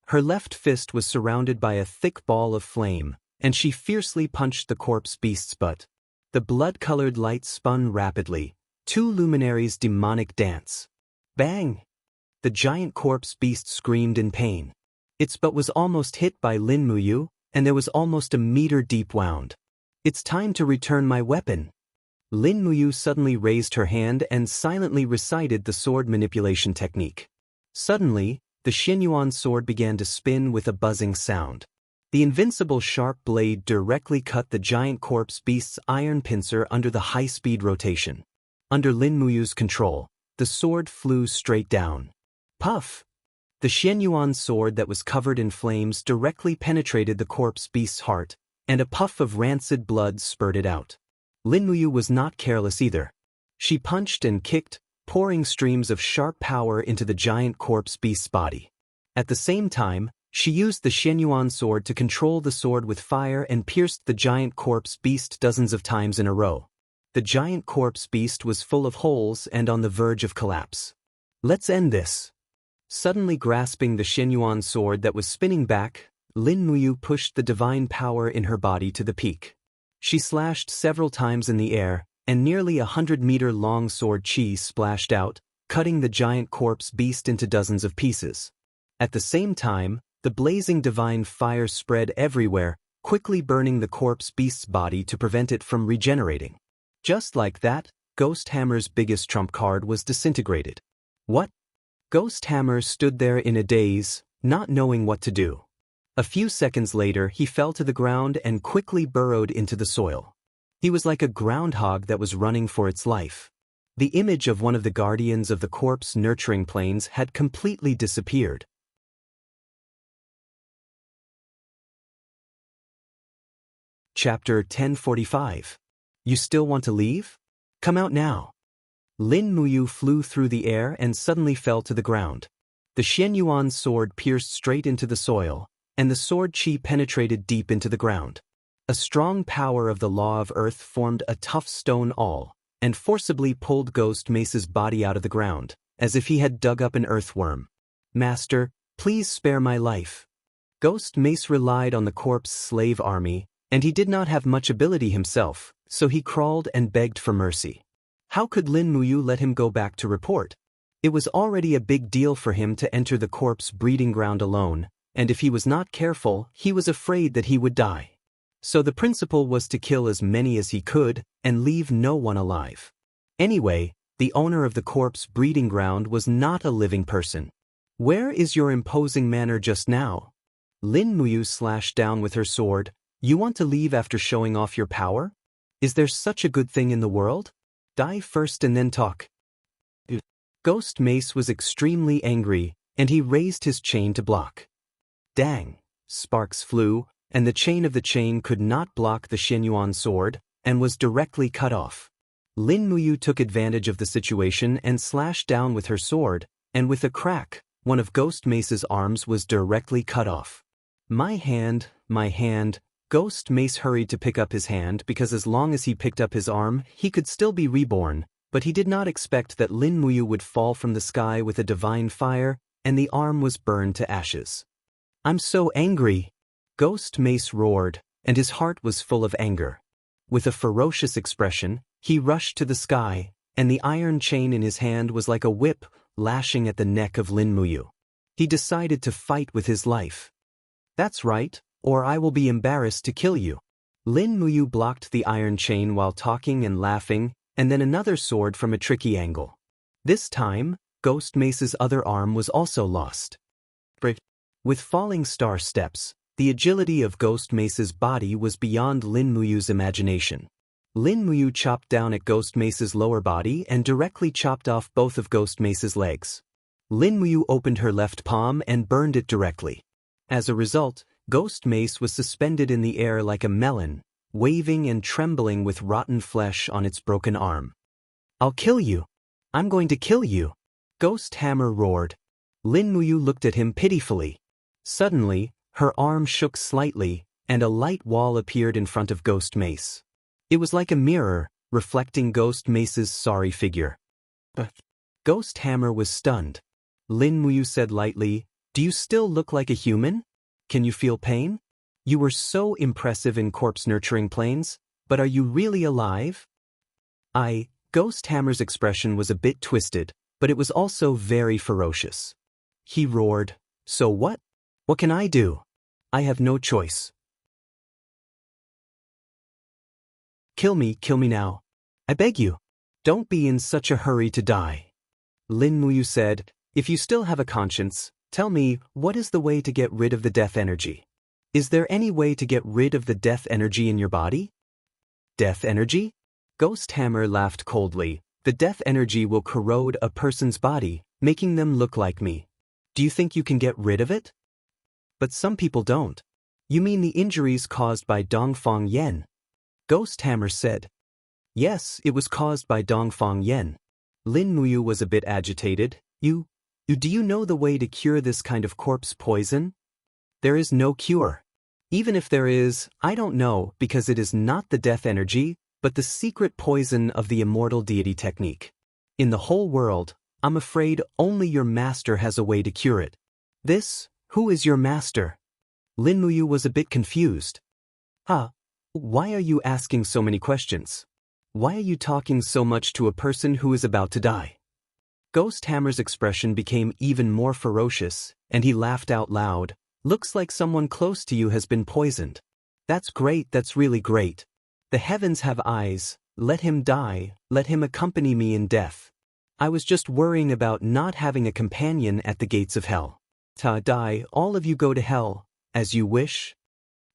Her left fist was surrounded by a thick ball of flame, and she fiercely punched the corpse beast's butt. The blood-colored light spun rapidly, Two luminaries' demonic dance. Bang! The giant corpse beast screamed in pain. Its butt was almost hit by Lin Muyu, and there was almost a meter-deep wound. It's time to return my weapon. Lin Muyu suddenly raised her hand and silently recited the sword manipulation technique. Suddenly, the Xianyuan sword began to spin with a buzzing sound. The invincible sharp blade directly cut the giant corpse beast's iron pincer under the high-speed rotation. Under Lin Muyu's control, the sword flew straight down. Puff! The Xianyuan sword that was covered in flames directly penetrated the corpse beast's heart, and a puff of rancid blood spurted out. Lin Muyu was not careless either. She punched and kicked, pouring streams of sharp power into the giant corpse beast's body. At the same time, she used the Xianyuan sword to control the sword with fire and pierced the giant corpse beast dozens of times in a row. The giant corpse beast was full of holes and on the verge of collapse. Let's end this. Suddenly grasping the Xianyuan sword that was spinning back, Lin Muyu pushed the divine power in her body to the peak. She slashed several times in the air, and nearly 100-meter-long sword chi splashed out, cutting the giant corpse beast into dozens of pieces. At the same time, the blazing divine fire spread everywhere, quickly burning the corpse beast's body to prevent it from regenerating. Just like that, Ghost Hammer's biggest trump card was disintegrated. What? Ghost Hammer stood there in a daze, not knowing what to do. A few seconds later, he fell to the ground and quickly burrowed into the soil. He was like a groundhog that was running for its life. The image of one of the guardians of the corpse nurturing planes had completely disappeared. Chapter 1045. You still want to leave? Come out now. Lin Muyu flew through the air and suddenly fell to the ground. The Xianyuan sword pierced straight into the soil, and the sword chi penetrated deep into the ground. A strong power of the law of earth formed a tough stone awl, and forcibly pulled Ghost Mace's body out of the ground, as if he had dug up an earthworm. Master, please spare my life. Ghost Mace relied on the corpse slave army, and he did not have much ability himself, so he crawled and begged for mercy. How could Lin Muyu let him go back to report? It was already a big deal for him to enter the corpse breeding ground alone, and if he was not careful, he was afraid that he would die. So the principle was to kill as many as he could and leave no one alive. Anyway, the owner of the corpse breeding ground was not a living person. Where is your imposing manner just now? Lin Muyu slashed down with her sword. You want to leave after showing off your power? Is there such a good thing in the world? Die first and then talk. Ghost Mace was extremely angry, and he raised his chain to block. Dang! Sparks flew, and the chain of the chain could not block the Xianyuan sword, and was directly cut off. Lin Muyu took advantage of the situation and slashed down with her sword, and with a crack, one of Ghost Mace's arms was directly cut off. My hand, my hand. Ghost Mace hurried to pick up his hand because as long as he picked up his arm, he could still be reborn, but he did not expect that Lin Muyu would fall from the sky with a divine fire, and the arm was burned to ashes. I'm so angry! Ghost Mace roared, and his heart was full of anger. With a ferocious expression, he rushed to the sky, and the iron chain in his hand was like a whip, lashing at the neck of Lin Muyu. He decided to fight with his life. That's right, or I will be embarrassed to kill you. Lin Muyu blocked the iron chain while talking and laughing, and then another sword from a tricky angle. This time, Ghost Mace's other arm was also lost. With falling star steps, the agility of Ghost Mace's body was beyond Lin Muyu's imagination. Lin Muyu chopped down at Ghost Mace's lower body and directly chopped off both of Ghost Mace's legs. Lin Muyu opened her left palm and burned it directly. As a result, Ghost Mace was suspended in the air like a melon, waving and trembling with rotten flesh on its broken arm. I'll kill you! I'm going to kill you! Ghost Hammer roared. Lin Muyu looked at him pitifully. Suddenly, her arm shook slightly, and a light wall appeared in front of Ghost Mace. It was like a mirror, reflecting Ghost Mace's sorry figure. Ghost Hammer was stunned. Lin Muyu said lightly, "Do you still look like a human? Can you feel pain? You were so impressive in corpse nurturing planes, but are you really alive?" Ghost Hammer's expression was a bit twisted, but it was also very ferocious. He roared, "So what? What can I do? I have no choice. Kill me now. I beg you. Don't be in such a hurry to die." Lin Muyu said, "If you still have a conscience, tell me, what is the way to get rid of the death energy? Is there any way to get rid of the death energy in your body?" "Death energy?" Ghost Hammer laughed coldly. "The death energy will corrode a person's body, making them look like me. Do you think you can get rid of it?" "But some people don't." "You mean the injuries caused by Dongfang Yen?" Ghost Hammer said. "Yes, it was caused by Dongfang Yen." Lin Muyu was a bit agitated. Do you know the way to cure this kind of corpse poison?" "There is no cure. Even if there is, I don't know, because it is not the death energy, but the secret poison of the immortal deity technique. In the whole world, I'm afraid only your master has a way to cure it." Who is your master?" Lin Muyu was a bit confused. Why are you asking so many questions? Why are you talking so much to a person who is about to die?" Ghost Hammer's expression became even more ferocious, and he laughed out loud. "Looks like someone close to you has been poisoned. That's great, that's really great. The heavens have eyes, let him die, let him accompany me in death. I was just worrying about not having a companion at the gates of hell. Die, all of you go to hell, as you wish."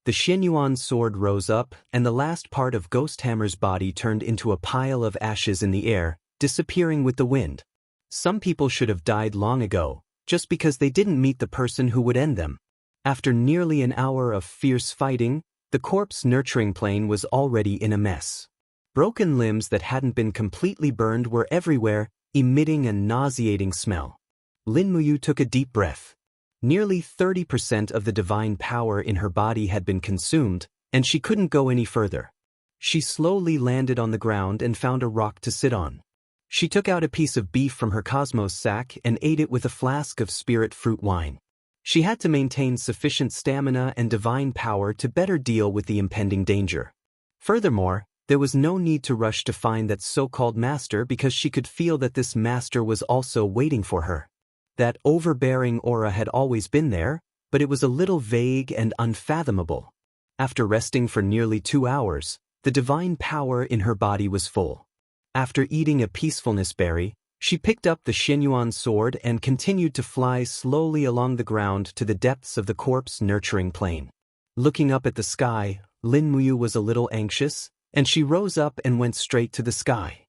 The Xianyuan sword rose up, and the last part of Ghost Hammer's body turned into a pile of ashes in the air, disappearing with the wind. Some people should have died long ago, just because they didn't meet the person who would end them. After nearly an hour of fierce fighting, the corpse nurturing plane was already in a mess. Broken limbs that hadn't been completely burned were everywhere, emitting a nauseating smell. Lin Muyu took a deep breath. Nearly 30% of the divine power in her body had been consumed, and she couldn't go any further. She slowly landed on the ground and found a rock to sit on. She took out a piece of beef from her cosmos sack and ate it with a flask of spirit fruit wine. She had to maintain sufficient stamina and divine power to better deal with the impending danger. Furthermore, there was no need to rush to find that so-called master because she could feel that this master was also waiting for her. That overbearing aura had always been there, but it was a little vague and unfathomable. After resting for nearly 2 hours, the divine power in her body was full. After eating a peacefulness berry, she picked up the Xianyuan sword and continued to fly slowly along the ground to the depths of the corpse nurturing plane. Looking up at the sky, Lin Muyu was a little anxious, and she rose up and went straight to the sky.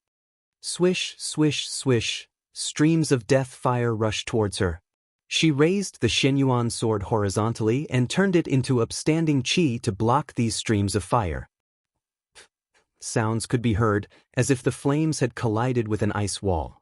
Swish, swish, swish. Streams of death fire rushed towards her. She raised the Xianyuan sword horizontally and turned it into upstanding chi to block these streams of fire. Sounds could be heard, as if the flames had collided with an ice wall.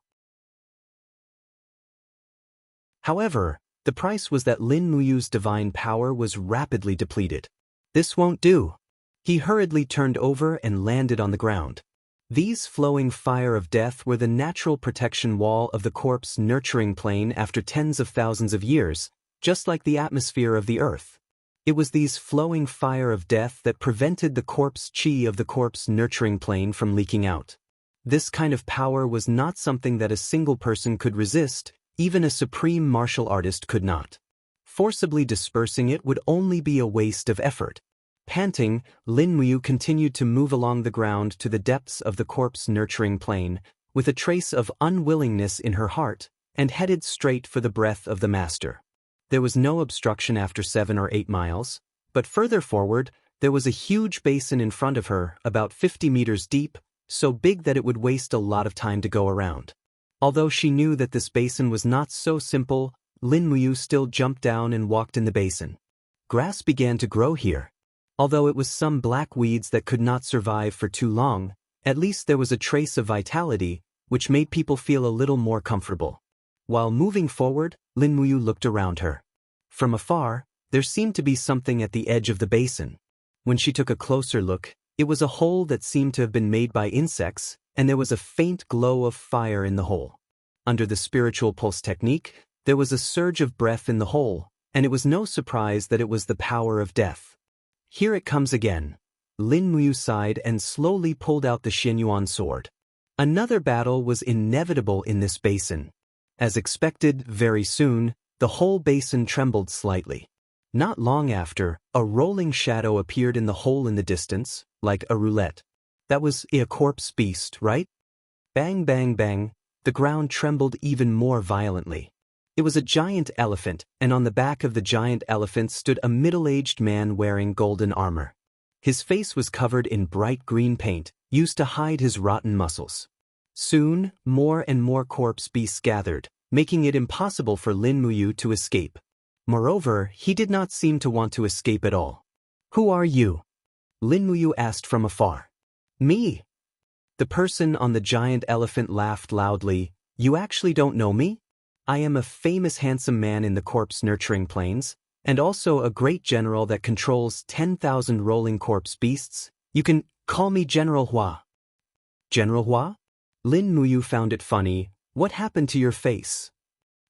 However, the price was that Lin Muyu's divine power was rapidly depleted. "This won't do." He hurriedly turned over and landed on the ground. These flowing fire of death were the natural protection wall of the corpse nurturing plane after tens of thousands of years, just like the atmosphere of the earth. It was these flowing fire of death that prevented the corpse chi of the corpse nurturing plane from leaking out. This kind of power was not something that a single person could resist, even a supreme martial artist could not. Forcibly dispersing it would only be a waste of effort. Panting, Lin Muyu continued to move along the ground to the depths of the corpse nurturing plane, with a trace of unwillingness in her heart, and headed straight for the breath of the master. There was no obstruction after 7 or 8 miles, but further forward, there was a huge basin in front of her, about 50 meters deep, so big that it would waste a lot of time to go around. Although she knew that this basin was not so simple, Lin Muyu still jumped down and walked in the basin. Grass began to grow here. Although it was some black weeds that could not survive for too long, at least there was a trace of vitality, which made people feel a little more comfortable. While moving forward, Lin Muyu looked around her. From afar, there seemed to be something at the edge of the basin. When she took a closer look, it was a hole that seemed to have been made by insects, and there was a faint glow of fire in the hole. Under the spiritual pulse technique, there was a surge of breath in the hole, and it was no surprise that it was the power of death. "Here it comes again." Lin Muyu sighed and slowly pulled out the Xianyuan sword. Another battle was inevitable in this basin. As expected, very soon, the whole basin trembled slightly. Not long after, a rolling shadow appeared in the hole in the distance, like a roulette. That was a corpse beast, right? Bang, bang, bang, the ground trembled even more violently. It was a giant elephant, and on the back of the giant elephant stood a middle-aged man wearing golden armor. His face was covered in bright green paint, used to hide his rotten muscles. Soon, more and more corpse beasts gathered, making it impossible for Lin Muyu to escape. Moreover, he did not seem to want to escape at all. "Who are you?" Lin Muyu asked from afar. "Me." The person on the giant elephant laughed loudly. "You actually don't know me? I am a famous handsome man in the corpse-nurturing plains, and also a great general that controls 10,000 rolling corpse beasts. You can call me General Hua." "General Hua?" Lin Muyu found it funny. "What happened to your face?"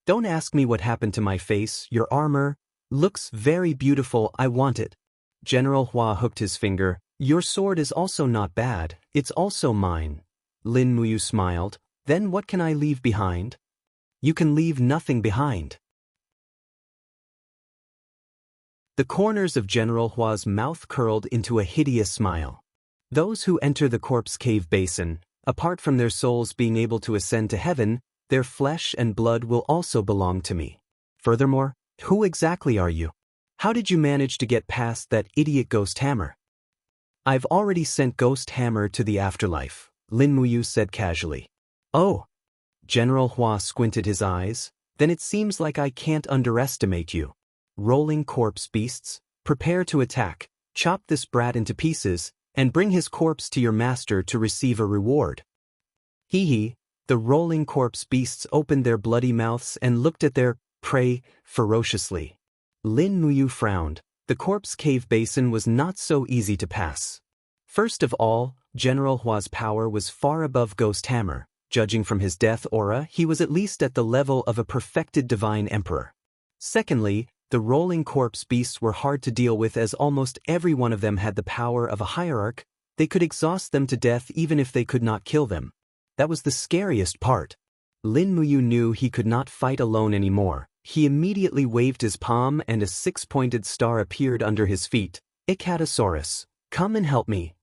"Don't ask me what happened to my face. Your armor looks very beautiful. I want it." General Hua hooked his finger. "Your sword is also not bad. It's also mine." Lin Muyu smiled. "Then what can I leave behind?" "You can leave nothing behind." The corners of General Hua's mouth curled into a hideous smile. "Those who enter the corpse cave basin, apart from their souls being able to ascend to heaven, their flesh and blood will also belong to me. Furthermore, who exactly are you? How did you manage to get past that idiot Ghost Hammer?" "I've already sent Ghost Hammer to the afterlife," Lin Muyu said casually. "Oh." General Hua squinted his eyes. "Then it seems like I can't underestimate you. Rolling corpse beasts, prepare to attack, chop this brat into pieces, and bring his corpse to your master to receive a reward." Hee hee. The rolling corpse beasts opened their bloody mouths and looked at their prey ferociously. Lin Muyu frowned. The corpse cave basin was not so easy to pass. First of all, General Hua's power was far above Ghost Hammer. Judging from his death aura, he was at least at the level of a perfected divine emperor. Secondly, the rolling corpse beasts were hard to deal with as almost every one of them had the power of a hierarch. They could exhaust them to death even if they could not kill them. That was the scariest part. Lin Muyu knew he could not fight alone anymore. He immediately waved his palm and a six-pointed star appeared under his feet. "Icatosaurus, come and help me."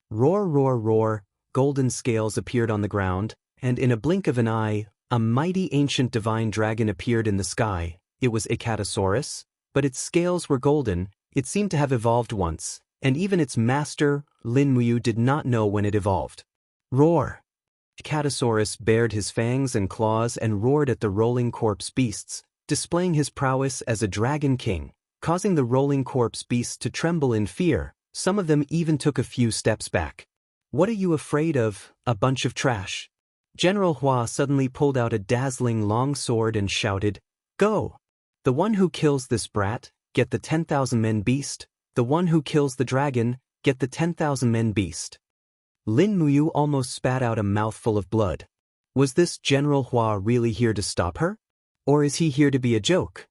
Roar, roar, roar, golden scales appeared on the ground, and in a blink of an eye, a mighty ancient divine dragon appeared in the sky. It was Icatosaurus, but its scales were golden. It seemed to have evolved once, and even its master, Lin Muyu, did not know when it evolved. Roar! Icatosaurus bared his fangs and claws and roared at the rolling corpse beasts, displaying his prowess as a dragon king, causing the rolling corpse beasts to tremble in fear. Some of them even took a few steps back. "What are you afraid of, a bunch of trash?" General Hua suddenly pulled out a dazzling long sword and shouted, "Go! The one who kills this brat, get the 10,000 men beast. The one who kills the dragon, get the 10,000 men beast." Lin Muyu almost spat out a mouthful of blood. Was this General Hua really here to stop her? Or is he here to be a joke?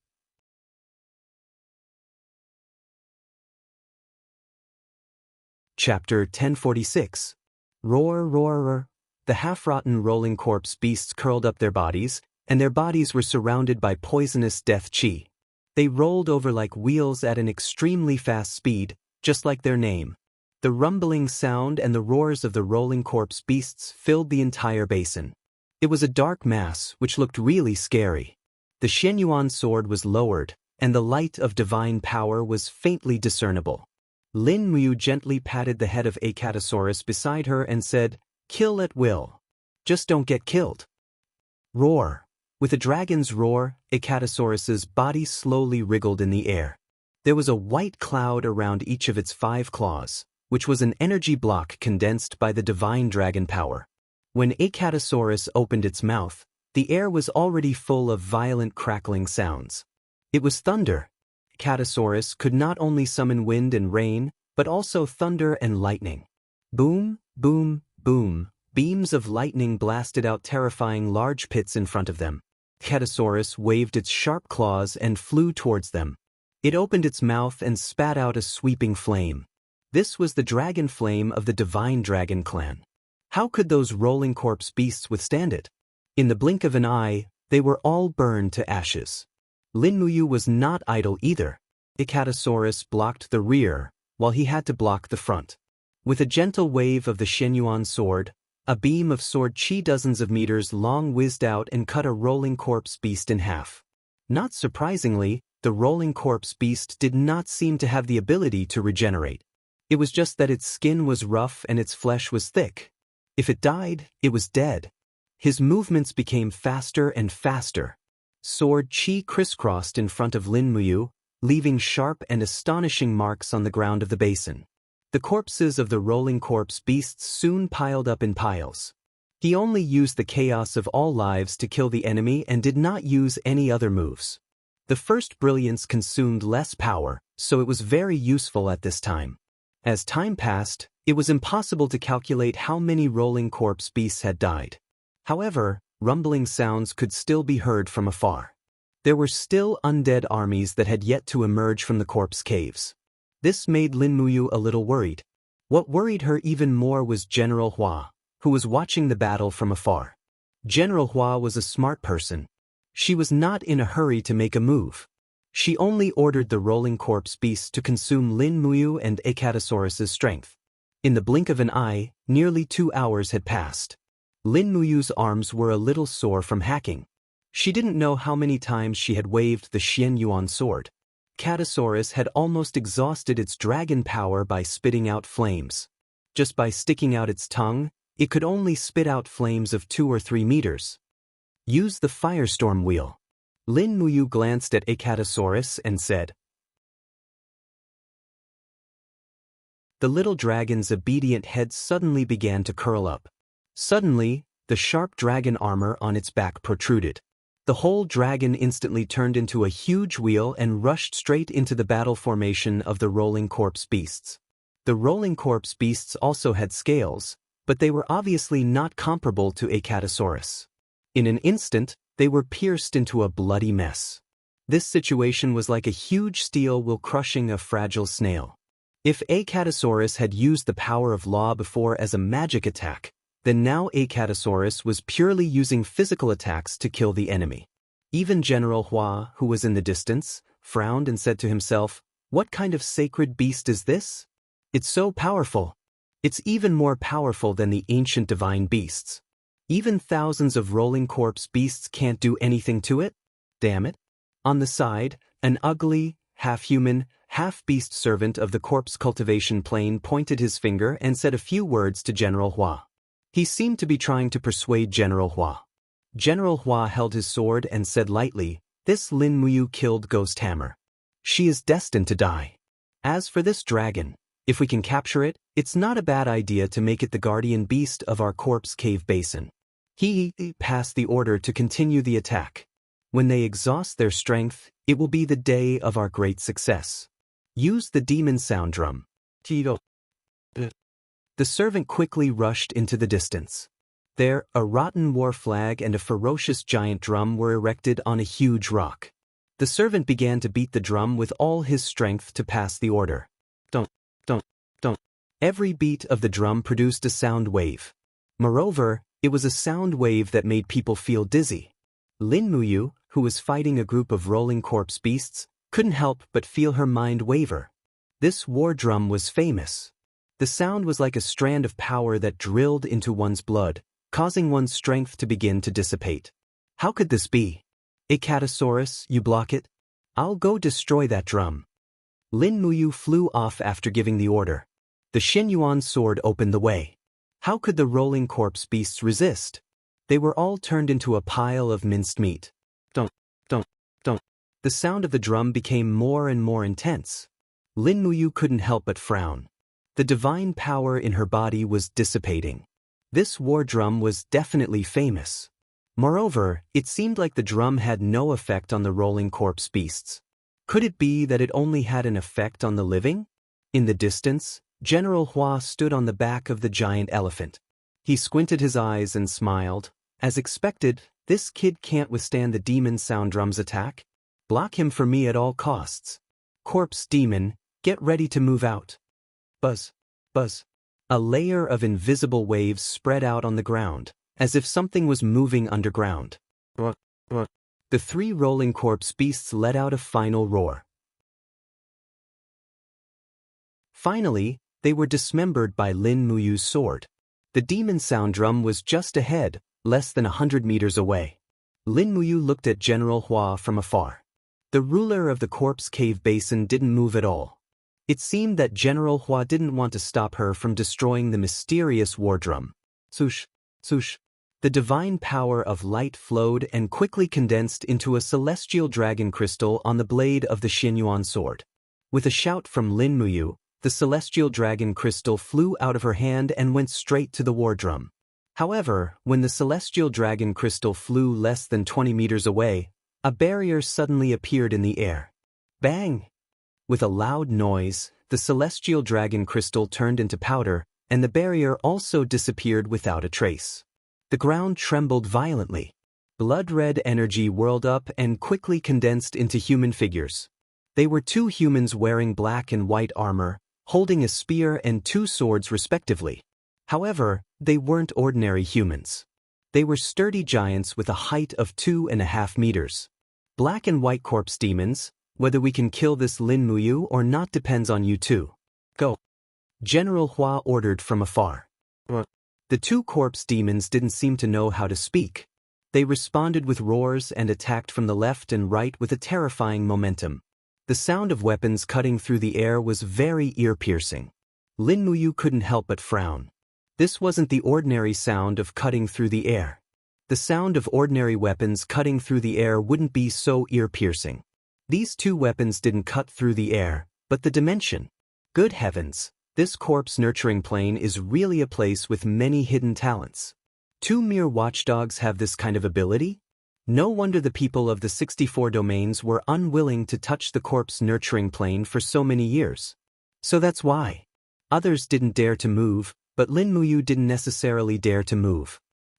Chapter 1046. Roar, roar, roar. The half-rotten rolling corpse beasts curled up their bodies, and their bodies were surrounded by poisonous death chi. They rolled over like wheels at an extremely fast speed, just like their name. The rumbling sound and the roars of the rolling corpse beasts filled the entire basin. It was a dark mass which looked really scary. The Xianyuan sword was lowered, and the light of divine power was faintly discernible. Lin Muyu gently patted the head of Icatosaurus beside her and said, "Kill at will. Just don't get killed." Roar. With a dragon's roar, Icatosaurus's body slowly wriggled in the air. There was a white cloud around each of its 5 claws, which was an energy block condensed by the divine dragon power. When Icatosaurus opened its mouth, the air was already full of violent crackling sounds. It was thunder. Icatosaurus could not only summon wind and rain, but also thunder and lightning. Boom, boom, boom. Beams of lightning blasted out terrifying large pits in front of them. Icatosaurus waved its sharp claws and flew towards them. It opened its mouth and spat out a sweeping flame. This was the dragon flame of the divine dragon clan. How could those rolling corpse beasts withstand it? In the blink of an eye, they were all burned to ashes. Lin Muyu was not idle either. Icatosaurus blocked the rear, while he had to block the front. With a gentle wave of the Shenyuan sword, a beam of sword chi dozens of meters long whizzed out and cut a rolling corpse beast in half. Not surprisingly, the rolling corpse beast did not seem to have the ability to regenerate. It was just that its skin was rough and its flesh was thick. If it died, it was dead. His movements became faster and faster. Sword chi crisscrossed in front of Lin Muyu, leaving sharp and astonishing marks on the ground of the basin. The corpses of the rolling corpse beasts soon piled up in piles. He only used the chaos of all lives to kill the enemy and did not use any other moves. The first brilliance consumed less power, so it was very useful at this time. As time passed, it was impossible to calculate how many rolling corpse beasts had died. However, rumbling sounds could still be heard from afar. There were still undead armies that had yet to emerge from the corpse caves. This made Lin Muyu a little worried. What worried her even more was General Hua, who was watching the battle from afar. General Hua was a smart person. She was not in a hurry to make a move. She only ordered the rolling corpse beasts to consume Lin Muyu and Icatosaurus's strength. In the blink of an eye, nearly 2 hours had passed. Lin Muyu's arms were a little sore from hacking. She didn't know how many times she had waved the Xianyuan sword. Catosaurus had almost exhausted its dragon power by spitting out flames. Just by sticking out its tongue, it could only spit out flames of 2 or 3 meters. Use the firestorm wheel. Lin Muyu glanced at Icatosaurus and said. The little dragon's obedient head suddenly began to curl up. Suddenly, the sharp dragon armor on its back protruded. The whole dragon instantly turned into a huge wheel and rushed straight into the battle formation of the rolling corpse beasts. The rolling corpse beasts also had scales, but they were obviously not comparable to Icatosaurus. In an instant, they were pierced into a bloody mess. This situation was like a huge steel wheel crushing a fragile snail. If Icatosaurus had used the power of law before as a magic attack, then now Icatosaurus was purely using physical attacks to kill the enemy. Even General Hua, who was in the distance, frowned and said to himself, "What kind of sacred beast is this? It's so powerful. It's even more powerful than the ancient divine beasts. Even thousands of rolling corpse beasts can't do anything to it? Damn it." On the side, an ugly, half-human, half-beast servant of the corpse cultivation plane pointed his finger and said a few words to General Hua. He seemed to be trying to persuade General Hua. General Hua held his sword and said lightly, "This Lin Muyu killed Ghost Hammer. She is destined to die. As for this dragon, if we can capture it, it's not a bad idea to make it the guardian beast of our corpse cave basin." He passed the order to continue the attack. When they exhaust their strength, it will be the day of our great success. Use the demon sound drum. Tito. The servant quickly rushed into the distance. There, a rotten war flag and a ferocious giant drum were erected on a huge rock. The servant began to beat the drum with all his strength to pass the order. Dunk, dunk, dunk. Every beat of the drum produced a sound wave. Moreover, it was a sound wave that made people feel dizzy. Lin Muyu, who was fighting a group of rolling corpse beasts, couldn't help but feel her mind waver. This war drum was famous. The sound was like a strand of power that drilled into one's blood, causing one's strength to begin to dissipate. How could this be? Icatosaurus, you block it? I'll go destroy that drum. Lin Muyu flew off after giving the order. The Shenyuan sword opened the way. How could the rolling corpse beasts resist? They were all turned into a pile of minced meat. Dunk, dunk, dunk. The sound of the drum became more and more intense. Lin Muyu couldn't help but frown. The divine power in her body was dissipating. This war drum was definitely famous. Moreover, it seemed like the drum had no effect on the rolling corpse beasts. Could it be that it only had an effect on the living? In the distance, General Hua stood on the back of the giant elephant. He squinted his eyes and smiled. As expected, this kid can't withstand the demon sound drum's attack. Block him for me at all costs. Corpse demon, get ready to move out. Buzz, buzz. A layer of invisible waves spread out on the ground, as if something was moving underground. The three rolling corpse beasts let out a final roar. Finally, they were dismembered by Lin Muyu's sword. The demon sound drum was just ahead, less than 100 meters away. Lin Muyu looked at General Hua from afar. The ruler of the corpse cave basin didn't move at all. It seemed that General Hua didn't want to stop her from destroying the mysterious war drum. Swoosh, swoosh. The divine power of light flowed and quickly condensed into a celestial dragon crystal on the blade of the Xianyuan sword. With a shout from Lin Muyu, the celestial dragon crystal flew out of her hand and went straight to the war drum. However, when the celestial dragon crystal flew less than 20 meters away, a barrier suddenly appeared in the air. Bang! With a loud noise, the celestial dragon crystal turned into powder, and the barrier also disappeared without a trace. The ground trembled violently. Blood-red energy whirled up and quickly condensed into human figures. They were two humans wearing black and white armor, holding a spear and two swords respectively. However, they weren't ordinary humans. They were sturdy giants with a height of 2.5 meters. Black and white corpse demons. Whether we can kill this Lin Muyu or not depends on you two. Go. General Hua ordered from afar. The two corpse demons didn't seem to know how to speak. They responded with roars and attacked from the left and right with a terrifying momentum. The sound of weapons cutting through the air was very ear-piercing. Lin Muyu couldn't help but frown. This wasn't the ordinary sound of cutting through the air. The sound of ordinary weapons cutting through the air wouldn't be so ear-piercing. These two weapons didn't cut through the air, but the dimension. Good heavens, this corpse nurturing plane is really a place with many hidden talents. Two mere watchdogs have this kind of ability? No wonder the people of the 64 domains were unwilling to touch the corpse nurturing plane for so many years. So that's why. Others didn't dare to move, but Lin Muyu didn't necessarily dare to move.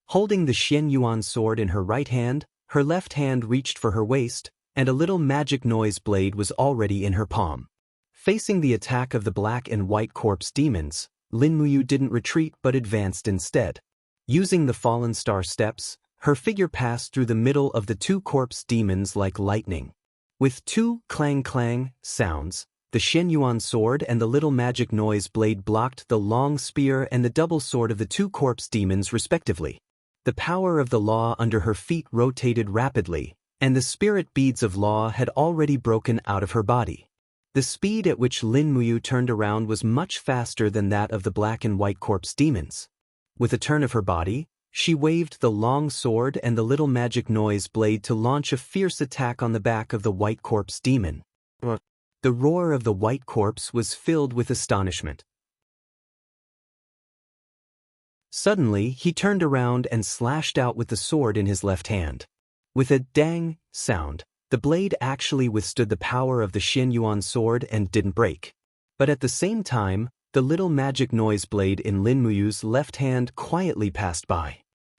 Holding the Xianyuan sword in her right hand, her left hand reached for her waist, and a little magic noise blade was already in her palm. Facing the attack of the black and white corpse demons, Lin Muyu didn't retreat but advanced instead. Using the fallen star steps, her figure passed through the middle of the two corpse demons like lightning. With two clang-clang sounds, the Xianyuan sword and the little magic noise blade blocked the long spear and the double sword of the two corpse demons respectively. The power of the law under her feet rotated rapidly, and the spirit beads of law had already broken out of her body. The speed at which Lin Muyu turned around was much faster than that of the black and white corpse demons. With a turn of her body, she waved the long sword and the little magic noise blade to launch a fierce attack on the back of the white corpse demon. The roar of the white corpse was filled with astonishment. Suddenly, he turned around and slashed out with the sword in his left hand. With a dang sound, the blade actually withstood the power of the Xianyuan sword and didn't break. But at the same time, the little magic noise blade in Lin Muyu's left hand quietly passed by.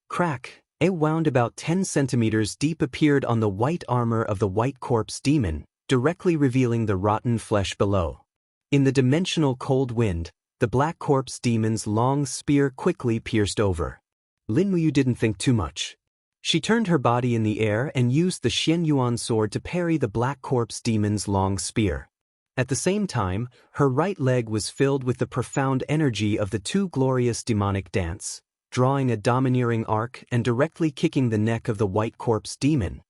Crack! A wound about 10 centimeters deep appeared on the white armor of the white corpse demon, directly revealing the rotten flesh below. In the dimensional cold wind, the black corpse demon's long spear quickly pierced over. Lin Muyu didn't think too much. She turned her body in the air and used the Xianyuan sword to parry the black corpse demon's long spear. At the same time, her right leg was filled with the profound energy of the two glorious demonic dance, drawing a domineering arc and directly kicking the neck of the white corpse demon.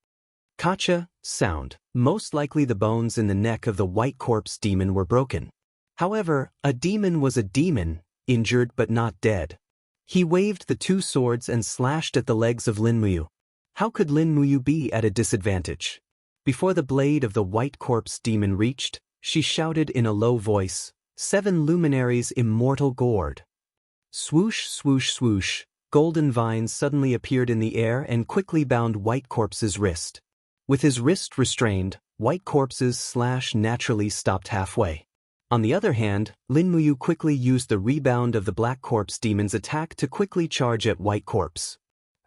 Kacha sound. Most likely the bones in the neck of the white corpse demon were broken. However, a demon was a demon, injured but not dead. He waved the two swords and slashed at the legs of Lin Muyu. How could Lin Muyu be at a disadvantage? Before the blade of the white corpse demon reached, she shouted in a low voice, "7 luminaries immortal gourd." Swoosh, swoosh, swoosh, golden vines suddenly appeared in the air and quickly bound white corpse's wrist. With his wrist restrained, white corpse's slash naturally stopped halfway. On the other hand, Lin Muyu quickly used the rebound of the black corpse demon's attack to quickly charge at white corpse.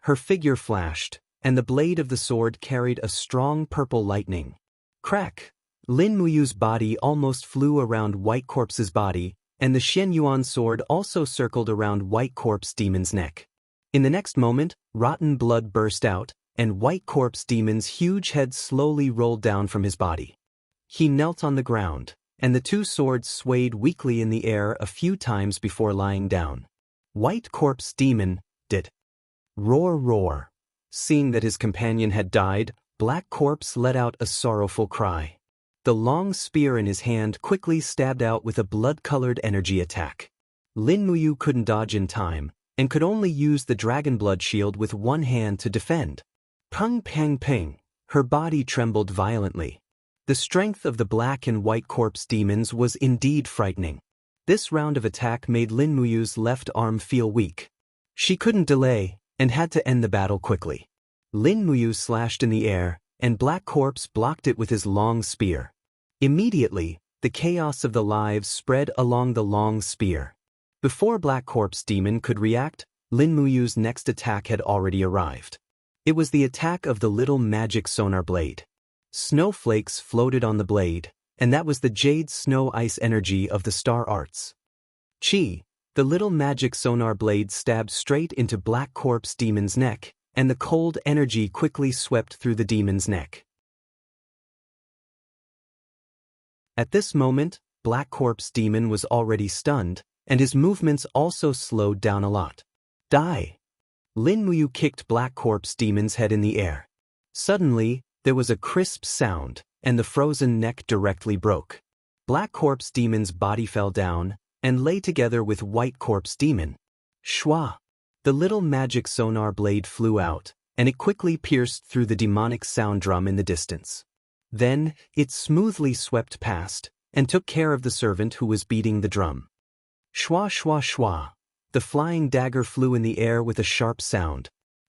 Her figure flashed, and the blade of the sword carried a strong purple lightning. Crack! Lin Muyu's body almost flew around white corpse's body, and the Shen Yuan sword also circled around White Corpse Demon's neck. In the next moment, rotten blood burst out, and White Corpse Demon's huge head slowly rolled down from his body. He knelt on the ground, and the two swords swayed weakly in the air a few times before lying down. White Corpse Demon did. Roar, roar. Seeing that his companion had died, Black Corpse let out a sorrowful cry. The long spear in his hand quickly stabbed out with a blood-colored energy attack. Lin Muyu couldn't dodge in time, and could only use the dragon blood shield with one hand to defend. Pung pang ping, her body trembled violently. The strength of the Black and White Corpse demons was indeed frightening. This round of attack made Lin Muyu's left arm feel weak. She couldn't delay, and had to end the battle quickly. Lin Muyu slashed in the air, and Black Corpse blocked it with his long spear. Immediately, the chaos of the lives spread along the long spear. Before Black Corpse Demon could react, Lin Muyu's next attack had already arrived. It was the attack of the little magic sonar blade. Snowflakes floated on the blade, and that was the jade snow ice energy of the star arts. Chi, the little magic sonar blade stabbed straight into Black Corpse Demon's neck, and the cold energy quickly swept through the demon's neck. At this moment, Black Corpse Demon was already stunned, and his movements also slowed down a lot. Die! Lin Muyu kicked Black Corpse Demon's head in the air. Suddenly, there was a crisp sound, and the frozen neck directly broke. Black Corpse Demon's body fell down, and lay together with White Corpse Demon. Shwa! The little magic sonar blade flew out, and it quickly pierced through the demonic sound drum in the distance. Then, it smoothly swept past, and took care of the servant who was beating the drum. Shwa shwa shwa! The flying dagger flew in the air with a sharp sound.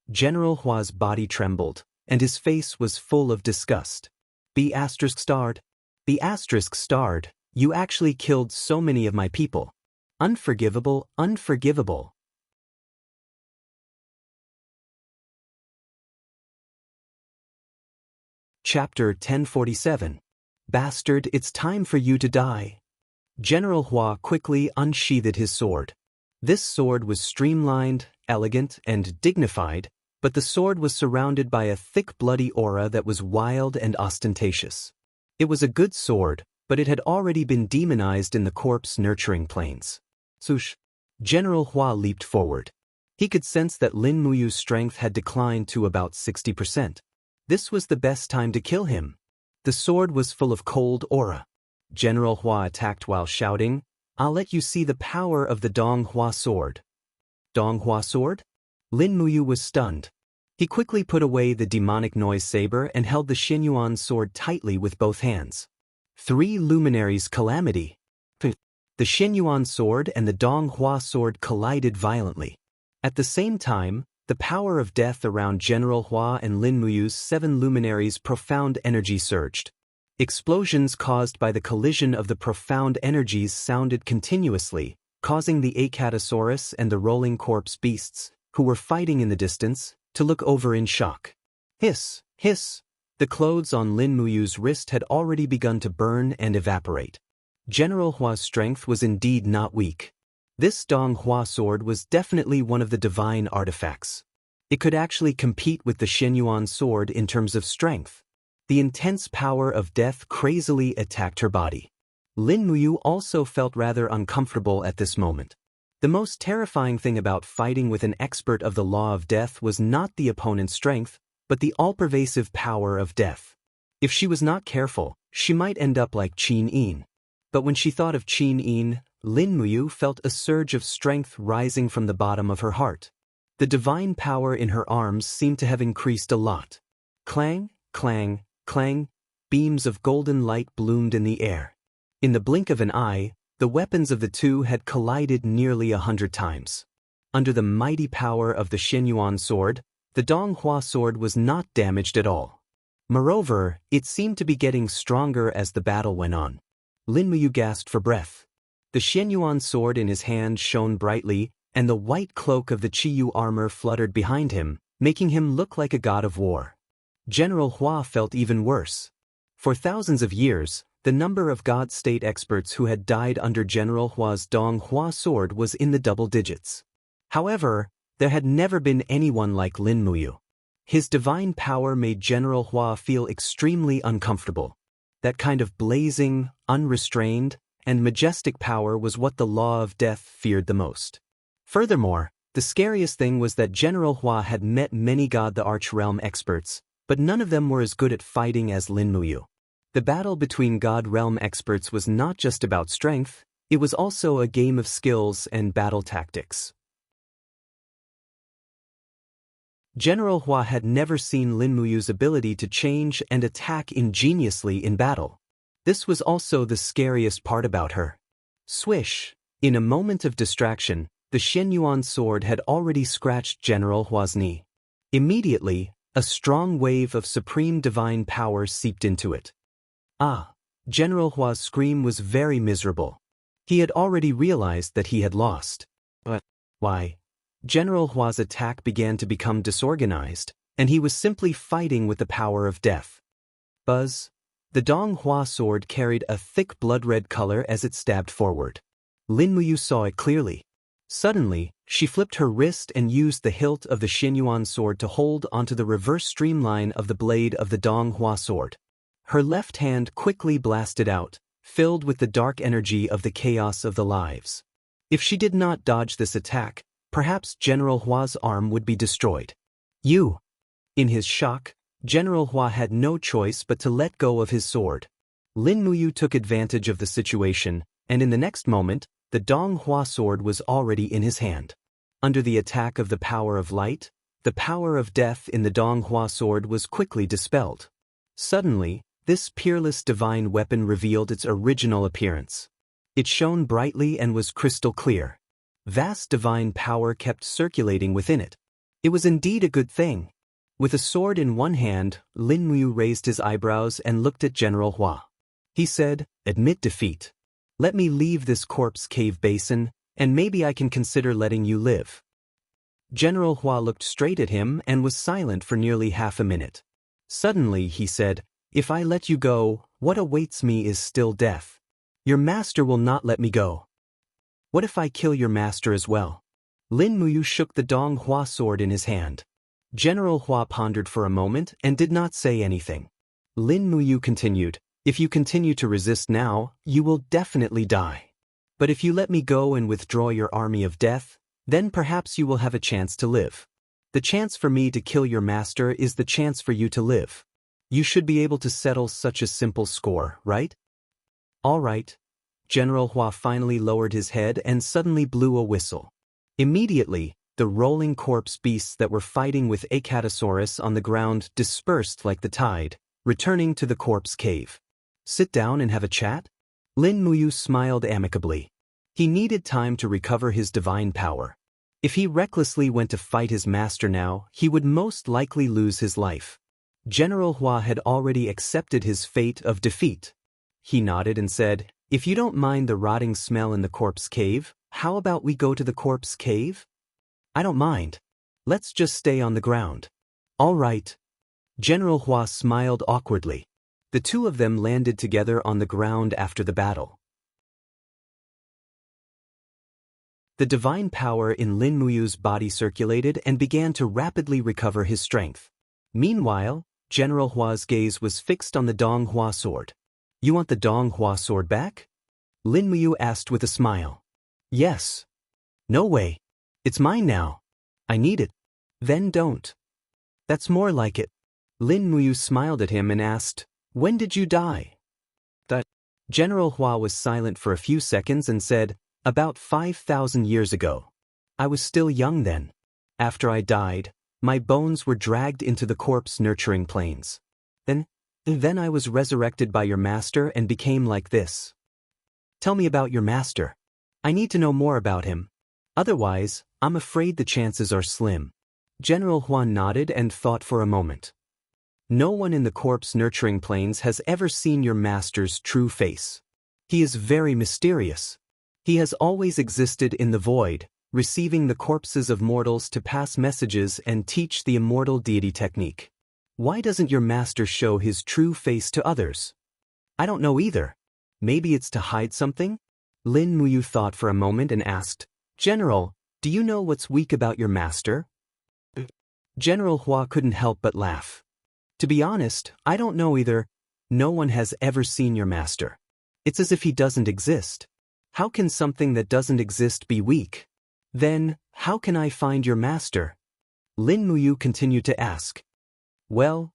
General Hua's body trembled, and his face was full of disgust. Be asterisk starred. Be asterisk starred. You actually killed so many of my people. Unforgivable, unforgivable. Chapter 1047. Bastard, it's time for you to die. General Hua quickly unsheathed his sword. This sword was streamlined, elegant, and dignified, but the sword was surrounded by a thick bloody aura that was wild and ostentatious. It was a good sword, but it had already been demonized in the corpse-nurturing planes. Sush! General Hua leaped forward. He could sense that Lin Muyu's strength had declined to about 60%. This was the best time to kill him. The sword was full of cold aura. General Hua attacked while shouting, "I'll let you see the power of the Dong Hua sword." Dong Hua sword? Lin Muyu was stunned. He quickly put away the demonic noise saber and held the Xinyuan sword tightly with both hands. Three luminaries calamity. The Xinyuan sword and the Dong Hua sword collided violently. At the same time, the power of death around General Hua and Lin Muyu's 7 luminaries' profound energy surged. Explosions caused by the collision of the profound energies sounded continuously, causing the Acatosaurus and the rolling corpse beasts, who were fighting in the distance, to look over in shock. Hiss, hiss! The clothes on Lin Muyu's wrist had already begun to burn and evaporate. General Hua's strength was indeed not weak. This Dong Hua sword was definitely one of the divine artifacts. It could actually compete with the Xinyuan sword in terms of strength. The intense power of death crazily attacked her body. Lin Muyu also felt rather uncomfortable at this moment. The most terrifying thing about fighting with an expert of the law of death was not the opponent's strength, but the all-pervasive power of death. If she was not careful, she might end up like Qin Yin. But when she thought of Qin Yin, Lin Muyu felt a surge of strength rising from the bottom of her heart. The divine power in her arms seemed to have increased a lot. Clang, clang, clang, beams of golden light bloomed in the air. In the blink of an eye, the weapons of the two had collided nearly 100 times. Under the mighty power of the Xinyuan sword, the Dong Hua sword was not damaged at all. Moreover, it seemed to be getting stronger as the battle went on. Lin Muyu gasped for breath. The Xinyuan sword in his hand shone brightly, and the white cloak of the Qiyu armor fluttered behind him, making him look like a god of war. General Hua felt even worse. For thousands of years, the number of God state experts who had died under General Hua's Donghua sword was in the double digits. However, there had never been anyone like Lin Muyu. His divine power made General Hua feel extremely uncomfortable. That kind of blazing, unrestrained, and majestic power was what the law of death feared the most. Furthermore, the scariest thing was that General Hua had met many God the Arch-Realm experts, but none of them were as good at fighting as Lin Muyu. The battle between God Realm experts was not just about strength, it was also a game of skills and battle tactics. General Hua had never seen Lin Muyu's ability to change and attack ingeniously in battle. This was also the scariest part about her. Swish! In a moment of distraction, the Shenyuan sword had already scratched General Hua's knee. Immediately, a strong wave of supreme divine power seeped into it. Ah! General Hua's scream was very miserable. He had already realized that he had lost. But why? General Hua's attack began to become disorganized, and he was simply fighting with the power of death. Buzz! The Donghua sword carried a thick blood-red color as it stabbed forward. Lin Muyu saw it clearly. Suddenly, she flipped her wrist and used the hilt of the Shenyuan sword to hold onto the reverse streamline of the blade of the Donghua sword. Her left hand quickly blasted out, filled with the dark energy of the chaos of the lives. If she did not dodge this attack, perhaps General Hua's arm would be destroyed. You! In his shock, General Hua had no choice but to let go of his sword. Lin Muyu took advantage of the situation, and in the next moment, the Donghua sword was already in his hand. Under the attack of the power of light, the power of death in the Donghua sword was quickly dispelled. Suddenly, this peerless divine weapon revealed its original appearance. It shone brightly and was crystal clear. Vast divine power kept circulating within it. It was indeed a good thing. With a sword in one hand, Lin Muyu raised his eyebrows and looked at General Hua. He said, "Admit defeat. Let me leave this corpse cave basin, and maybe I can consider letting you live." General Hua looked straight at him and was silent for nearly half a minute. Suddenly he said, "If I let you go, what awaits me is still death. Your master will not let me go. What if I kill your master as well?" Lin Muyu shook the Donghua sword in his hand. General Hua pondered for a moment and did not say anything. Lin Muyu continued, "If you continue to resist now, you will definitely die. But if you let me go and withdraw your army of death, then perhaps you will have a chance to live. The chance for me to kill your master is the chance for you to live. You should be able to settle such a simple score, right?" "All right." General Hua finally lowered his head and suddenly blew a whistle. Immediately, the rolling corpse beasts that were fighting with Acatosaurus on the ground dispersed like the tide, returning to the corpse cave. "Sit down and have a chat?" Lin Muyu smiled amicably. He needed time to recover his divine power. If he recklessly went to fight his master now, he would most likely lose his life. General Hua had already accepted his fate of defeat. He nodded and said, "If you don't mind the rotting smell in the corpse cave, how about we go to the corpse cave?" "I don't mind. Let's just stay on the ground." "All right." General Hua smiled awkwardly. The two of them landed together on the ground after the battle. The divine power in Lin Muyu's body circulated and began to rapidly recover his strength. Meanwhile, General Hua's gaze was fixed on the Donghua sword. "You want the Donghua sword back?" Lin Muyu asked with a smile. "Yes." "No way. It's mine now. I need it." "Then don't." "That's more like it." Lin Muyu smiled at him and asked, "When did you die?" "That." General Hua was silent for a few seconds and said, "About 5,000 years ago. I was still young then. After I died, my bones were dragged into the corpse-nurturing plains. Then I was resurrected by your master and became like this." "Tell me about your master. I need to know more about him. Otherwise, I'm afraid the chances are slim." General Huan nodded and thought for a moment. "No one in the corpse-nurturing plains has ever seen your master's true face. He is very mysterious. He has always existed in the void, receiving the corpses of mortals to pass messages and teach the immortal deity technique. Why doesn't your master show his true face to others?" I don't know either. Maybe it's to hide something? Lin Muyu thought for a moment and asked, General, do you know what's weak about your master? General Hua couldn't help but laugh. To be honest, I don't know either. No one has ever seen your master. It's as if he doesn't exist. How can something that doesn't exist be weak? Then, how can I find your master? Lin Muyu continued to ask. Well,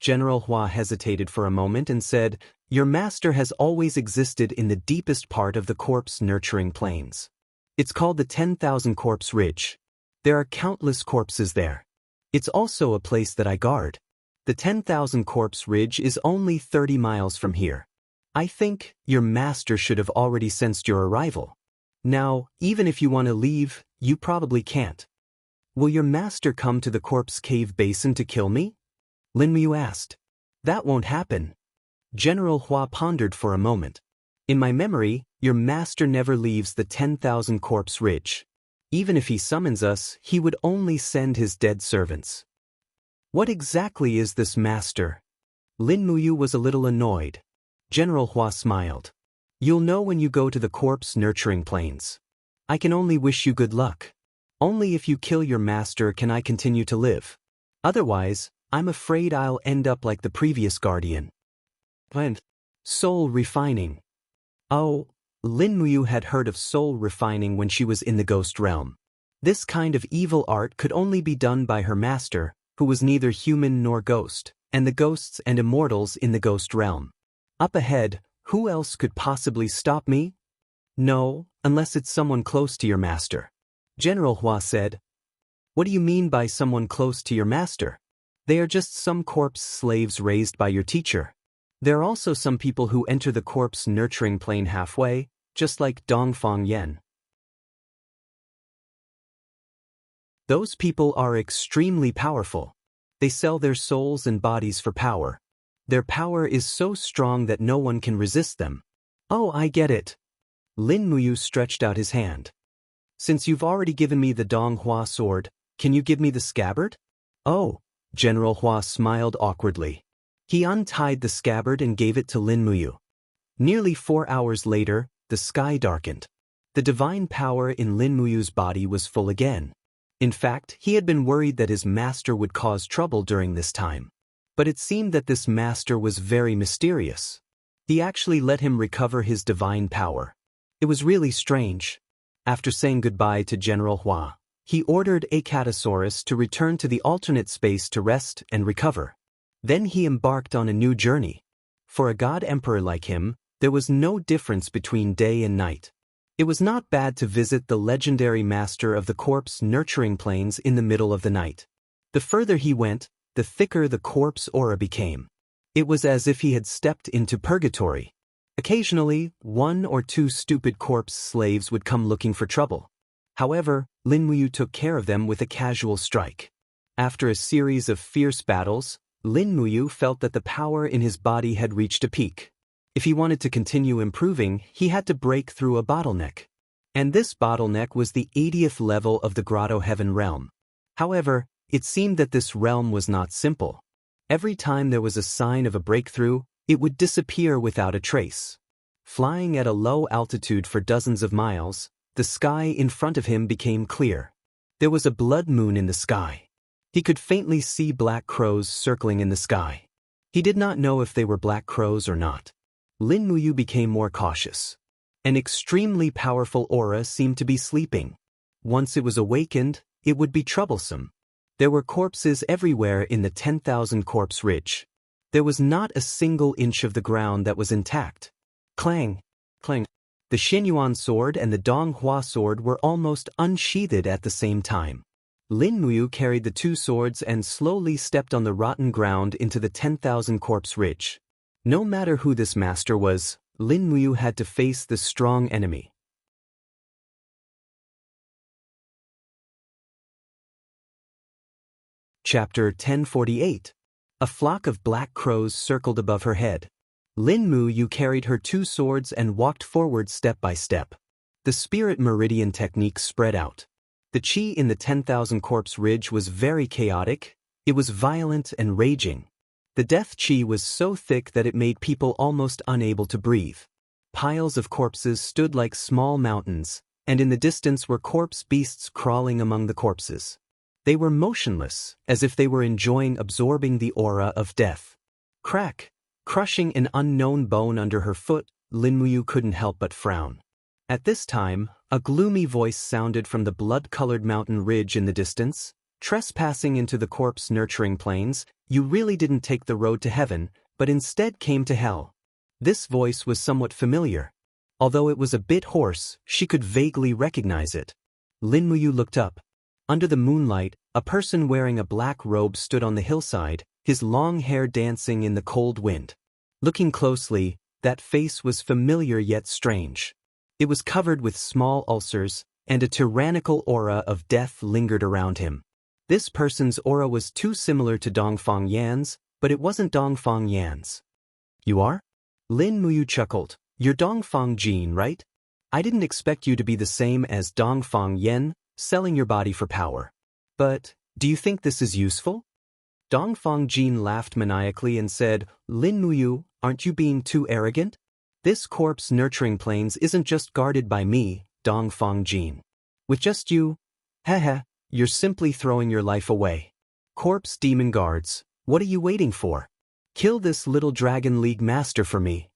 General Hua hesitated for a moment and said, Your master has always existed in the deepest part of the corpse nurturing plains. It's called the 10,000 Corpse Ridge. There are countless corpses there. It's also a place that I guard. The 10,000 Corpse Ridge is only 30 miles from here. I think your master should have already sensed your arrival. Now, even if you want to leave, you probably can't. Will your master come to the corpse cave basin to kill me? Lin Muyu asked. That won't happen. General Hua pondered for a moment. In my memory, your master never leaves the 10,000 Corpse Ridge. Even if he summons us, he would only send his dead servants. What exactly is this master? Lin Muyu was a little annoyed. General Hua smiled. You'll know when you go to the corpse nurturing plains. I can only wish you good luck. Only if you kill your master can I continue to live. Otherwise, I'm afraid I'll end up like the previous guardian. And soul refining. Oh, Lin Muyu had heard of soul refining when she was in the ghost realm. This kind of evil art could only be done by her master, who was neither human nor ghost, and the ghosts and immortals in the ghost realm. Up ahead, who else could possibly stop me? No, unless it's someone close to your master. General Hua said. What do you mean by someone close to your master? They are just some corpse slaves raised by your teacher. There are also some people who enter the corpse nurturing plane halfway, just like Dongfang Yen. Those people are extremely powerful. They sell their souls and bodies for power. Their power is so strong that no one can resist them. Oh, I get it. Lin Muyu stretched out his hand. Since you've already given me the Dong Hua sword, can you give me the scabbard? Oh, General Hua smiled awkwardly. He untied the scabbard and gave it to Lin Muyu. Nearly 4 hours later, the sky darkened. The divine power in Lin Muyu's body was full again. In fact, he had been worried that his master would cause trouble during this time. But it seemed that this master was very mysterious. He actually let him recover his divine power. It was really strange. After saying goodbye to General Hua, he ordered Acatosaurus to return to the alternate space to rest and recover. Then he embarked on a new journey. For a god-emperor like him, there was no difference between day and night. It was not bad to visit the legendary master of the corpse nurturing plains in the middle of the night. The further he went, the thicker the corpse aura became. It was as if he had stepped into purgatory. Occasionally, 1 or 2 stupid corpse slaves would come looking for trouble. However, Lin Muyu took care of them with a casual strike. After a series of fierce battles, Lin Muyu felt that the power in his body had reached a peak. If he wanted to continue improving, he had to break through a bottleneck. And this bottleneck was the 80th level of the Grotto Heaven realm. However, it seemed that this realm was not simple. Every time there was a sign of a breakthrough, it would disappear without a trace. Flying at a low altitude for dozens of miles, the sky in front of him became clear. There was a blood moon in the sky. He could faintly see black crows circling in the sky. He did not know if they were black crows or not. Lin Muyu became more cautious. An extremely powerful aura seemed to be sleeping. Once it was awakened, it would be troublesome. There were corpses everywhere in the 10,000 Corpse Ridge. There was not a single inch of the ground that was intact. Clang! Clang! The Xinyuan sword and the Dong Hua sword were almost unsheathed at the same time. Lin Muyu carried the 2 swords and slowly stepped on the rotten ground into the 10,000 Corpse Ridge. No matter who this master was, Lin Muyu had to face this strong enemy. Chapter 1048. A flock of black crows circled above her head. Lin Muyu carried her 2 swords and walked forward step by step. The spirit meridian technique spread out. The chi in the 10,000 Corpse Ridge was very chaotic. It was violent and raging. The death qi was so thick that it made people almost unable to breathe. Piles of corpses stood like small mountains, and in the distance were corpse beasts crawling among the corpses. They were motionless, as if they were enjoying absorbing the aura of death. Crack! Crushing an unknown bone under her foot, Lin Muyu couldn't help but frown. At this time, a gloomy voice sounded from the blood-colored mountain ridge in the distance. Trespassing into the corpse-nurturing plains, you really didn't take the road to heaven, but instead came to hell. This voice was somewhat familiar. Although it was a bit hoarse, she could vaguely recognize it. Lin Muyu looked up. Under the moonlight, a person wearing a black robe stood on the hillside, his long hair dancing in the cold wind. Looking closely, that face was familiar yet strange. It was covered with small ulcers, and a tyrannical aura of death lingered around him. This person's aura was too similar to Dongfang Yan's, but it wasn't Dongfang Yan's. You are? Lin Muyu chuckled. You're Dongfang Jin, right? I didn't expect you to be the same as Dongfang Yan, selling your body for power. But, do you think this is useful? Dongfang Jin laughed maniacally and said, Lin Muyu, aren't you being too arrogant? This corpse-nurturing plains isn't just guarded by me, Dongfang Jin. With just you, haha, you're simply throwing your life away. Corpse demon guards, what are you waiting for? Kill this little Dragon League master for me.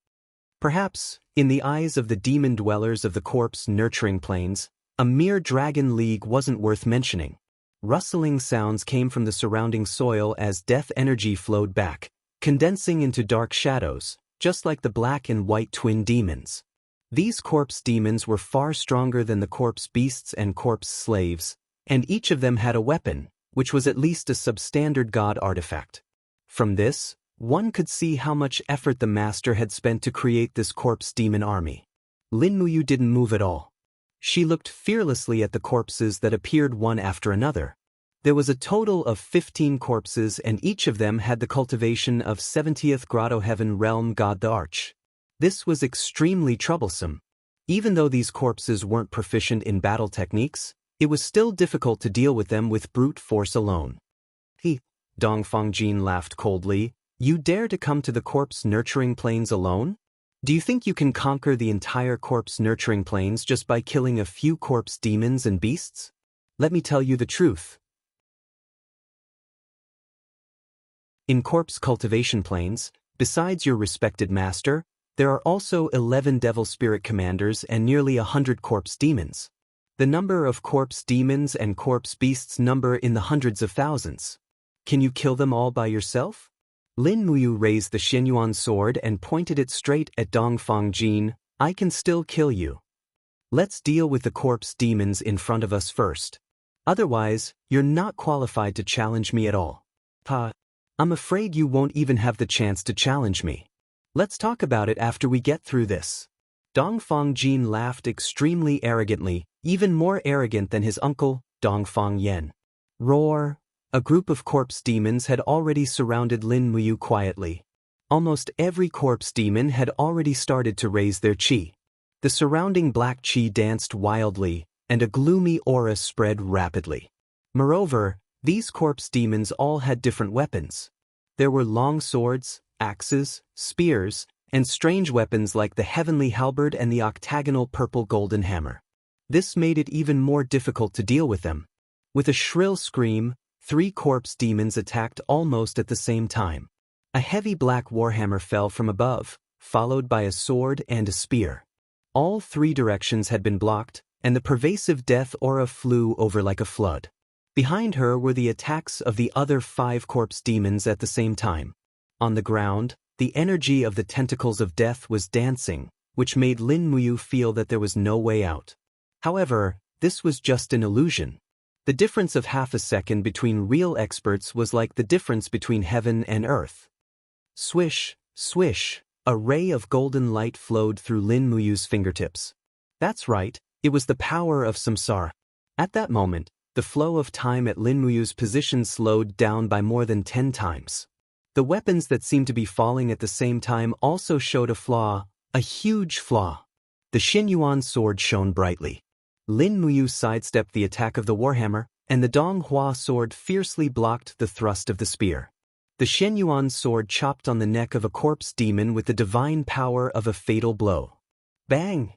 Perhaps, in the eyes of the demon dwellers of the corpse-nurturing plains, a mere Dragon League wasn't worth mentioning. Rustling sounds came from the surrounding soil as death energy flowed back, condensing into dark shadows, just like the black and white twin demons. These corpse demons were far stronger than the corpse beasts and corpse slaves, and each of them had a weapon, which was at least a substandard god artifact. From this, one could see how much effort the master had spent to create this corpse demon army. Lin Muyu didn't move at all. She looked fearlessly at the corpses that appeared one after another. There was a total of 15 corpses, and each of them had the cultivation of 70th Grotto Heaven Realm God the Arch. This was extremely troublesome. Even though these corpses weren't proficient in battle techniques, it was still difficult to deal with them with brute force alone. Dongfang Jin laughed coldly. You dare to come to the corpse-nurturing plains alone? Do you think you can conquer the entire corpse-nurturing plains just by killing a few corpse demons and beasts? Let me tell you the truth. In corpse cultivation plains, besides your respected master, there are also 11 devil spirit commanders and nearly 100 corpse demons. The number of corpse demons and corpse beasts number in the hundreds of thousands. Can you kill them all by yourself? Lin Muyu raised the Xianyuan sword and pointed it straight at Dongfang Jin. I can still kill you. Let's deal with the corpse demons in front of us first. Otherwise, you're not qualified to challenge me at all. I'm afraid you won't even have the chance to challenge me. Let's talk about it after we get through this. Dongfang Jin laughed extremely arrogantly, even more arrogant than his uncle, Dongfang Yan. Roar! A group of corpse demons had already surrounded Lin Muyu quietly. Almost every corpse demon had already started to raise their qi. The surrounding black qi danced wildly, and a gloomy aura spread rapidly. Moreover, these corpse demons all had different weapons. There were long swords, axes, spears, and strange weapons like the heavenly halberd and the octagonal purple golden hammer. This made it even more difficult to deal with them. With a shrill scream, 3 corpse demons attacked almost at the same time. A heavy black warhammer fell from above, followed by a sword and a spear. All 3 directions had been blocked, and the pervasive death aura flew over like a flood. Behind her were the attacks of the other 5 corpse demons at the same time. On the ground, the energy of the tentacles of death was dancing, which made Lin Muyu feel that there was no way out. However, this was just an illusion. The difference of half a second between real experts was like the difference between heaven and earth. Swish, swish, a ray of golden light flowed through Lin Muyu's fingertips. That's right, it was the power of samsara. At that moment, the flow of time at Lin Muyu's position slowed down by more than 10 times. The weapons that seemed to be falling at the same time also showed a flaw, a huge flaw. The Xianyuan sword shone brightly. Lin Muyu sidestepped the attack of the warhammer, and the Donghua sword fiercely blocked the thrust of the spear. The Shenyuan sword chopped on the neck of a corpse demon with the divine power of a fatal blow. Bang!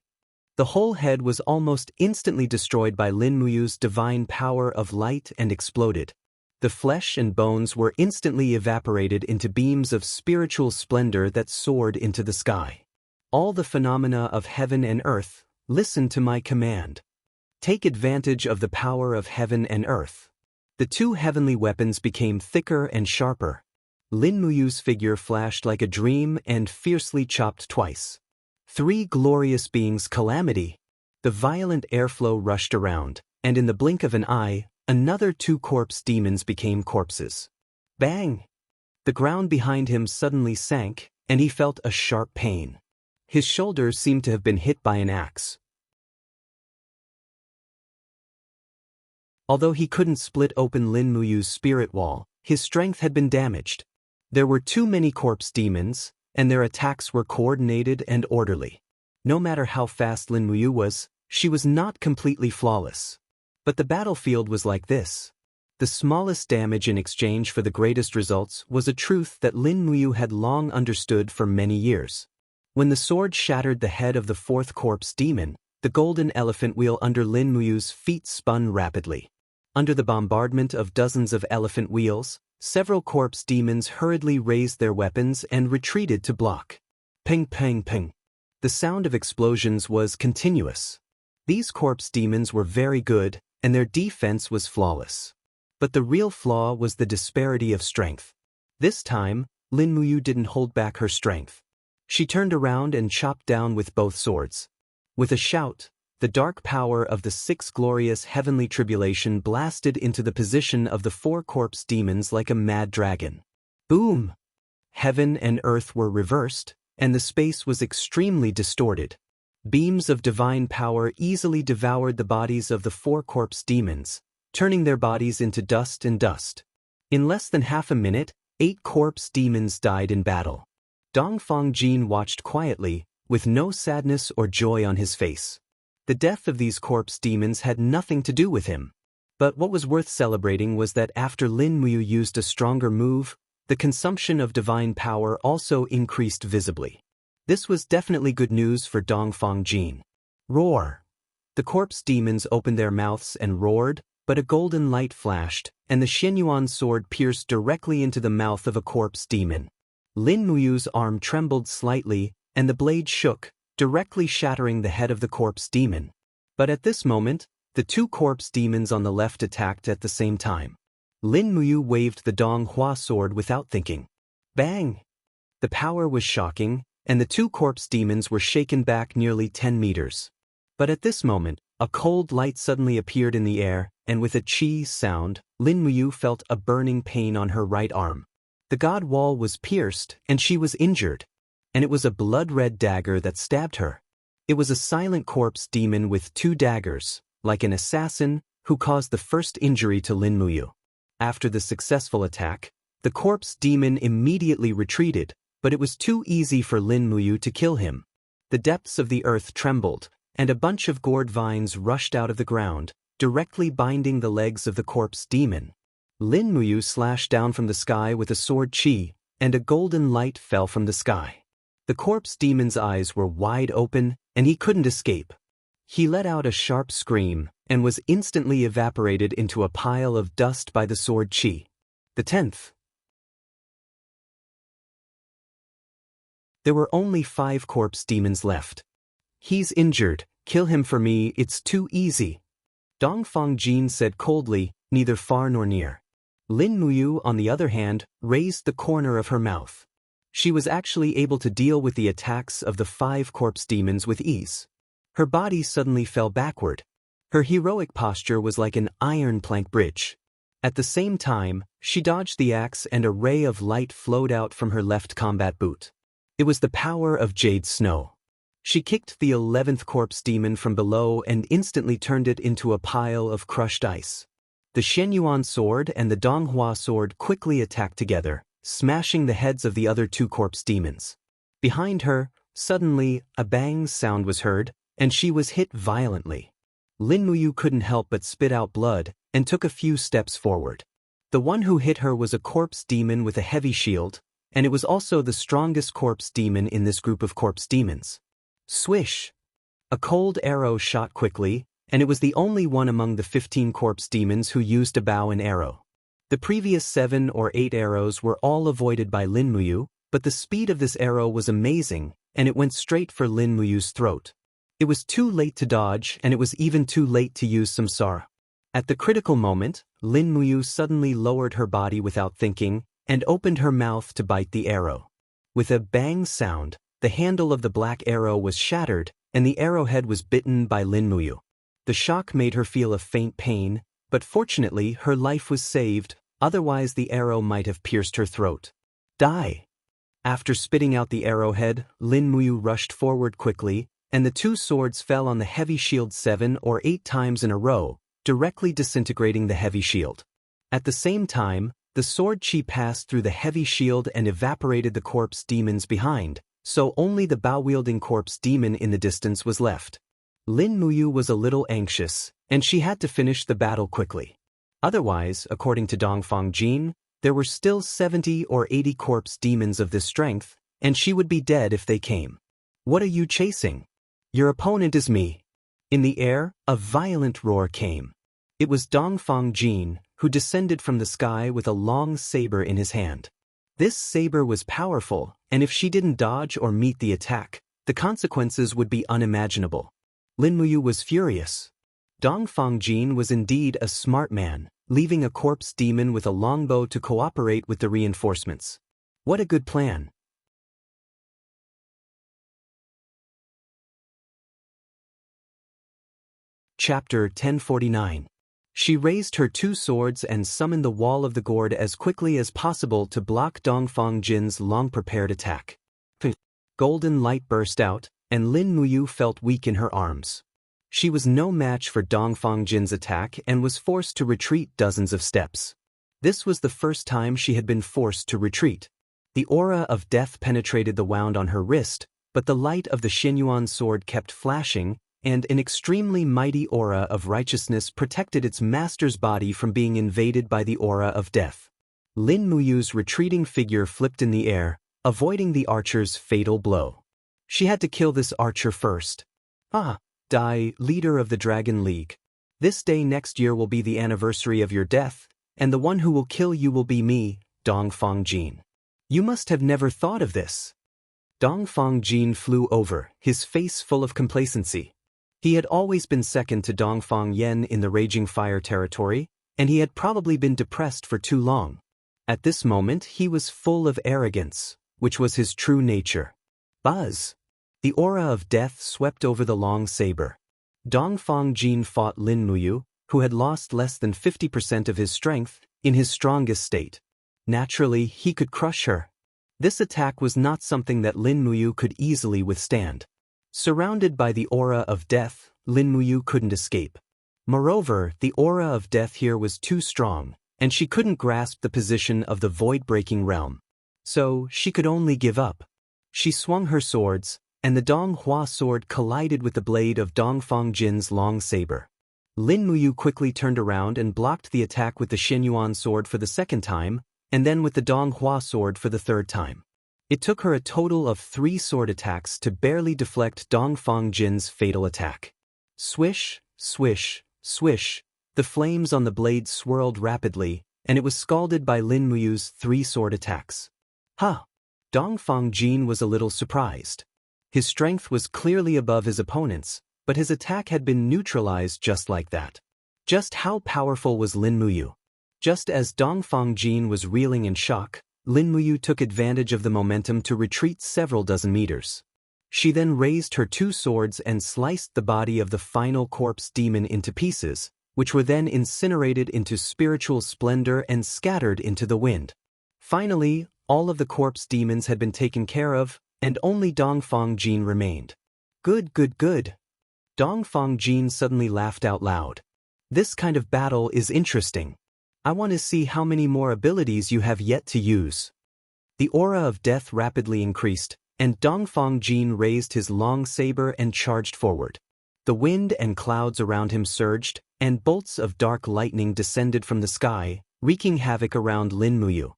The whole head was almost instantly destroyed by Lin Muyu's divine power of light and exploded. The flesh and bones were instantly evaporated into beams of spiritual splendor that soared into the sky. All the phenomena of heaven and earth, listen to my command. Take advantage of the power of heaven and earth. The two heavenly weapons became thicker and sharper. Lin Muyu's figure flashed like a dream and fiercely chopped twice. Three glorious beings calamity. The violent airflow rushed around, and in the blink of an eye, another two corpse demons became corpses. Bang! The ground behind him suddenly sank, and he felt a sharp pain. His shoulders seemed to have been hit by an axe. Although he couldn't split open Lin Muyu's spirit wall, his strength had been damaged. There were too many corpse demons, and their attacks were coordinated and orderly. No matter how fast Lin Muyu was, she was not completely flawless. But the battlefield was like this. The smallest damage in exchange for the greatest results was a truth that Lin Muyu had long understood for many years. When the sword shattered the head of the fourth corpse demon, the golden elephant wheel under Lin Muyu's feet spun rapidly. Under the bombardment of dozens of elephant wheels, several corpse demons hurriedly raised their weapons and retreated to block. Ping, ping, ping. The sound of explosions was continuous. These corpse demons were very good, and their defense was flawless. But the real flaw was the disparity of strength. This time, Lin Muyu didn't hold back her strength. She turned around and chopped down with both swords. With a shout, the dark power of the six glorious heavenly tribulation blasted into the position of the four corpse demons like a mad dragon. Boom! Heaven and earth were reversed, and the space was extremely distorted. Beams of divine power easily devoured the bodies of the four corpse demons, turning their bodies into dust and dust. In less than half a minute, 8 corpse demons died in battle. Dongfang Jin watched quietly, with no sadness or joy on his face. The death of these corpse demons had nothing to do with him. But what was worth celebrating was that after Lin Muyu used a stronger move, the consumption of divine power also increased visibly. This was definitely good news for Dongfang Jin. Roar! The corpse demons opened their mouths and roared, but a golden light flashed, and the Shenyuan sword pierced directly into the mouth of a corpse demon. Lin Muyu's arm trembled slightly, and the blade shook, directly shattering the head of the corpse demon. But at this moment, the two corpse demons on the left attacked at the same time. Lin Muyu waved the Dong Hua sword without thinking. Bang! The power was shocking, and the two corpse demons were shaken back nearly 10 meters. But at this moment, a cold light suddenly appeared in the air, and with a chi sound, Lin Muyu felt a burning pain on her right arm. The god wall was pierced, and she was injured. And it was a blood-red dagger that stabbed her. It was a silent corpse demon with 2 daggers, like an assassin, who caused the first injury to Lin Muyu. After the successful attack, the corpse demon immediately retreated, but it was too easy for Lin Muyu to kill him. The depths of the earth trembled, and a bunch of gourd vines rushed out of the ground, directly binding the legs of the corpse demon. Lin Muyu slashed down from the sky with a sword chi, and a golden light fell from the sky. The corpse demon's eyes were wide open, and he couldn't escape. He let out a sharp scream, and was instantly evaporated into a pile of dust by the sword chi. The 10th. There were only 5 corpse demons left. He's injured, kill him for me, it's too easy. Dongfang Jin said coldly, neither far nor near. Lin Muyu, on the other hand, raised the corner of her mouth. She was actually able to deal with the attacks of the 5 corpse demons with ease. Her body suddenly fell backward. Her heroic posture was like an iron plank bridge. At the same time, she dodged the axe and a ray of light flowed out from her left combat boot. It was the power of jade snow. She kicked the 11th corpse demon from below and instantly turned it into a pile of crushed ice. The Shenyuan sword and the Donghua sword quickly attacked together, smashing the heads of the other 2 corpse demons. Behind her, suddenly, a bang sound was heard, and she was hit violently. Lin Muyu couldn't help but spit out blood, and took a few steps forward. The one who hit her was a corpse demon with a heavy shield, and it was also the strongest corpse demon in this group of corpse demons. Swish! A cold arrow shot quickly, and it was the only one among the 15 corpse demons who used a bow and arrow. The previous 7 or 8 arrows were all avoided by Lin Muyu, but the speed of this arrow was amazing, and it went straight for Lin Muyu's throat. It was too late to dodge, and it was even too late to use samsara. At the critical moment, Lin Muyu suddenly lowered her body without thinking, and opened her mouth to bite the arrow. With a bang sound, the handle of the black arrow was shattered, and the arrowhead was bitten by Lin Muyu. The shock made her feel a faint pain, but fortunately her life was saved, otherwise the arrow might have pierced her throat. Die! After spitting out the arrowhead, Lin Muyu rushed forward quickly, and the 2 swords fell on the heavy shield 7 or 8 times in a row, directly disintegrating the heavy shield. At the same time, the sword chi passed through the heavy shield and evaporated the corpse demons behind, so only the bow-wielding corpse demon in the distance was left. Lin Muyu was a little anxious, and she had to finish the battle quickly. Otherwise, according to Dongfang Jin, there were still 70 or 80 corpse demons of this strength, and she would be dead if they came. What are you chasing? Your opponent is me. In the air, a violent roar came. It was Dongfang Jin, who descended from the sky with a long saber in his hand. This saber was powerful, and if she didn't dodge or meet the attack, the consequences would be unimaginable. Lin Muyu was furious. Dongfang Jin was indeed a smart man, leaving a corpse demon with a longbow to cooperate with the reinforcements. What a good plan. Chapter 1049. She raised her 2 swords and summoned the wall of the gourd as quickly as possible to block Dongfang Jin's long-prepared attack. Golden light burst out, and Lin Muyu felt weak in her arms. She was no match for Dongfang Jin's attack and was forced to retreat dozens of steps. This was the first time she had been forced to retreat. The aura of death penetrated the wound on her wrist, but the light of the Xinyuan sword kept flashing, and an extremely mighty aura of righteousness protected its master's body from being invaded by the aura of death. Lin Muyu's retreating figure flipped in the air, avoiding the archer's fatal blow. She had to kill this archer first. Die, leader of the Dragon League. This day next year will be the anniversary of your death, and the one who will kill you will be me, Dongfang Jin. You must have never thought of this. Dongfang Jin flew over, his face full of complacency. He had always been second to Dongfang Yan in the Raging Fire territory, and he had probably been depressed for too long. At this moment he was full of arrogance, which was his true nature. Buzz! The aura of death swept over the long saber. Dongfang Jin fought Lin Muyu, who had lost less than 50% of his strength, in his strongest state. Naturally, he could crush her. This attack was not something that Lin Muyu could easily withstand. Surrounded by the aura of death, Lin Muyu couldn't escape. Moreover, the aura of death here was too strong, and she couldn't grasp the position of the void-breaking realm. So, she could only give up. She swung her swords, and the Dong Hua sword collided with the blade of Dongfang Jin's long saber. Lin Muyu quickly turned around and blocked the attack with the Xinyuan sword for the second time, and then with the Dong Hua sword for the third time. It took her a total of 3 sword attacks to barely deflect Dongfang Jin's fatal attack. Swish, swish, swish, the flames on the blade swirled rapidly, and it was scalded by Lin Muyu's 3 sword attacks. Dongfang Jin was a little surprised. His strength was clearly above his opponent's, but his attack had been neutralized just like that. Just how powerful was Lin Muyu? Just as Dongfang Jin was reeling in shock, Lin Muyu took advantage of the momentum to retreat several dozen meters. She then raised her 2 swords and sliced the body of the final corpse demon into pieces, which were then incinerated into spiritual splendor and scattered into the wind. Finally, all of the corpse demons had been taken care of, and only Dongfang Jin remained. Good, good, good. Dongfang Jin suddenly laughed out loud. This kind of battle is interesting. I want to see how many more abilities you have yet to use. The aura of death rapidly increased, and Dongfang Jin raised his long saber and charged forward. The wind and clouds around him surged, and bolts of dark lightning descended from the sky, wreaking havoc around Lin Muyu.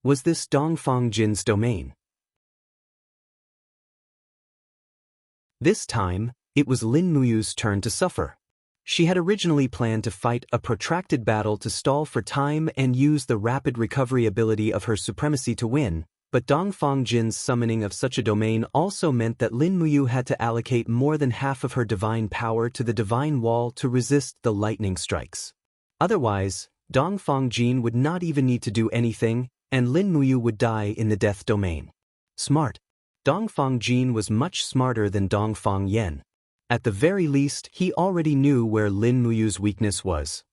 Was this Dongfang Jin's domain? This time, it was Lin Muyu's turn to suffer. She had originally planned to fight a protracted battle to stall for time and use the rapid recovery ability of her supremacy to win, but Dongfang Jin's summoning of such a domain also meant that Lin Muyu had to allocate more than half of her divine power to the divine wall to resist the lightning strikes. Otherwise, Dongfang Jin would not even need to do anything, and Lin Muyu would die in the death domain. Smart. Dongfang Jin was much smarter than Dongfang Yen. At the very least, he already knew where Lin Muyu's weakness was.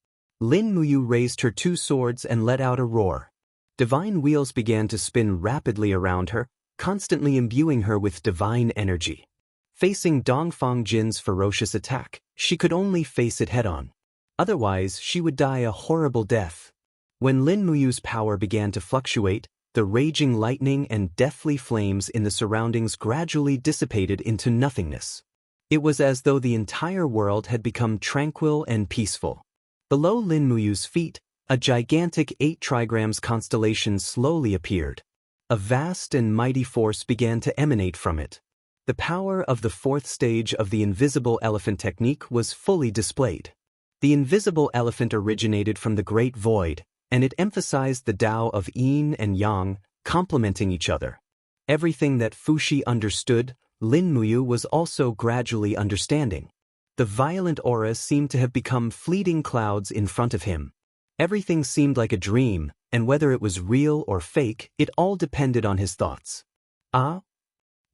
Lin Muyu raised her two swords and let out a roar. Divine wheels began to spin rapidly around her, constantly imbuing her with divine energy. Facing Dongfang Jin's ferocious attack, she could only face it head-on. Otherwise, she would die a horrible death. When Lin Muyu's power began to fluctuate, the raging lightning and deathly flames in the surroundings gradually dissipated into nothingness. It was as though the entire world had become tranquil and peaceful. Below Lin Muyu's feet, a gigantic 8 trigrams constellation slowly appeared. A vast and mighty force began to emanate from it. The power of the 4th stage of the invisible elephant technique was fully displayed. The invisible elephant originated from the Great Void, and it emphasized the Tao of Yin and Yang, complementing each other. Everything that Fuxi understood, Lin Muyu was also gradually understanding. The violent aura seemed to have become fleeting clouds in front of him. Everything seemed like a dream, and whether it was real or fake, it all depended on his thoughts. Ah?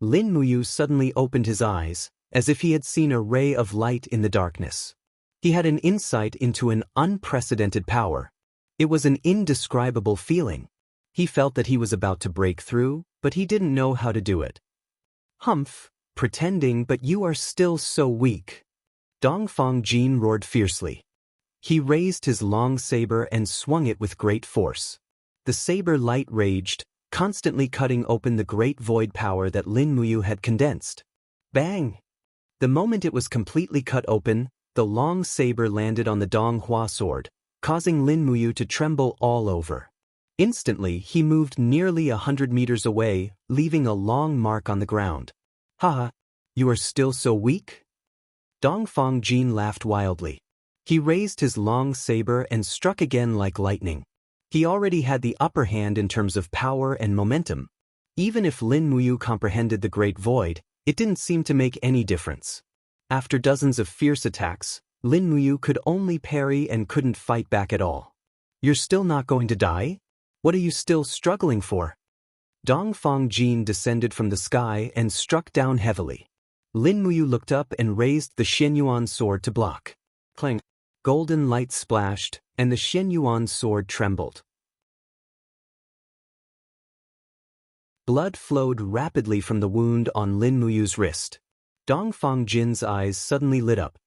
Lin Muyu suddenly opened his eyes, as if he had seen a ray of light in the darkness. He had an insight into an unprecedented power. It was an indescribable feeling. He felt that he was about to break through, but he didn't know how to do it. Humph, pretending, but you are still so weak. Dongfang Jin roared fiercely. He raised his long saber and swung it with great force. The saber light raged, constantly cutting open the great void power that Lin Muyu had condensed. Bang! The moment it was completely cut open, the long saber landed on the Donghua sword, causing Lin Muyu to tremble all over. Instantly, he moved nearly 100 meters away, leaving a long mark on the ground. Haha, you are still so weak? Dongfang Jin laughed wildly. He raised his long saber and struck again like lightning. He already had the upper hand in terms of power and momentum. Even if Lin Muyu comprehended the Great Void, it didn't seem to make any difference. After dozens of fierce attacks, Lin Muyu could only parry and couldn't fight back at all. You're still not going to die? What are you still struggling for? Dongfang Jin descended from the sky and struck down heavily. Lin Muyu looked up and raised the Shenyuan sword to block. Clang! Golden light splashed, and the Shenyuan sword trembled. Blood flowed rapidly from the wound on Lin Muyu's wrist. Dongfang Jin's eyes suddenly lit up.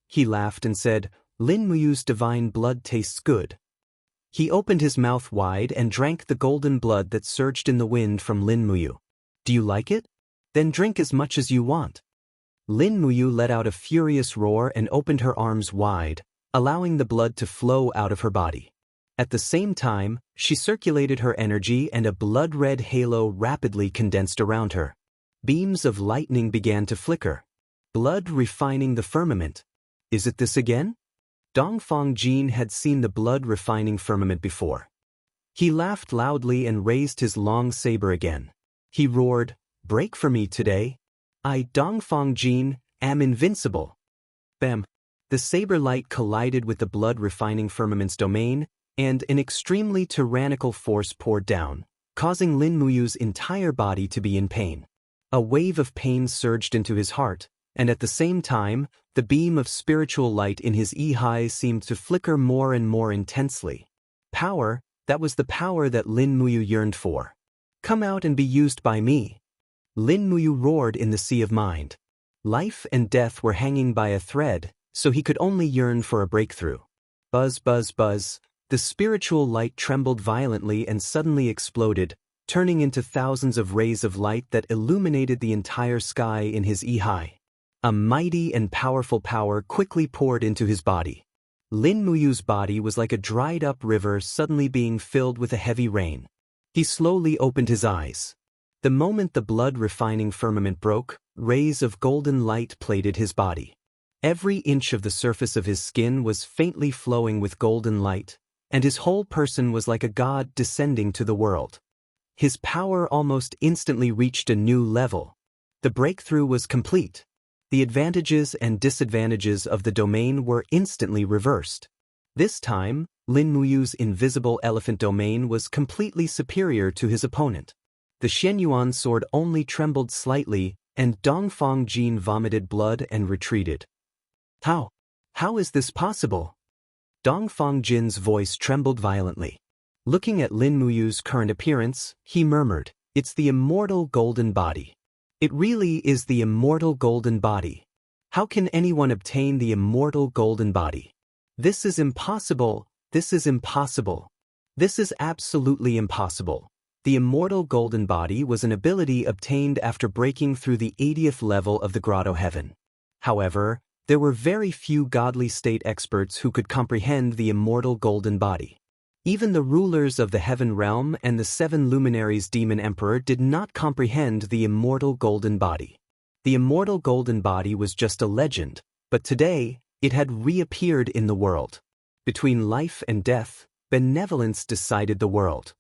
He laughed and said, Lin Muyu's divine blood tastes good. He opened his mouth wide and drank the golden blood that surged in the wind from Lin Muyu. Do you like it? Then drink as much as you want. Lin Muyu let out a furious roar and opened her arms wide, allowing the blood to flow out of her body. At the same time, she circulated her energy and a blood-red halo rapidly condensed around her. Beams of lightning began to flicker. Blood refining the firmament. Is it this again? Dongfang Jin had seen the blood-refining firmament before. He laughed loudly and raised his long saber again. He roared, Break for me today. I, Dongfang Jin, am invincible. Bam! The saber light collided with the blood-refining firmament's domain, and an extremely tyrannical force poured down, causing Lin Muyu's entire body to be in pain. A wave of pain surged into his heart, and at the same time, the beam of spiritual light in his Ihai seemed to flicker more and more intensely. Power, that was the power that Lin Muyu yearned for. Come out and be used by me. Lin Muyu roared in the sea of mind. Life and death were hanging by a thread, so he could only yearn for a breakthrough. Buzz, buzz, buzz. The spiritual light trembled violently and suddenly exploded, turning into thousands of rays of light that illuminated the entire sky in his Ihai. A mighty and powerful power quickly poured into his body. Lin Muyu's body was like a dried-up river suddenly being filled with a heavy rain. He slowly opened his eyes. The moment the blood-refining firmament broke, rays of golden light plated his body. Every inch of the surface of his skin was faintly flowing with golden light, and his whole person was like a god descending to the world. His power almost instantly reached a new level. The breakthrough was complete. The advantages and disadvantages of the domain were instantly reversed. This time, Lin Muyu's invisible elephant domain was completely superior to his opponent. The Xianyuan sword only trembled slightly, and Dongfang Jin vomited blood and retreated. How? How is this possible? Dongfang Jin's voice trembled violently. Looking at Lin Muyu's current appearance, he murmured, "It's the immortal golden body. It really is the immortal golden body. How can anyone obtain the immortal golden body? This is impossible, this is impossible. This is absolutely impossible." The immortal golden body was an ability obtained after breaking through the 80th level of the Grotto Heaven. However, there were very few godly state experts who could comprehend the immortal golden body. Even the rulers of the Heaven Realm and the 7 luminaries Demon Emperor did not comprehend the immortal golden body. The immortal golden body was just a legend, but today, it had reappeared in the world. Between life and death, benevolence decided the world.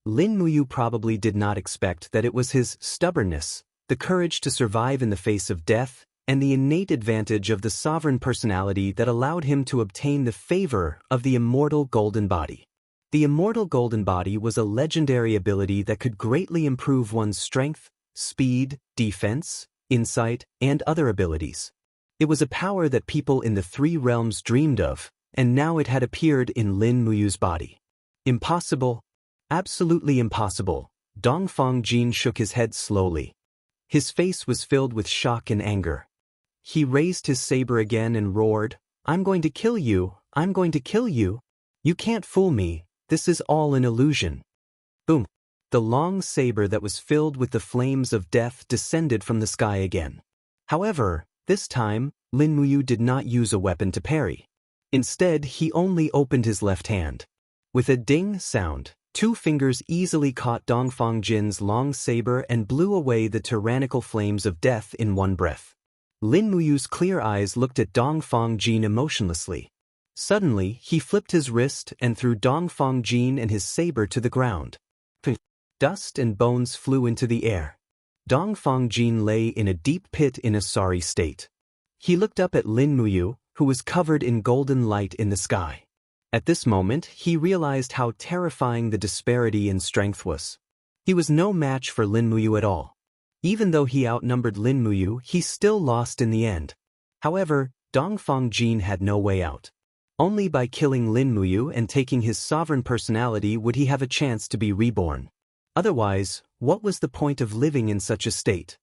Lin Muyu probably did not expect that it was his stubbornness, the courage to survive in the face of death, and the innate advantage of the sovereign personality that allowed him to obtain the favor of the immortal golden body. The immortal golden body was a legendary ability that could greatly improve one's strength, speed, defense, insight, and other abilities. It was a power that people in the 3 realms dreamed of, and now it had appeared in Lin Muyu's body. Impossible. Absolutely impossible. Dongfang Jin shook his head slowly. His face was filled with shock and anger. He raised his saber again and roared, "I'm going to kill you, I'm going to kill you. You can't fool me, this is all an illusion." Boom! The long saber that was filled with the flames of death descended from the sky again. However, this time, Lin Muyu did not use a weapon to parry. Instead, he only opened his left hand. With a ding sound, 2 fingers easily caught Dongfang Jin's long saber and blew away the tyrannical flames of death in one breath. Lin Muyu's clear eyes looked at Dongfang Jin emotionlessly. Suddenly, he flipped his wrist and threw Dongfang Jin and his saber to the ground. Dust and bones flew into the air. Dongfang Jin lay in a deep pit in a sorry state. He looked up at Lin Muyu, who was covered in golden light in the sky. At this moment, he realized how terrifying the disparity in strength was. He was no match for Lin Muyu at all. Even though he outnumbered Lin Muyu, he still lost in the end. However, Dongfang Jin had no way out. Only by killing Lin Muyu and taking his sovereign personality would he have a chance to be reborn. Otherwise, what was the point of living in such a state?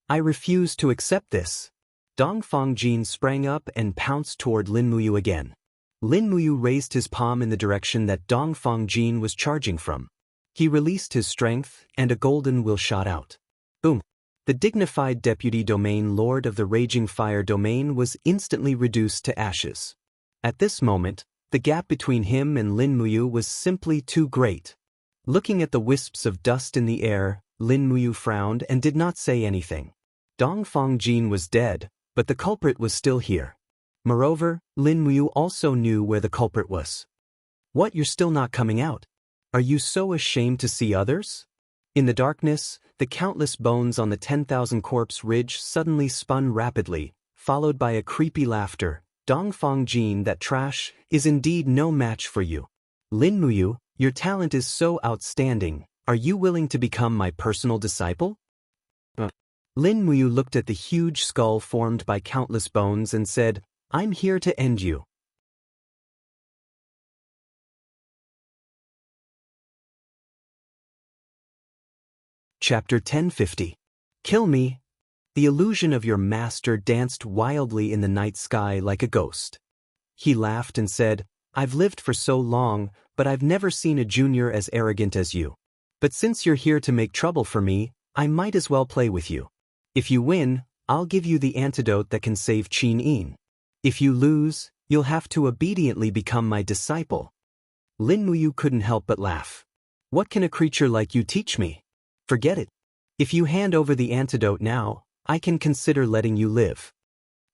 I refuse to accept this. Dongfang Jin sprang up and pounced toward Lin Muyu again. Lin Muyu raised his palm in the direction that Dongfang Jin was charging from. He released his strength, and a golden will shot out. Boom! The dignified deputy domain lord of the Raging Fire domain was instantly reduced to ashes. At this moment, the gap between him and Lin Muyu was simply too great. Looking at the wisps of dust in the air, Lin Muyu frowned and did not say anything. Dongfang Jin was dead, but the culprit was still here. Moreover, Lin Muyu also knew where the culprit was. What, you're still not coming out? Are you so ashamed to see others? In the darkness, the countless bones on the 10,000 corpse ridge suddenly spun rapidly, followed by a creepy laughter. Dongfang Jin, that trash is indeed no match for you. Lin Muyu, your talent is so outstanding. Are you willing to become my personal disciple? Lin Muyu looked at the huge skull formed by countless bones and said, I'm here to end you. Chapter 1050. Kill me. The illusion of your master danced wildly in the night sky like a ghost. He laughed and said, I've lived for so long, but I've never seen a junior as arrogant as you. But since you're here to make trouble for me, I might as well play with you. If you win, I'll give you the antidote that can save Qin Yin. If you lose, you'll have to obediently become my disciple. Lin Muyu couldn't help but laugh. What can a creature like you teach me? Forget it. If you hand over the antidote now, I can consider letting you live.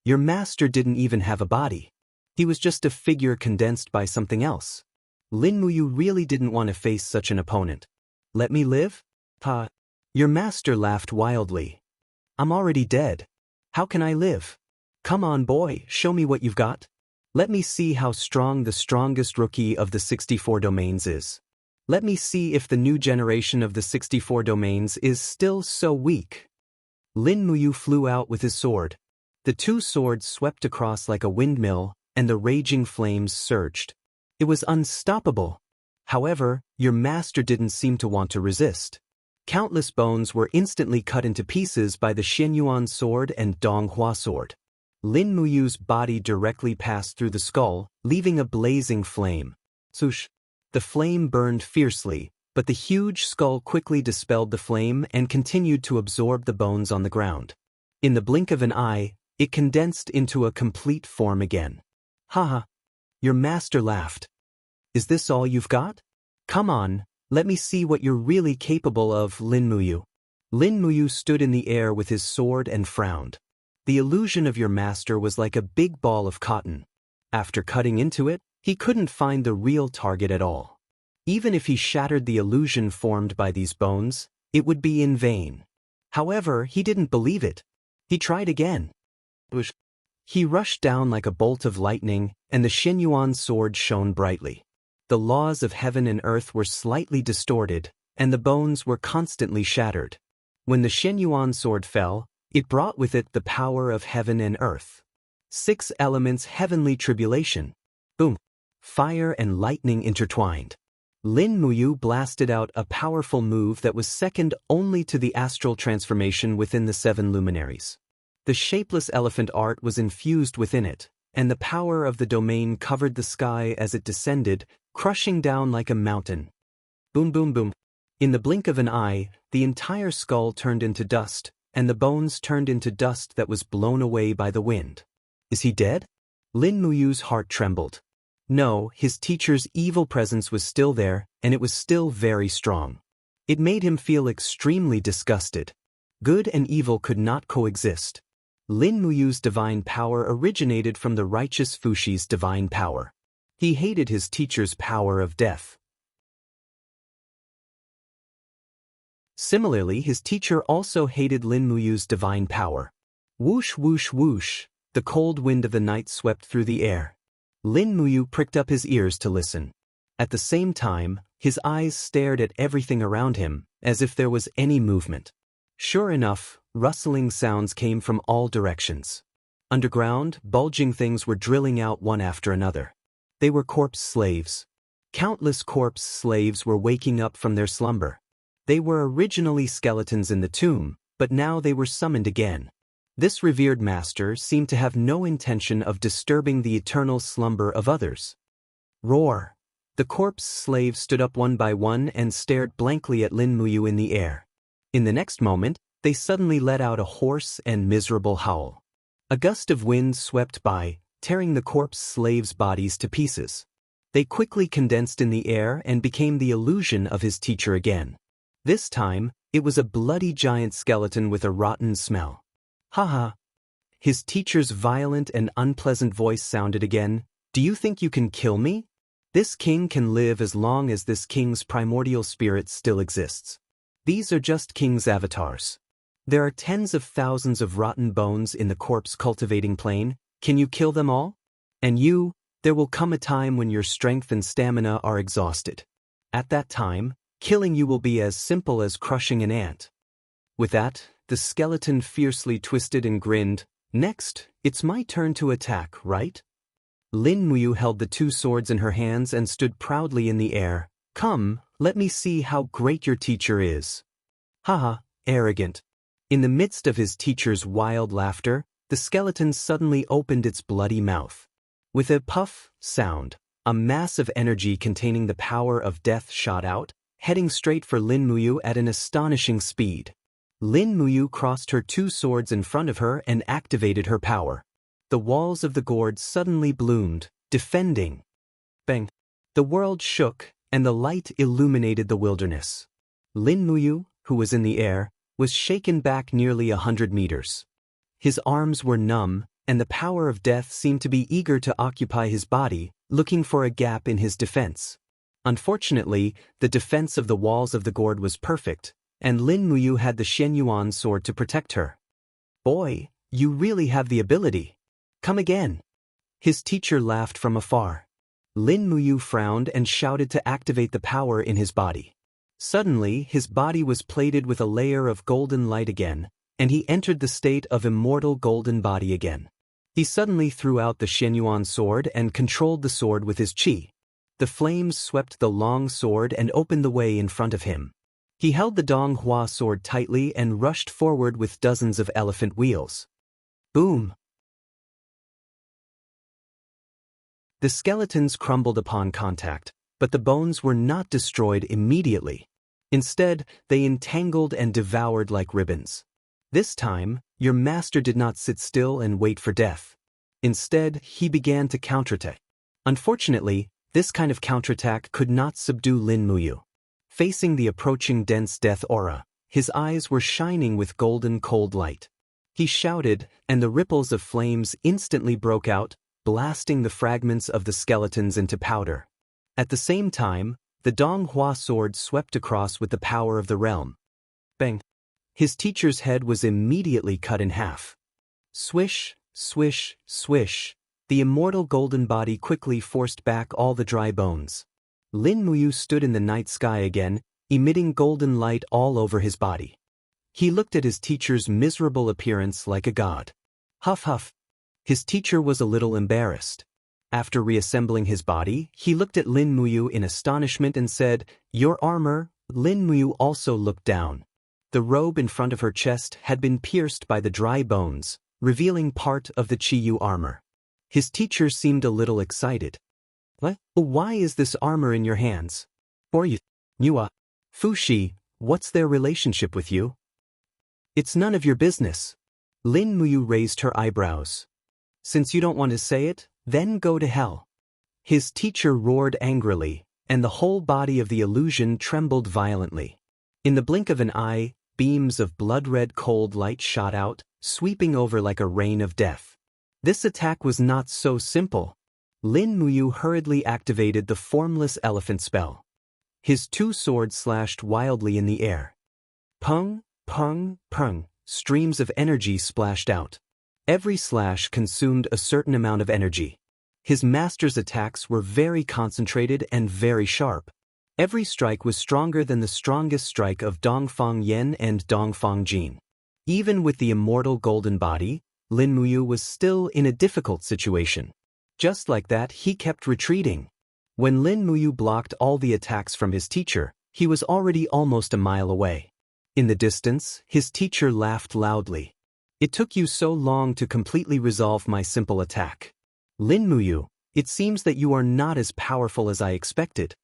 Your master didn't even have a body. He was just a figure condensed by something else. Lin Muyu really didn't want to face such an opponent. Let me live? Ha! Your master laughed wildly. I'm already dead. How can I live? Come on, boy, show me what you've got. Let me see how strong the strongest rookie of the 64 domains is. Let me see if the new generation of the 64 domains is still so weak. Lin Muyu flew out with his sword. The two swords swept across like a windmill, and the raging flames surged. It was unstoppable. However, your master didn't seem to want to resist. Countless bones were instantly cut into pieces by the Xianyuan sword and Donghua sword. Lin Muyu's body directly passed through the skull, leaving a blazing flame. Swoosh! The flame burned fiercely, but the huge skull quickly dispelled the flame and continued to absorb the bones on the ground. In the blink of an eye, it condensed into a complete form again. Haha! Your master laughed. Is this all you've got? Come on, let me see what you're really capable of, Lin Muyu. Lin Muyu stood in the air with his sword and frowned. The illusion of your master was like a big ball of cotton. After cutting into it, he couldn't find the real target at all. Even if he shattered the illusion formed by these bones, it would be in vain. However, he didn't believe it. He tried again. He rushed down like a bolt of lightning, and the Xianyuan sword shone brightly. The laws of heaven and earth were slightly distorted, and the bones were constantly shattered. When the Xianyuan sword fell, it brought with it the power of heaven and earth. 6 elements heavenly tribulation. Boom! Fire and lightning intertwined. Lin Muyu blasted out a powerful move that was second only to the astral transformation within the 7 luminaries. The shapeless elephant art was infused within it, and the power of the domain covered the sky as it descended, crushing down like a mountain. Boom, boom, boom. In the blink of an eye, the entire skull turned into dust, and the bones turned into dust that was blown away by the wind. Is he dead? Lin Muyu's heart trembled. No, his teacher's evil presence was still there, and it was still very strong. It made him feel extremely disgusted. Good and evil could not coexist. Lin Muyu's divine power originated from the righteous Fushi's divine power. He hated his teacher's power of death. Similarly, his teacher also hated Lin Muyu's divine power. Whoosh, whoosh, whoosh, the cold wind of the night swept through the air. Lin Muyu pricked up his ears to listen. At the same time, his eyes stared at everything around him, as if there was any movement. Sure enough, rustling sounds came from all directions. Underground, bulging things were drilling out one after another. They were corpse slaves. Countless corpse slaves were waking up from their slumber. They were originally skeletons in the tomb, but now they were summoned again. This revered master seemed to have no intention of disturbing the eternal slumber of others. Roar! The corpse slaves stood up one by one and stared blankly at Lin Muyu in the air. In the next moment, they suddenly let out a hoarse and miserable howl. A gust of wind swept by, tearing the corpse slaves' bodies to pieces. They quickly condensed in the air and became the illusion of his teacher again. This time, it was a bloody giant skeleton with a rotten smell. Haha! His teacher's violent and unpleasant voice sounded again. Do you think you can kill me? This king can live as long as this king's primordial spirit still exists. These are just king's avatars. There are tens of thousands of rotten bones in the corpse cultivating plane. Can you kill them all? And you, there will come a time when your strength and stamina are exhausted. At that time, killing you will be as simple as crushing an ant. With that, the skeleton fiercely twisted and grinned. Next, it's my turn to attack, right? Lin Muyu held the 2 swords in her hands and stood proudly in the air. Come, let me see how great your teacher is. Haha, arrogant. In the midst of his teacher's wild laughter, the skeleton suddenly opened its bloody mouth. With a puff sound, a mass of energy containing the power of death shot out, heading straight for Lin Muyu at an astonishing speed. Lin Muyu crossed her two swords in front of her and activated her power. The walls of the gourd suddenly bloomed, defending. Bang! The world shook, and the light illuminated the wilderness. Lin Muyu, who was in the air, was shaken back nearly 100 meters. His arms were numb, and the power of death seemed to be eager to occupy his body, looking for a gap in his defense. Unfortunately, the defense of the walls of the gourd was perfect, and Lin Muyu had the Shenyuan sword to protect her. "Boy, you really have the ability. Come again." His teacher laughed from afar. Lin Muyu frowned and shouted to activate the power in his body. Suddenly, his body was plated with a layer of golden light again, and he entered the state of immortal golden body again. He suddenly threw out the Shenyuan sword and controlled the sword with his qi. The flames swept the long sword and opened the way in front of him. He held the Donghua sword tightly and rushed forward with dozens of elephant wheels. Boom! The skeletons crumbled upon contact, but the bones were not destroyed immediately. Instead, they entangled and devoured like ribbons. This time, your master did not sit still and wait for death. Instead, he began to counterattack. Unfortunately, this kind of counterattack could not subdue Lin Muyu. Facing the approaching dense death aura, his eyes were shining with golden cold light. He shouted, and the ripples of flames instantly broke out, blasting the fragments of the skeletons into powder. At the same time, the Donghua sword swept across with the power of the realm. Bang! His teacher's head was immediately cut in half. Swish, swish, swish. The immortal golden body quickly forced back all the dry bones. Lin Muyu stood in the night sky again, emitting golden light all over his body. He looked at his teacher's miserable appearance like a god. Huff huff. His teacher was a little embarrassed. After reassembling his body, he looked at Lin Muyu in astonishment and said, "Your armor." Lin Muyu also looked down. The robe in front of her chest had been pierced by the dry bones, revealing part of the Chiyu armor. His teacher seemed a little excited. "What? Why is this armor in your hands? Or you? Fushi, what's their relationship with you?" "It's none of your business." Lin Muyu raised her eyebrows. "Since you don't want to say it, then go to hell." His teacher roared angrily, and the whole body of the illusion trembled violently. In the blink of an eye, beams of blood-red cold light shot out, sweeping over like a rain of death. This attack was not so simple. Lin Muyu hurriedly activated the formless elephant spell. His two swords slashed wildly in the air. Pung, pung, pung, streams of energy splashed out. Every slash consumed a certain amount of energy. His master's attacks were very concentrated and very sharp. Every strike was stronger than the strongest strike of Dongfang Yen and Dongfang Jin. Even with the immortal golden body, Lin Muyu was still in a difficult situation. Just like that, he kept retreating. When Lin Muyu blocked all the attacks from his teacher, he was already almost a mile away. In the distance, his teacher laughed loudly. "It took you so long to completely resolve my simple attack. Lin Muyu, it seems that you are not as powerful as I expected.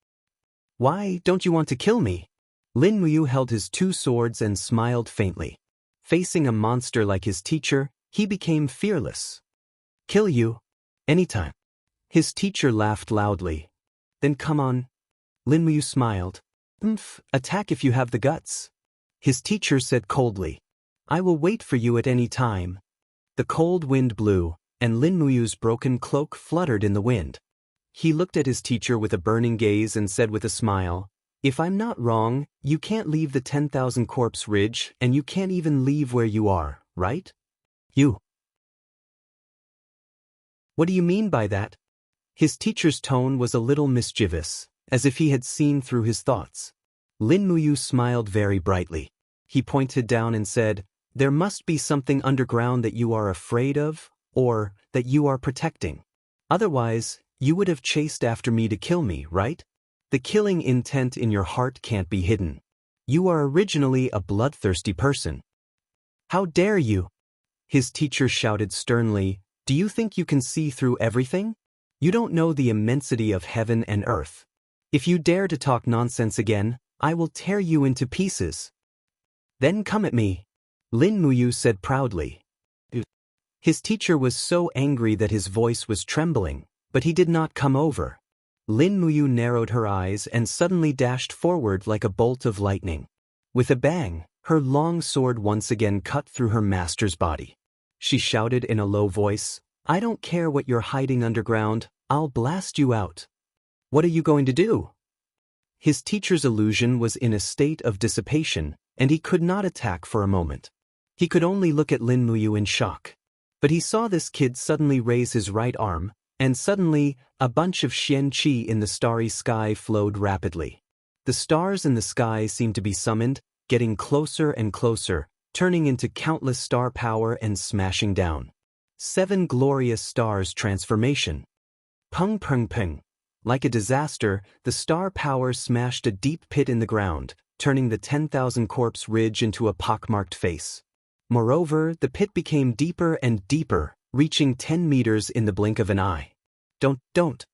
Why don't you want to kill me?" Lin Muyu held his two swords and smiled faintly. Facing a monster like his teacher, he became fearless. "Kill you? Anytime." His teacher laughed loudly. "Then come on." Lin Muyu smiled. Attack if you have the guts." His teacher said coldly. "I will wait for you at any time." The cold wind blew, and Lin Muyu's broken cloak fluttered in the wind. He looked at his teacher with a burning gaze and said with a smile, "If I'm not wrong, you can't leave the 10,000 Corpse Ridge, and you can't even leave where you are, right? You. What do you mean by that?" His teacher's tone was a little mischievous, as if he had seen through his thoughts. Lin Muyu smiled very brightly. He pointed down and said, "There must be something underground that you are afraid of, or that you are protecting. Otherwise, you would have chased after me to kill me, right? The killing intent in your heart can't be hidden. You are originally a bloodthirsty person." "How dare you?" His teacher shouted sternly, "Do you think you can see through everything? You don't know the immensity of heaven and earth. If you dare to talk nonsense again, I will tear you into pieces." "Then come at me." Lin Muyu said proudly. His teacher was so angry that his voice was trembling, but he did not come over. Lin Muyu narrowed her eyes and suddenly dashed forward like a bolt of lightning. With a bang, her long sword once again cut through her master's body. She shouted in a low voice, "I don't care what you're hiding underground, I'll blast you out." "What are you going to do?" His teacher's illusion was in a state of dissipation, and he could not attack for a moment. He could only look at Lin Muyu in shock. But he saw this kid suddenly raise his right arm, and suddenly, a bunch of Xian Qi in the starry sky flowed rapidly. The stars in the sky seemed to be summoned, getting closer and closer, turning into countless star power and smashing down. 7 glorious stars transformation. Peng peng peng. Like a disaster, the star power smashed a deep pit in the ground, turning the 10,000 corpse ridge into a pockmarked face. Moreover, the pit became deeper and deeper, reaching 10 meters in the blink of an eye. Don't.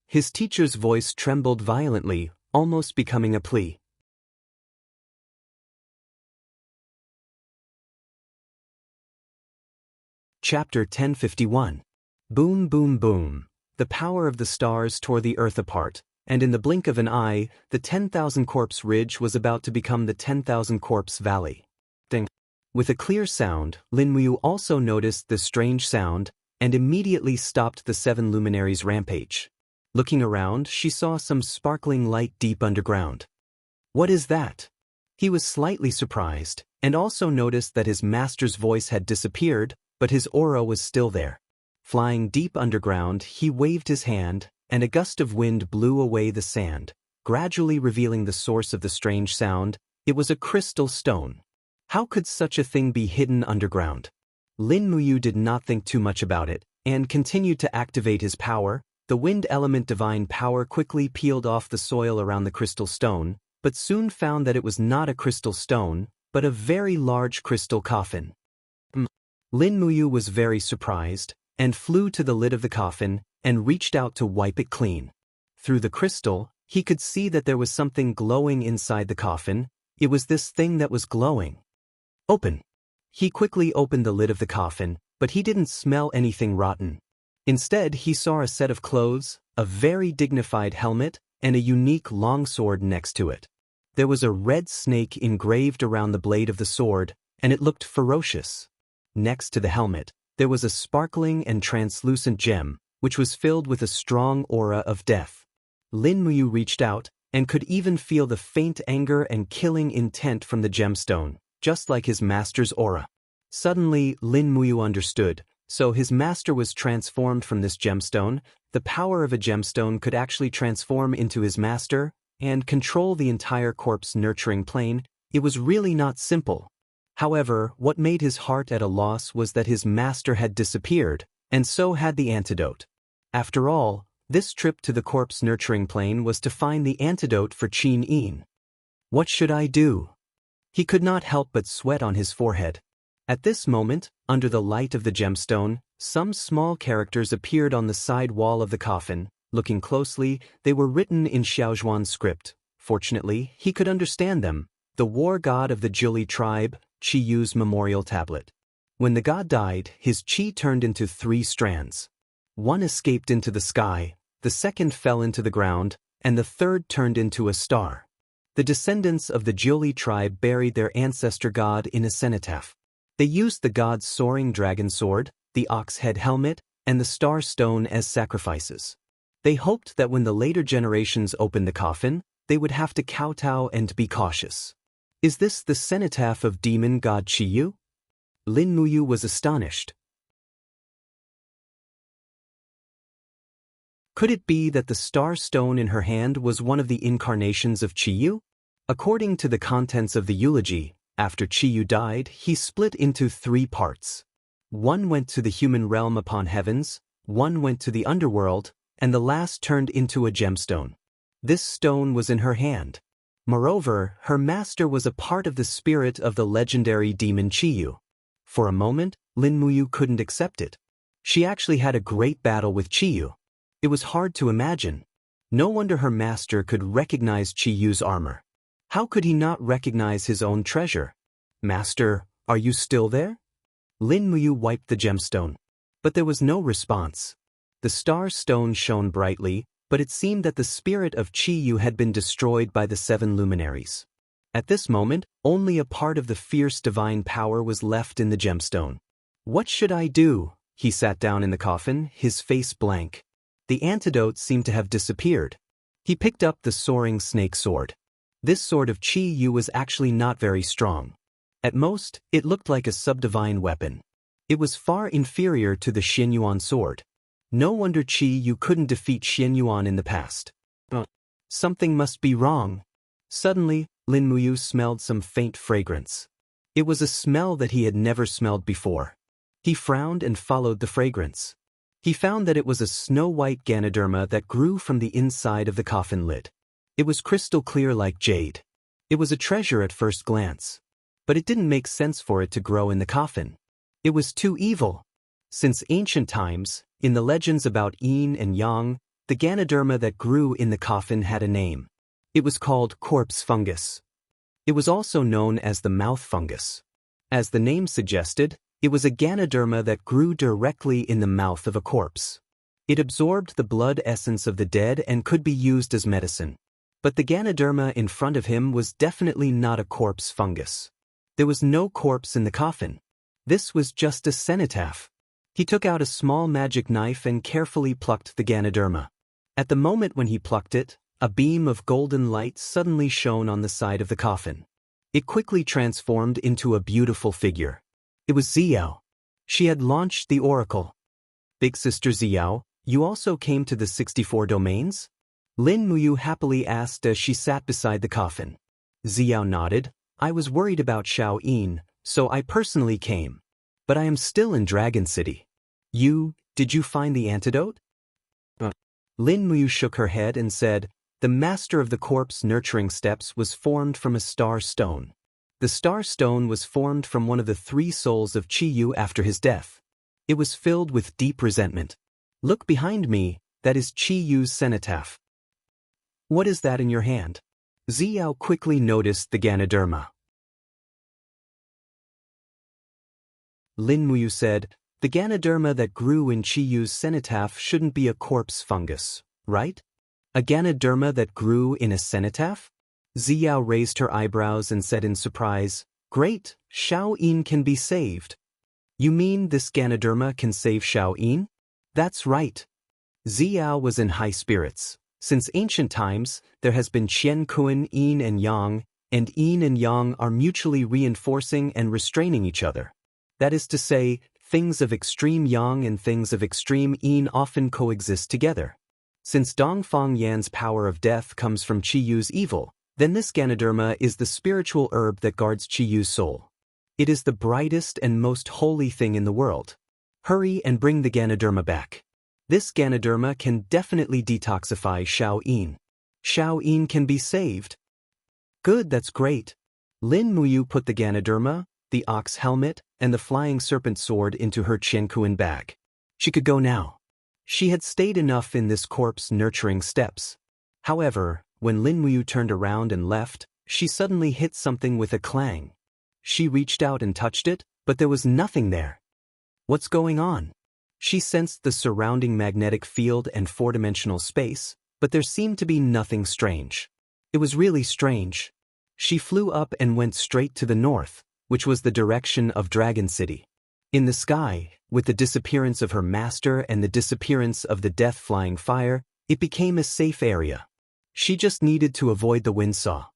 His teacher's voice trembled violently, almost becoming a plea. Chapter 1051. Boom boom boom. The power of the stars tore the earth apart, and in the blink of an eye, the 10,000 corpse ridge was about to become the 10,000 corpse valley. Ding. With a clear sound, Lin Muyu also noticed the strange sound, and immediately stopped the 7 luminaries' rampage. Looking around, she saw some sparkling light deep underground. What is that? He was slightly surprised, and also noticed that his master's voice had disappeared, but his aura was still there. Flying deep underground, he waved his hand, and a gust of wind blew away the sand, gradually revealing the source of the strange sound. It was a crystal stone. How could such a thing be hidden underground? Lin Muyu did not think too much about it, and continued to activate his power. The wind element divine power quickly peeled off the soil around the crystal stone, but soon found that it was not a crystal stone, but a very large crystal coffin. Lin Muyu was very surprised, and flew to the lid of the coffin, and reached out to wipe it clean. Through the crystal, he could see that there was something glowing inside the coffin. It was this thing that was glowing. Open. He quickly opened the lid of the coffin, but he didn't smell anything rotten. Instead, he saw a set of clothes, a very dignified helmet, and a unique longsword next to it. There was a red snake engraved around the blade of the sword, and it looked ferocious. Next to the helmet, there was a sparkling and translucent gem, which was filled with a strong aura of death. Lin Muyu reached out, and could even feel the faint anger and killing intent from the gemstone, just like his master's aura. Suddenly, Lin Muyu understood. So his master was transformed from this gemstone. The power of a gemstone could actually transform into his master and control the entire corpse nurturing plane. It was really not simple. However, what made his heart at a loss was that his master had disappeared, and so had the antidote. After all, this trip to the corpse nurturing plane was to find the antidote for Qin Yin. What should I do? He could not help but sweat on his forehead. At this moment, under the light of the gemstone, some small characters appeared on the side wall of the coffin. Looking closely, they were written in Xiaozhuan script. Fortunately, he could understand them. The war god of the Jiuli tribe, Qi Yu's memorial tablet. When the god died, his qi turned into 3 strands. One escaped into the sky, the second fell into the ground, and the third turned into a star. The descendants of the Jiuli tribe buried their ancestor god in a cenotaph. They used the god's soaring dragon sword, the ox head helmet, and the star stone as sacrifices. They hoped that when the later generations opened the coffin, they would have to kowtow and be cautious. Is this the cenotaph of demon god Qi Yu? Lin Muyu was astonished. Could it be that the star stone in her hand was one of the incarnations of Qi Yu? According to the contents of the eulogy, after Qi Yu died, he split into 3 parts. One went to the human realm upon heavens, one went to the underworld, and the last turned into a gemstone. This stone was in her hand. Moreover, her master was a part of the spirit of the legendary demon Qi Yu. For a moment, Lin Muyu couldn't accept it. She actually had a great battle with Qi Yu. It was hard to imagine. No wonder her master could recognize Qi Yu's armor. How could he not recognize his own treasure? Master, Are you still there? Lin Muyu wiped the gemstone. But there was no response. The star stone shone brightly, but it seemed that the spirit of Qi Yu had been destroyed by the 7 luminaries. At this moment, only a part of the fierce divine power was left in the gemstone. What should I do? He sat down in the coffin, his face blank. The antidote seemed to have disappeared. He picked up the soaring snake sword. This sword of Qi Yu was actually not very strong. At most, it looked like a subdivine weapon. It was far inferior to the Xianyuan sword. No wonder Qi Yu couldn't defeat Xianyuan in the past. Something must be wrong. Suddenly, Lin Muyu smelled some faint fragrance. It was a smell that he had never smelled before. He frowned and followed the fragrance. He found that it was a snow-white Ganoderma that grew from the inside of the coffin lid. It was crystal clear like jade. It was a treasure at first glance. But it didn't make sense for it to grow in the coffin. It was too evil. Since ancient times, in the legends about yin and yang, the Ganoderma that grew in the coffin had a name. It was called corpse fungus. It was also known as the mouth fungus. As the name suggested, it was a Ganoderma that grew directly in the mouth of a corpse. It absorbed the blood essence of the dead and could be used as medicine. But the Ganoderma in front of him was definitely not a corpse fungus. There was no corpse in the coffin. This was just a cenotaph. He took out a small magic knife and carefully plucked the Ganoderma. At the moment when he plucked it, a beam of golden light suddenly shone on the side of the coffin. It quickly transformed into a beautiful figure. It was Xiao. She had launched the oracle. Big Sister Xiao, you also came to the 64 domains? Lin Muyu happily asked as she sat beside the coffin. Xiao nodded. I was worried about Xiao Yin, so I personally came. But I am still in Dragon City. Did you find the antidote? Lin Muyu shook her head and said, the master of the corpse nurturing steps was formed from a star stone. The star stone was formed from one of the 3 souls of Qi Yu after his death. It was filled with deep resentment. Look behind me, that is Qi Yu's cenotaph. What is that in your hand? Xiao quickly noticed the Ganoderma. Lin Muyu said, the Ganoderma that grew in Qi Yu's cenotaph shouldn't be a corpse fungus, right? A Ganoderma that grew in a cenotaph? Xiao raised her eyebrows and said in surprise, Great, Xiao Yin can be saved. You mean this Ganoderma can save Xiao Yin? That's right. Xiao was in high spirits. Since ancient times, there has been Qian Kuan Yin and Yang are mutually reinforcing and restraining each other. That is to say, things of extreme Yang and things of extreme Yin often coexist together. Since Dongfang Yan's power of death comes from Qi Yu's evil, then this Ganoderma is the spiritual herb that guards Qi Yu's soul. It is the brightest and most holy thing in the world. Hurry and bring the Ganoderma back. This Ganoderma can definitely detoxify Xiao Yin. Xiao Yin can be saved. Good, that's great. Lin Muyu put the Ganoderma, the ox helmet, and the flying serpent sword into her Qiankuan bag. She could go now. She had stayed enough in this corpse nurturing steps. However, when Lin Muyu turned around and left, she suddenly hit something with a clang. She reached out and touched it, but there was nothing there. What's going on? She sensed the surrounding magnetic field and 4-dimensional space, but there seemed to be nothing strange. It was really strange. She flew up and went straight to the north, which was the direction of Dragon City. In the sky, with the disappearance of her master and the disappearance of the death-flying fire, it became a safe area. She just needed to avoid the windsaw.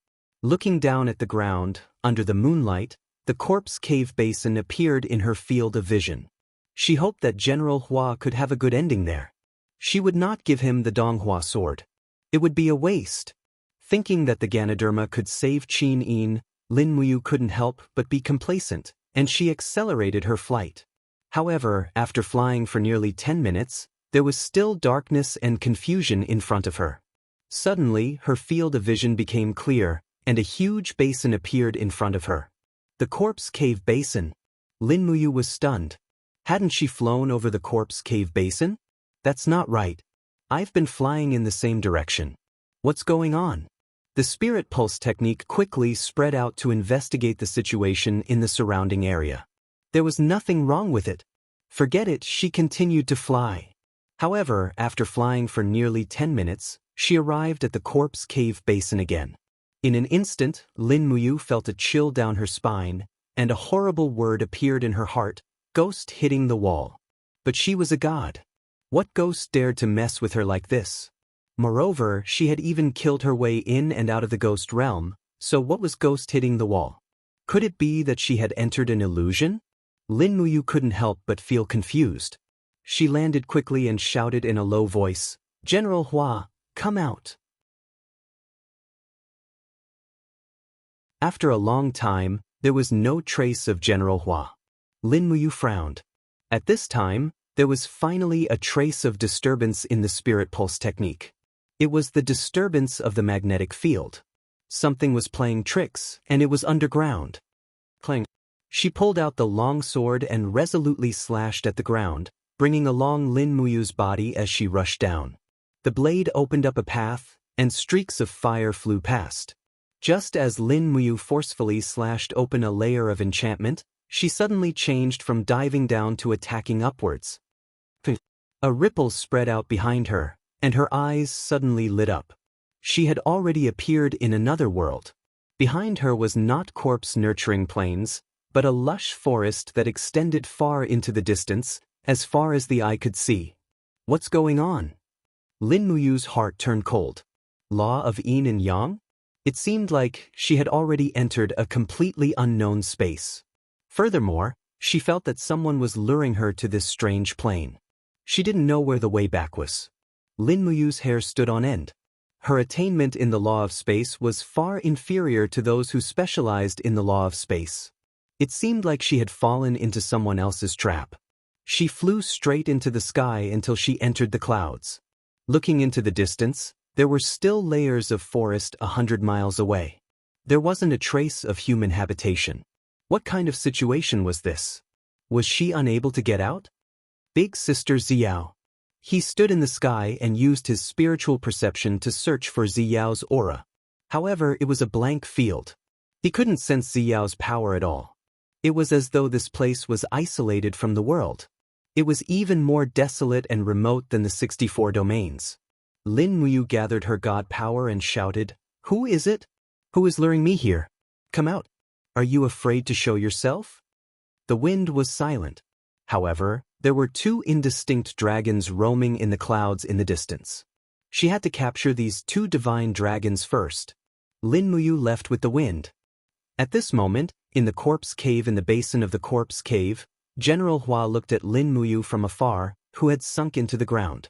Looking down at the ground, under the moonlight, the corpse cave basin appeared in her field of vision. She hoped that General Hua could have a good ending there. She would not give him the Donghua sword. It would be a waste. Thinking that the Ganoderma could save Qin Yin, Lin Muyu couldn't help but be complacent, and she accelerated her flight. However, after flying for nearly 10 minutes, there was still darkness and confusion in front of her. Suddenly, her field of vision became clear, and a huge basin appeared in front of her. The corpse cave basin. Lin Muyu was stunned. Hadn't she flown over the corpse cave basin? That's not right. I've been flying in the same direction. What's going on? The spirit pulse technique quickly spread out to investigate the situation in the surrounding area. There was nothing wrong with it. Forget it, she continued to fly. However, after flying for nearly 10 minutes, she arrived at the corpse cave basin again. In an instant, Lin Muyu felt a chill down her spine, and a horrible word appeared in her heart, ghost hitting the wall. But she was a god. What ghost dared to mess with her like this? Moreover, she had even killed her way in and out of the ghost realm, so what was ghost hitting the wall? Could it be that she had entered an illusion? Lin Muyu couldn't help but feel confused. She landed quickly and shouted in a low voice, "General Hua, come out." After a long time, there was no trace of General Hua. Lin Muyu frowned. At this time, there was finally a trace of disturbance in the spirit pulse technique. It was the disturbance of the magnetic field. Something was playing tricks, and it was underground. Clang. She pulled out the long sword and resolutely slashed at the ground, bringing along Lin Muyu's body as she rushed down. The blade opened up a path, and streaks of fire flew past. Just as Lin Muyu forcefully slashed open a layer of enchantment, she suddenly changed from diving down to attacking upwards. A ripple spread out behind her, and her eyes suddenly lit up. She had already appeared in another world. Behind her was not corpse-nurturing plains, but a lush forest that extended far into the distance, as far as the eye could see. What's going on? Lin Muyu's heart turned cold. Law of yin and yang? It seemed like she had already entered a completely unknown space. Furthermore, she felt that someone was luring her to this strange plane. She didn't know where the way back was. Lin Muyu's hair stood on end. Her attainment in the law of space was far inferior to those who specialized in the law of space. It seemed like she had fallen into someone else's trap. She flew straight into the sky until she entered the clouds. Looking into the distance, there were still layers of forest 100 miles away. There wasn't a trace of human habitation. What kind of situation was this? Was she unable to get out? Big Sister Ziyao. He stood in the sky and used his spiritual perception to search for Ziyao's aura. However, it was a blank field. He couldn't sense Ziyao's power at all. It was as though this place was isolated from the world. It was even more desolate and remote than the 64 domains. Lin Muyu gathered her god power and shouted, "Who is it? Who is luring me here? Come out. Are you afraid to show yourself?" The wind was silent. However, there were two indistinct dragons roaming in the clouds in the distance. She had to capture these two divine dragons first. Lin Muyu left with the wind. At this moment, in the corpse cave in the basin of the corpse cave, General Hua looked at Lin Muyu from afar, who had sunk into the ground.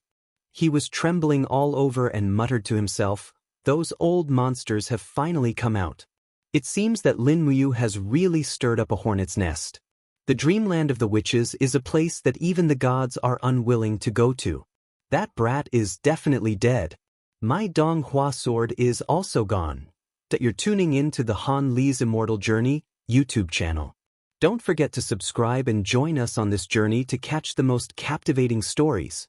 He was trembling all over and muttered to himself, "Those old monsters have finally come out." It seems that Lin Muyu has really stirred up a hornet's nest. The dreamland of the witches is a place that even the gods are unwilling to go to. That brat is definitely dead. My Dong Hua sword is also gone. That you're tuning in to the Han Li's Immortal Journey YouTube channel. Don't forget to subscribe and join us on this journey to catch the most captivating stories.